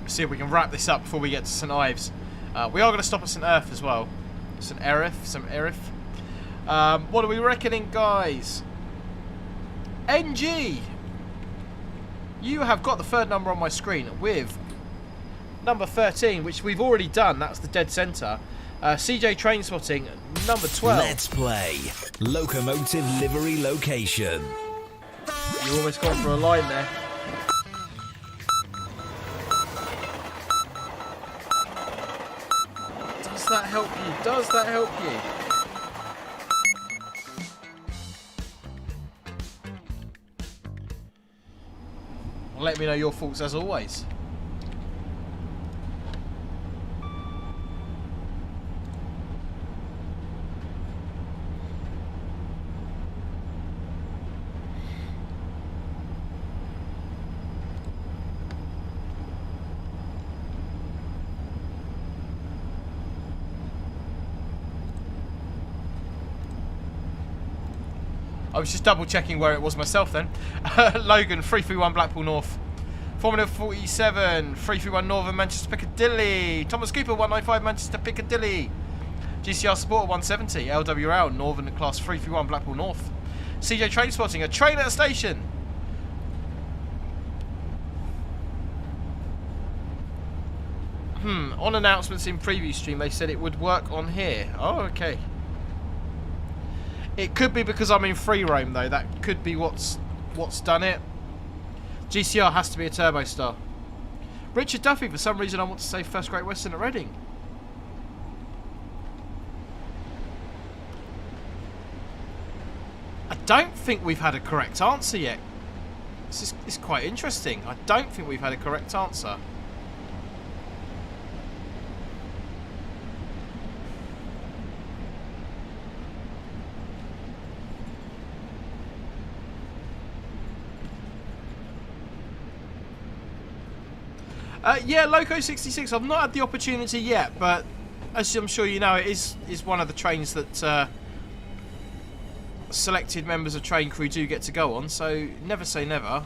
See if we can wrap this up before we get to St Ives. We are going to stop at St Erith as well. St Erith. What are we reckoning, guys? NG! You have got the third number on my screen with number 13, which we've already done. That's the dead centre. CJ Train Spotting, number 12. Let's play Locomotive Livery Location. You almost gone for a line there. Does that help you? Does that help you? Well, let me know your thoughts as always. I was just double checking where it was myself then. Logan, 331 Blackpool North. Formula 47, 331 Northern Manchester Piccadilly. Thomas Cooper, 195 Manchester Piccadilly. GCR Supporter 170, LWL, Northern Class 331 Blackpool North. CJ Train Spotting, a train at a station. On announcements in preview stream, they said it would work on here. Oh, okay. It could be because I'm in free roam though. That could be what's done it. GCR has to be a turbo star. Richard Duffy, for some reason I want to say First Great Western at Reading. I don't think we've had a correct answer yet. This is quite interesting. I don't think we've had a correct answer. Yeah, Loco 66. I've not had the opportunity yet, but as I'm sure you know, it is one of the trains that selected members of train crew do get to go on. So never say never.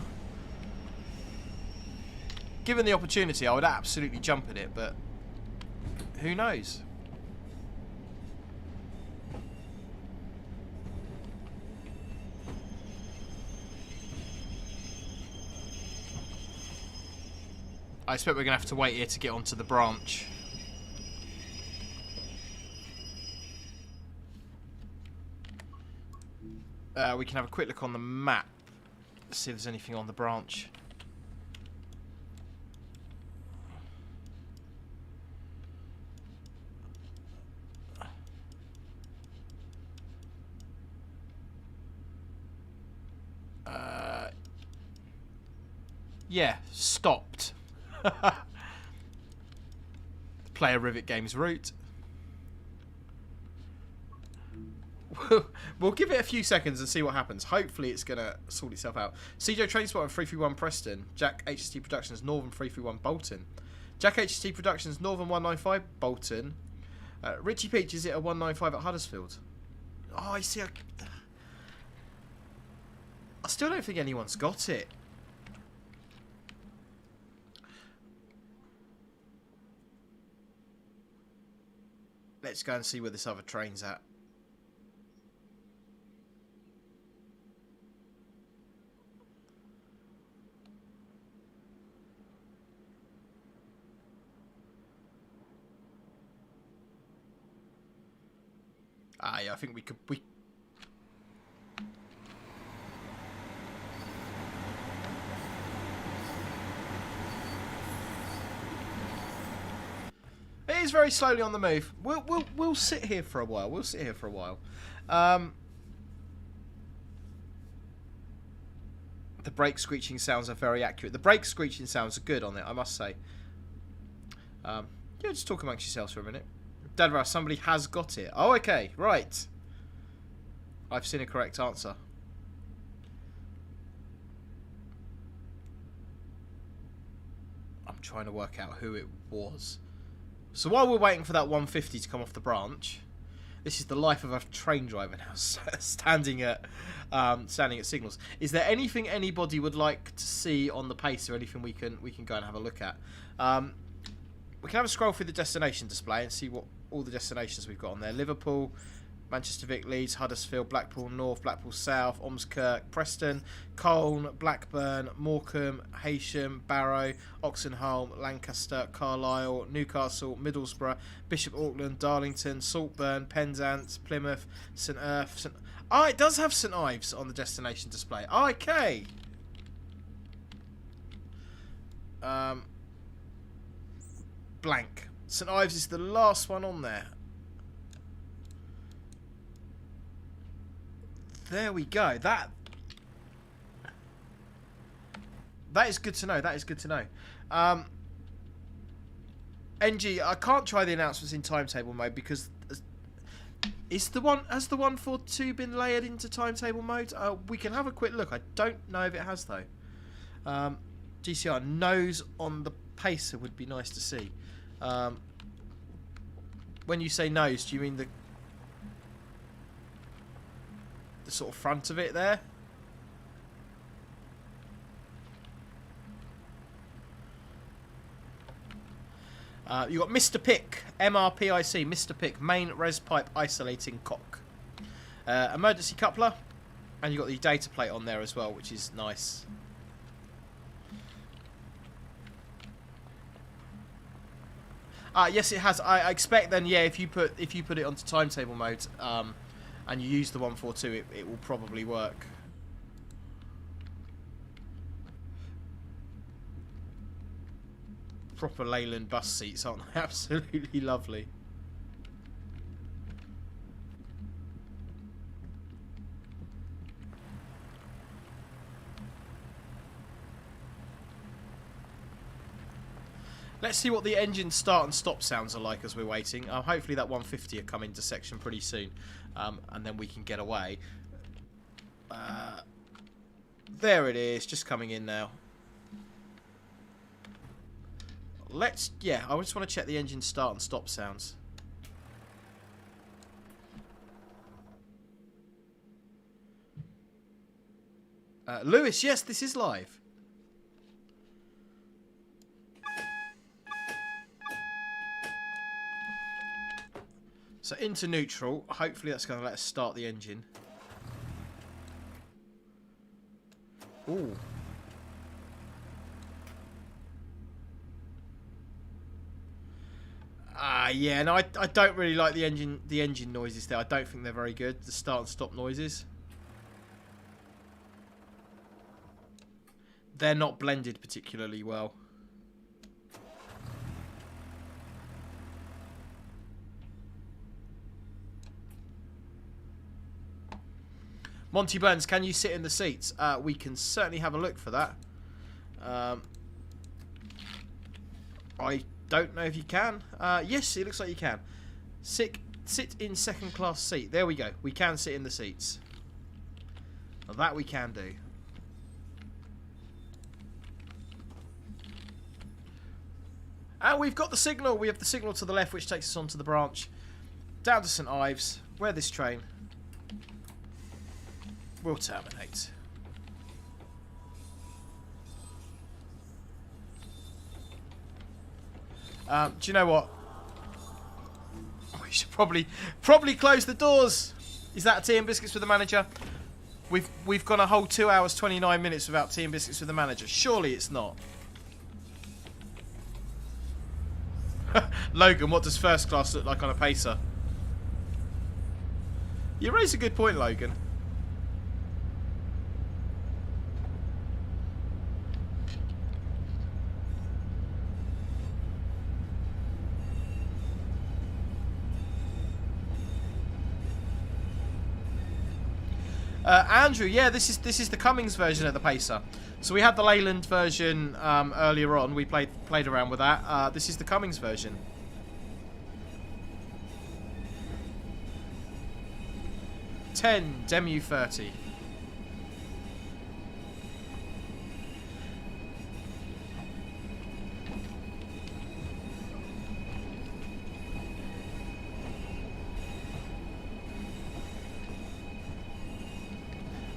Given the opportunity, I would absolutely jump at it, but who knows? I expect we're going to have to wait here to get onto the branch. We can have a quick look on the map, see if there's anything on the branch. Yeah, stopped. Player Rivet Games route. We'll give it a few seconds and see what happens. Hopefully it's going to sort itself out. CJ Transport and 331 Preston. Jack HST Productions Northern 331 Bolton. Jack HST Productions Northern 195 Bolton. Richie Peach, is it a 195 at Huddersfield? Oh, I see. I still don't think anyone's got it. Let's go and see where this other train's at. Ah, yeah, I think we could... It is very slowly on the move. We'll sit here for a while. We'll sit here for a while. The brake screeching sounds are very accurate. The brake screeching sounds are good on it, I must say. Yeah, just talk amongst yourselves for a minute. Dadra, somebody has got it. Oh, okay, right. I've seen a correct answer. I'm trying to work out who it was. So while we're waiting for that 150 to come off the branch, this is the life of a train driver now, standing at signals. Is there anything anybody would like to see on the pace, or anything we can go and have a look at? We can have a scroll through the destination display and see what all the destinations we've got on there. Liverpool, Manchester, Vic, Leeds, Huddersfield, Blackpool North, Blackpool South, Ormskirk, Preston, Colne, Blackburn, Morecambe, Heysham, Barrow, Oxenholme, Lancaster, Carlisle, Newcastle, Middlesbrough, Bishop Auckland, Darlington, Saltburn, Penzance, Plymouth, St Erf. Oh, it does have St Ives on the destination display. Oh, okay. Blank. St Ives is the last one on there. There we go. That is good to know. That is good to know. NG, I can't try the announcements in timetable mode because has the 142 been layered into timetable mode? We can have a quick look. I don't know if it has though. GCR nose on the pacer would be nice to see. When you say nose, do you mean the sort of front of it there? You got Mr. Pick, MRPIC, Mr. Pick, main res pipe isolating cock. Emergency coupler, and you got the data plate on there as well, which is nice. Yes, it has. I expect then, yeah, if you put it onto timetable mode, and you use the 142, it will probably work. Proper Leyland bus seats, aren't they? Absolutely lovely. Let's see what the engine start and stop sounds are like as we're waiting. Hopefully that 150 will come into section pretty soon, and then we can get away. There it is, just coming in now. I just want to check the engine start and stop sounds. Lewis, yes, this is live. So into neutral. Hopefully that's going to let us start the engine. Ooh. Yeah, no, I don't really like the engine noises there. I don't think they're very good, the start and stop noises. they're not blended particularly well. Monty Burns, can you sit in the seats? We can certainly have a look for that. I don't know if you can. Yes, it looks like you can. Sit in second class seat. There we go. We can sit in the seats. Now that we can do. And we've got the signal. We have the signal to the left, which takes us onto the branch. Down to St Ives, where this train will terminate. Do you know what? We should probably close the doors. Is that tea and biscuits with the manager? We've gone a whole 2 hours 29 minutes without tea and biscuits with the manager. Surely it's not. Logan, what does first class look like on a pacer? You raise a good point, Logan. Andrew, yeah, this is the Cummings version of the pacer. So we had the Leyland version earlier on. We played around with that. This is the Cummings version. Demu 30.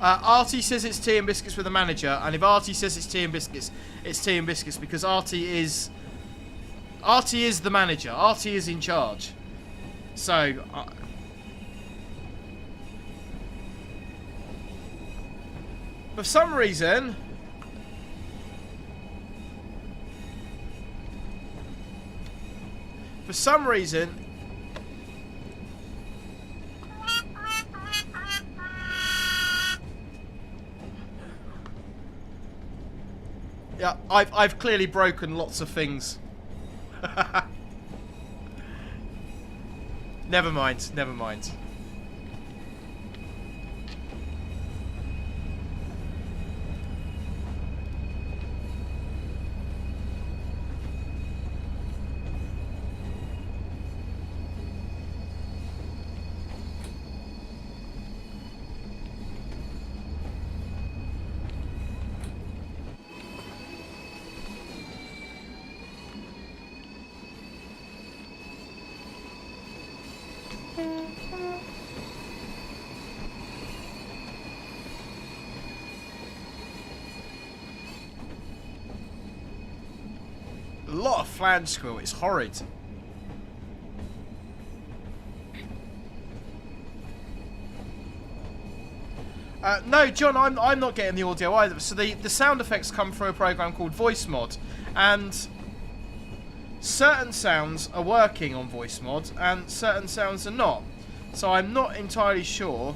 Artie says it's tea and biscuits with the manager, and if Artie says it's tea and biscuits, it's tea and biscuits because Artie is the manager. Artie is in charge. So for some reason, yeah, I've clearly broken lots of things. Never mind, never mind. A lot of flange squeal. It's horrid. No, John, I'm not getting the audio either. So the sound effects come through a program called Voice Mod, and certain sounds are working on Voice Mod, and certain sounds are not. So I'm not entirely sure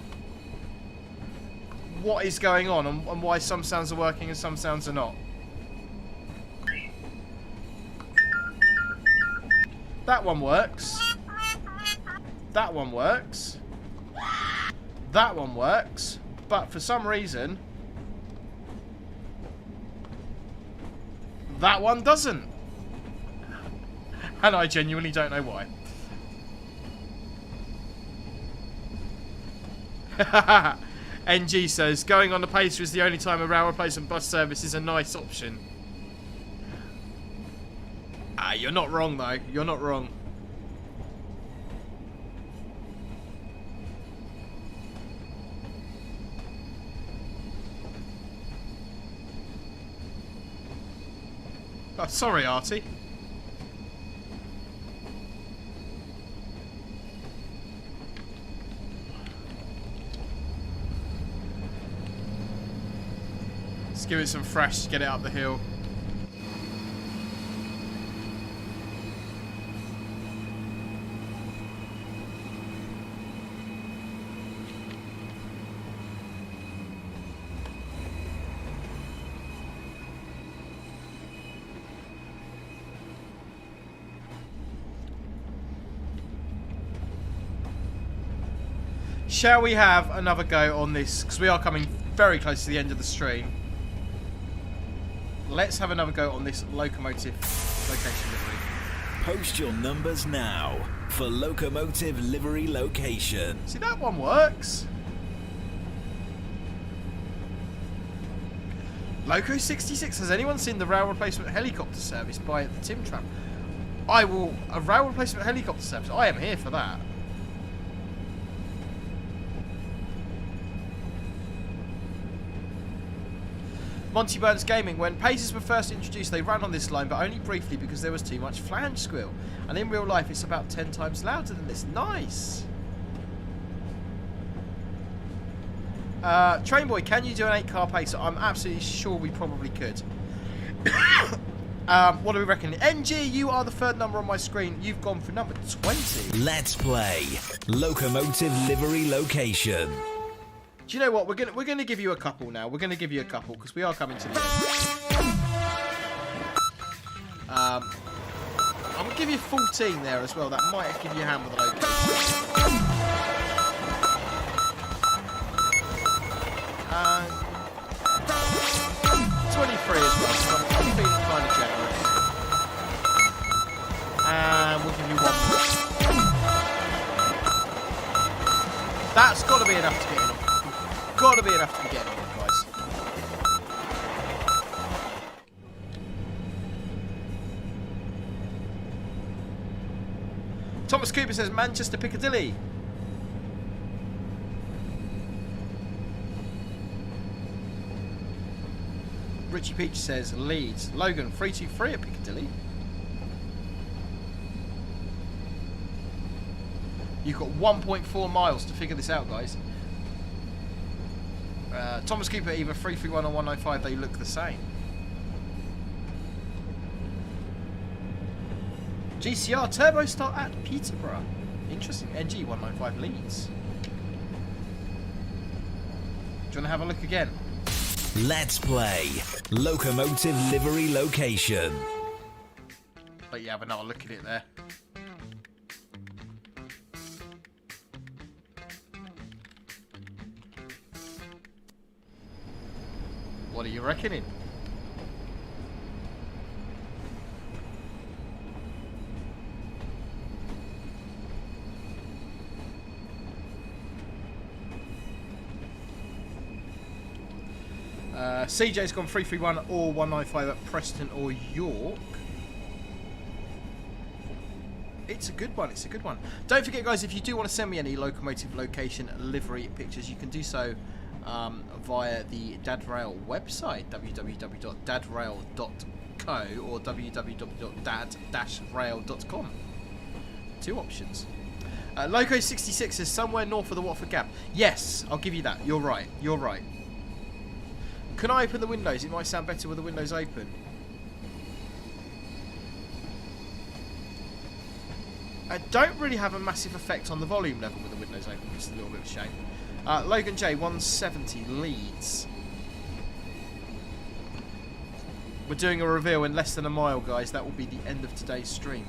what is going on and why some sounds are working and some sounds are not. That one works. That one works. That one works. But for some reason, that one doesn't. And I genuinely don't know why. NG says, going on the pacer is the only time a rail replacement bus service is a nice option. You're not wrong, though. You're not wrong. Oh, sorry, Artie. Let's give it some fresh to get it up the hill. Shall we have another go on this? Because we are coming very close to the end of the stream. Let's have another go on this Locomotive Location livery. Post your numbers now for Locomotive Livery Location. See, that one works. Loco 66, has anyone seen the rail replacement helicopter service by the Tim Tram? A rail replacement helicopter service, I am here for that. Monty Burns Gaming, when Pacers were first introduced, they ran on this line, but only briefly because there was too much flange squeal. And in real life, it's about 10 times louder than this. Nice! Trainboy, can you do an 8-car pacer? I'm absolutely sure we probably could. What do we reckon? NG, you are the third number on my screen. You've gone for number 20. Let's play Locomotive Livery Location. Do you know what? We're gonna give you a couple now. We're gonna give you a couple because we are coming to the end. I'm gonna give you 14 there as well. That might give you a hand with the location. 23 as well. So I'm feeling kind of generous. And we'll give you one more. That's got to be enough to get in. Got to be enough to be getting on, guys. Thomas Cooper says Manchester Piccadilly. Richie Peach says Leeds. Logan 323 at Piccadilly. You've got 1.4 miles to figure this out, guys. Thomas Cooper, either 331 or 195, they look the same. GCR Turbo Start at Peterborough. Interesting. NG 195 Leeds. Do you want to have a look again? Let's play Locomotive Livery Location. Let you have another look at it there. What are you reckoning? CJ's gone 331 or 195 at Preston or York. It's a good one, it's a good one. Don't forget, guys, if you do want to send me any Locomotive Location livery pictures, you can do so via the Dadrail website, www.dadrail.co or www.dad-rail.com. Two options. Loco 66 is somewhere north of the Watford Gap. Yes, I'll give you that. You're right. You're right. Can I open the windows? It might sound better with the windows open. I don't really have a massive effect on the volume level with the windows open, which is a little bit of a shame. Logan J, 170 Leeds. We're doing a reveal in less than a mile, guys. That will be the end of today's stream.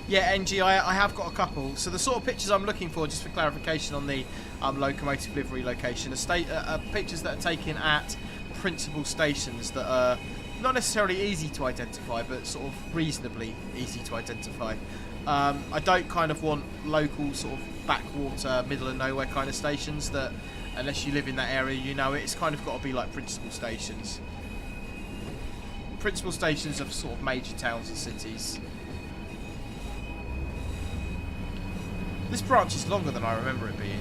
Yeah, NG, I have got a couple. So the sort of pictures I'm looking for, just for clarification on the Locomotive Livery Location, are pictures that are taken at principal stations that are not necessarily easy to identify, but sort of reasonably easy to identify. I don't kind of want local sort of backwater, middle of nowhere kind of stations that, unless you live in that area, you know it. It's kind of got to be like principal stations. Principal stations of sort of major towns and cities. This branch is longer than I remember it being.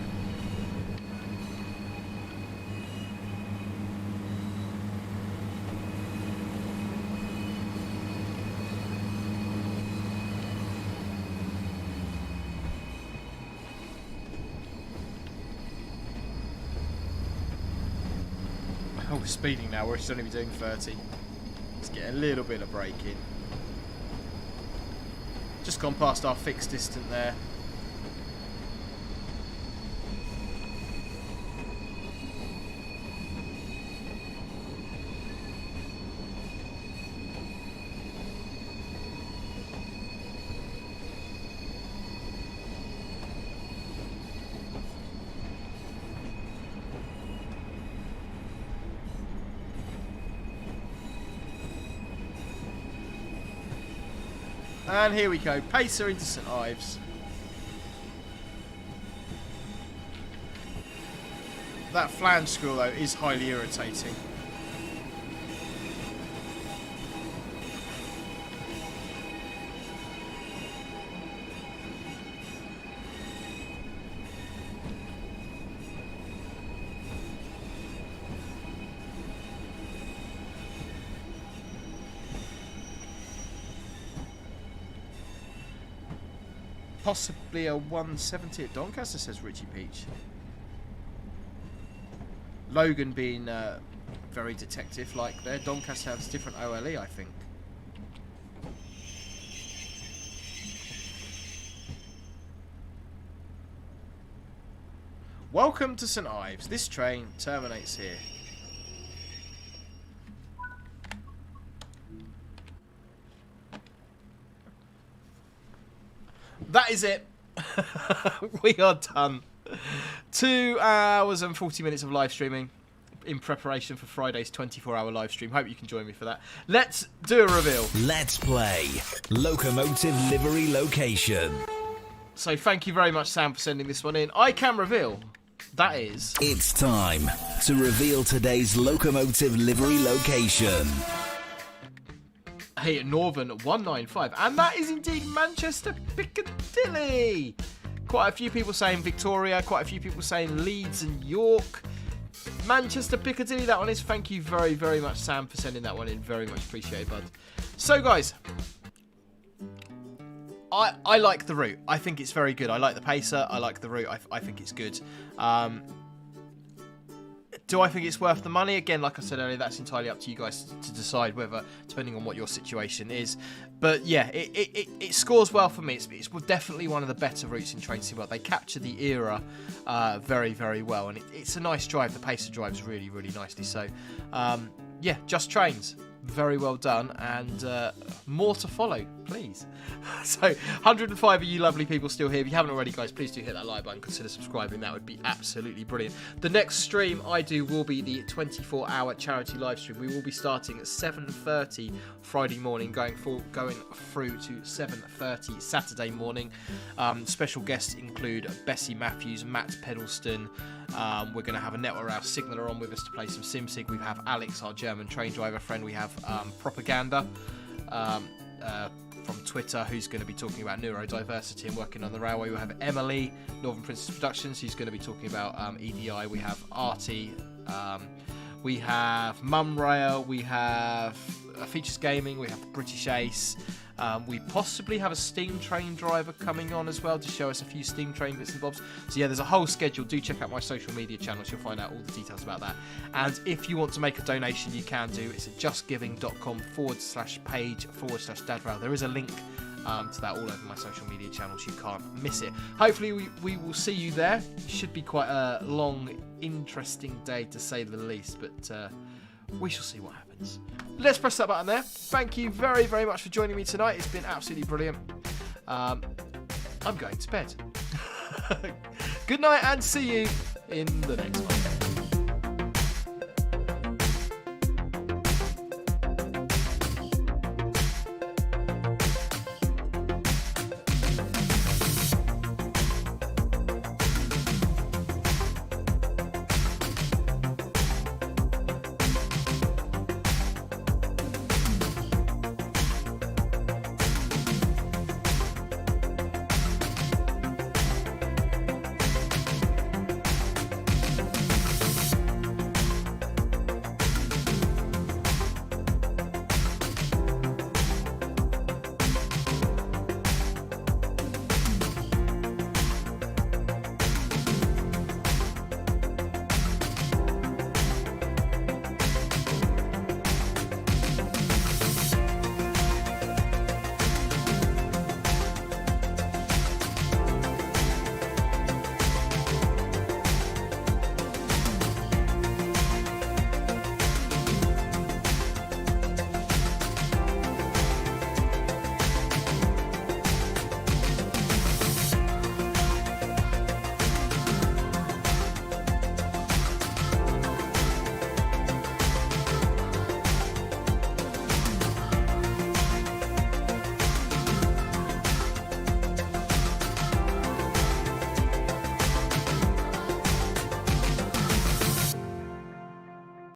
Oh, we're speeding now. We're still only doing 30. Let's get a little bit of brake in. Just gone past our fixed distance there. And here we go. Pacer into St Ives. That flange squirrel, though, is highly irritating. Possibly a 170 at Doncaster, says Richie Peach. Logan being very detective-like there. Doncaster has different OLE, I think. Welcome to St Ives. This train terminates here. That is it. We are done. 2 hours and 40 minutes of live streaming in preparation for Friday's 24-hour live stream. Hope you can join me for that. Let's do a reveal. Let's play Locomotive Livery Location. So thank you very much, Sam, for sending this one in. I can reveal. That is... It's time to reveal today's Locomotive Livery Location. Hey, Northern 195. And that is indeed Manchester Piccadilly. Quite a few people saying Victoria. Quite a few people saying Leeds and York. Manchester Piccadilly, that one is. Thank you very, very much, Sam, for sending that one in. Very much appreciated, bud. So, guys, I like the route. I think it's very good. I like the pacer. I like the route. I think it's good. Do I think it's worth the money? Again, like I said earlier, that's entirely up to you guys to decide whether, depending on what your situation is. But yeah, it scores well for me. It's definitely one of the better routes in Train Sim World. They capture the era very, very well. And it's a nice drive. The pacer drives really, really nicely. So, yeah, Just Trains. Very well done, and more to follow, please. So, 105 of you lovely people still here. If you haven't already, guys, please do hit that like button. Consider subscribing. That would be absolutely brilliant. The next stream I do will be the 24-hour charity live stream. We will be starting at 7:30 Friday morning, going through to 7:30 Saturday morning. Special guests include Bessie Matthews, Matt Peddleston. We're going to have a Network Rail signaller on with us to play some SimSig. We have Alex, our German train driver friend. We have Propaganda from Twitter, who's going to be talking about neurodiversity and working on the railway. We have Emily, Northern Princess Productions, who's going to be talking about EDI. We have Artie. We have Mum Rail. We have Features Gaming. We have British Ace. We possibly have a steam train driver coming on as well to show us a few steam train bits and bobs. So yeah, there's a whole schedule. Do check out my social media channels. You'll find out all the details about that. And if you want to make a donation, you can do. It's at justgiving.com/page/dadrail. There is a link to that all over my social media channels. You can't miss it. Hopefully we will see you there. Should be quite a long, interesting day to say the least, but we shall see what happens. Let's press that button there. Thank you very, very much for joining me tonight. It's been absolutely brilliant. I'm going to bed. Good night and see you in the next one.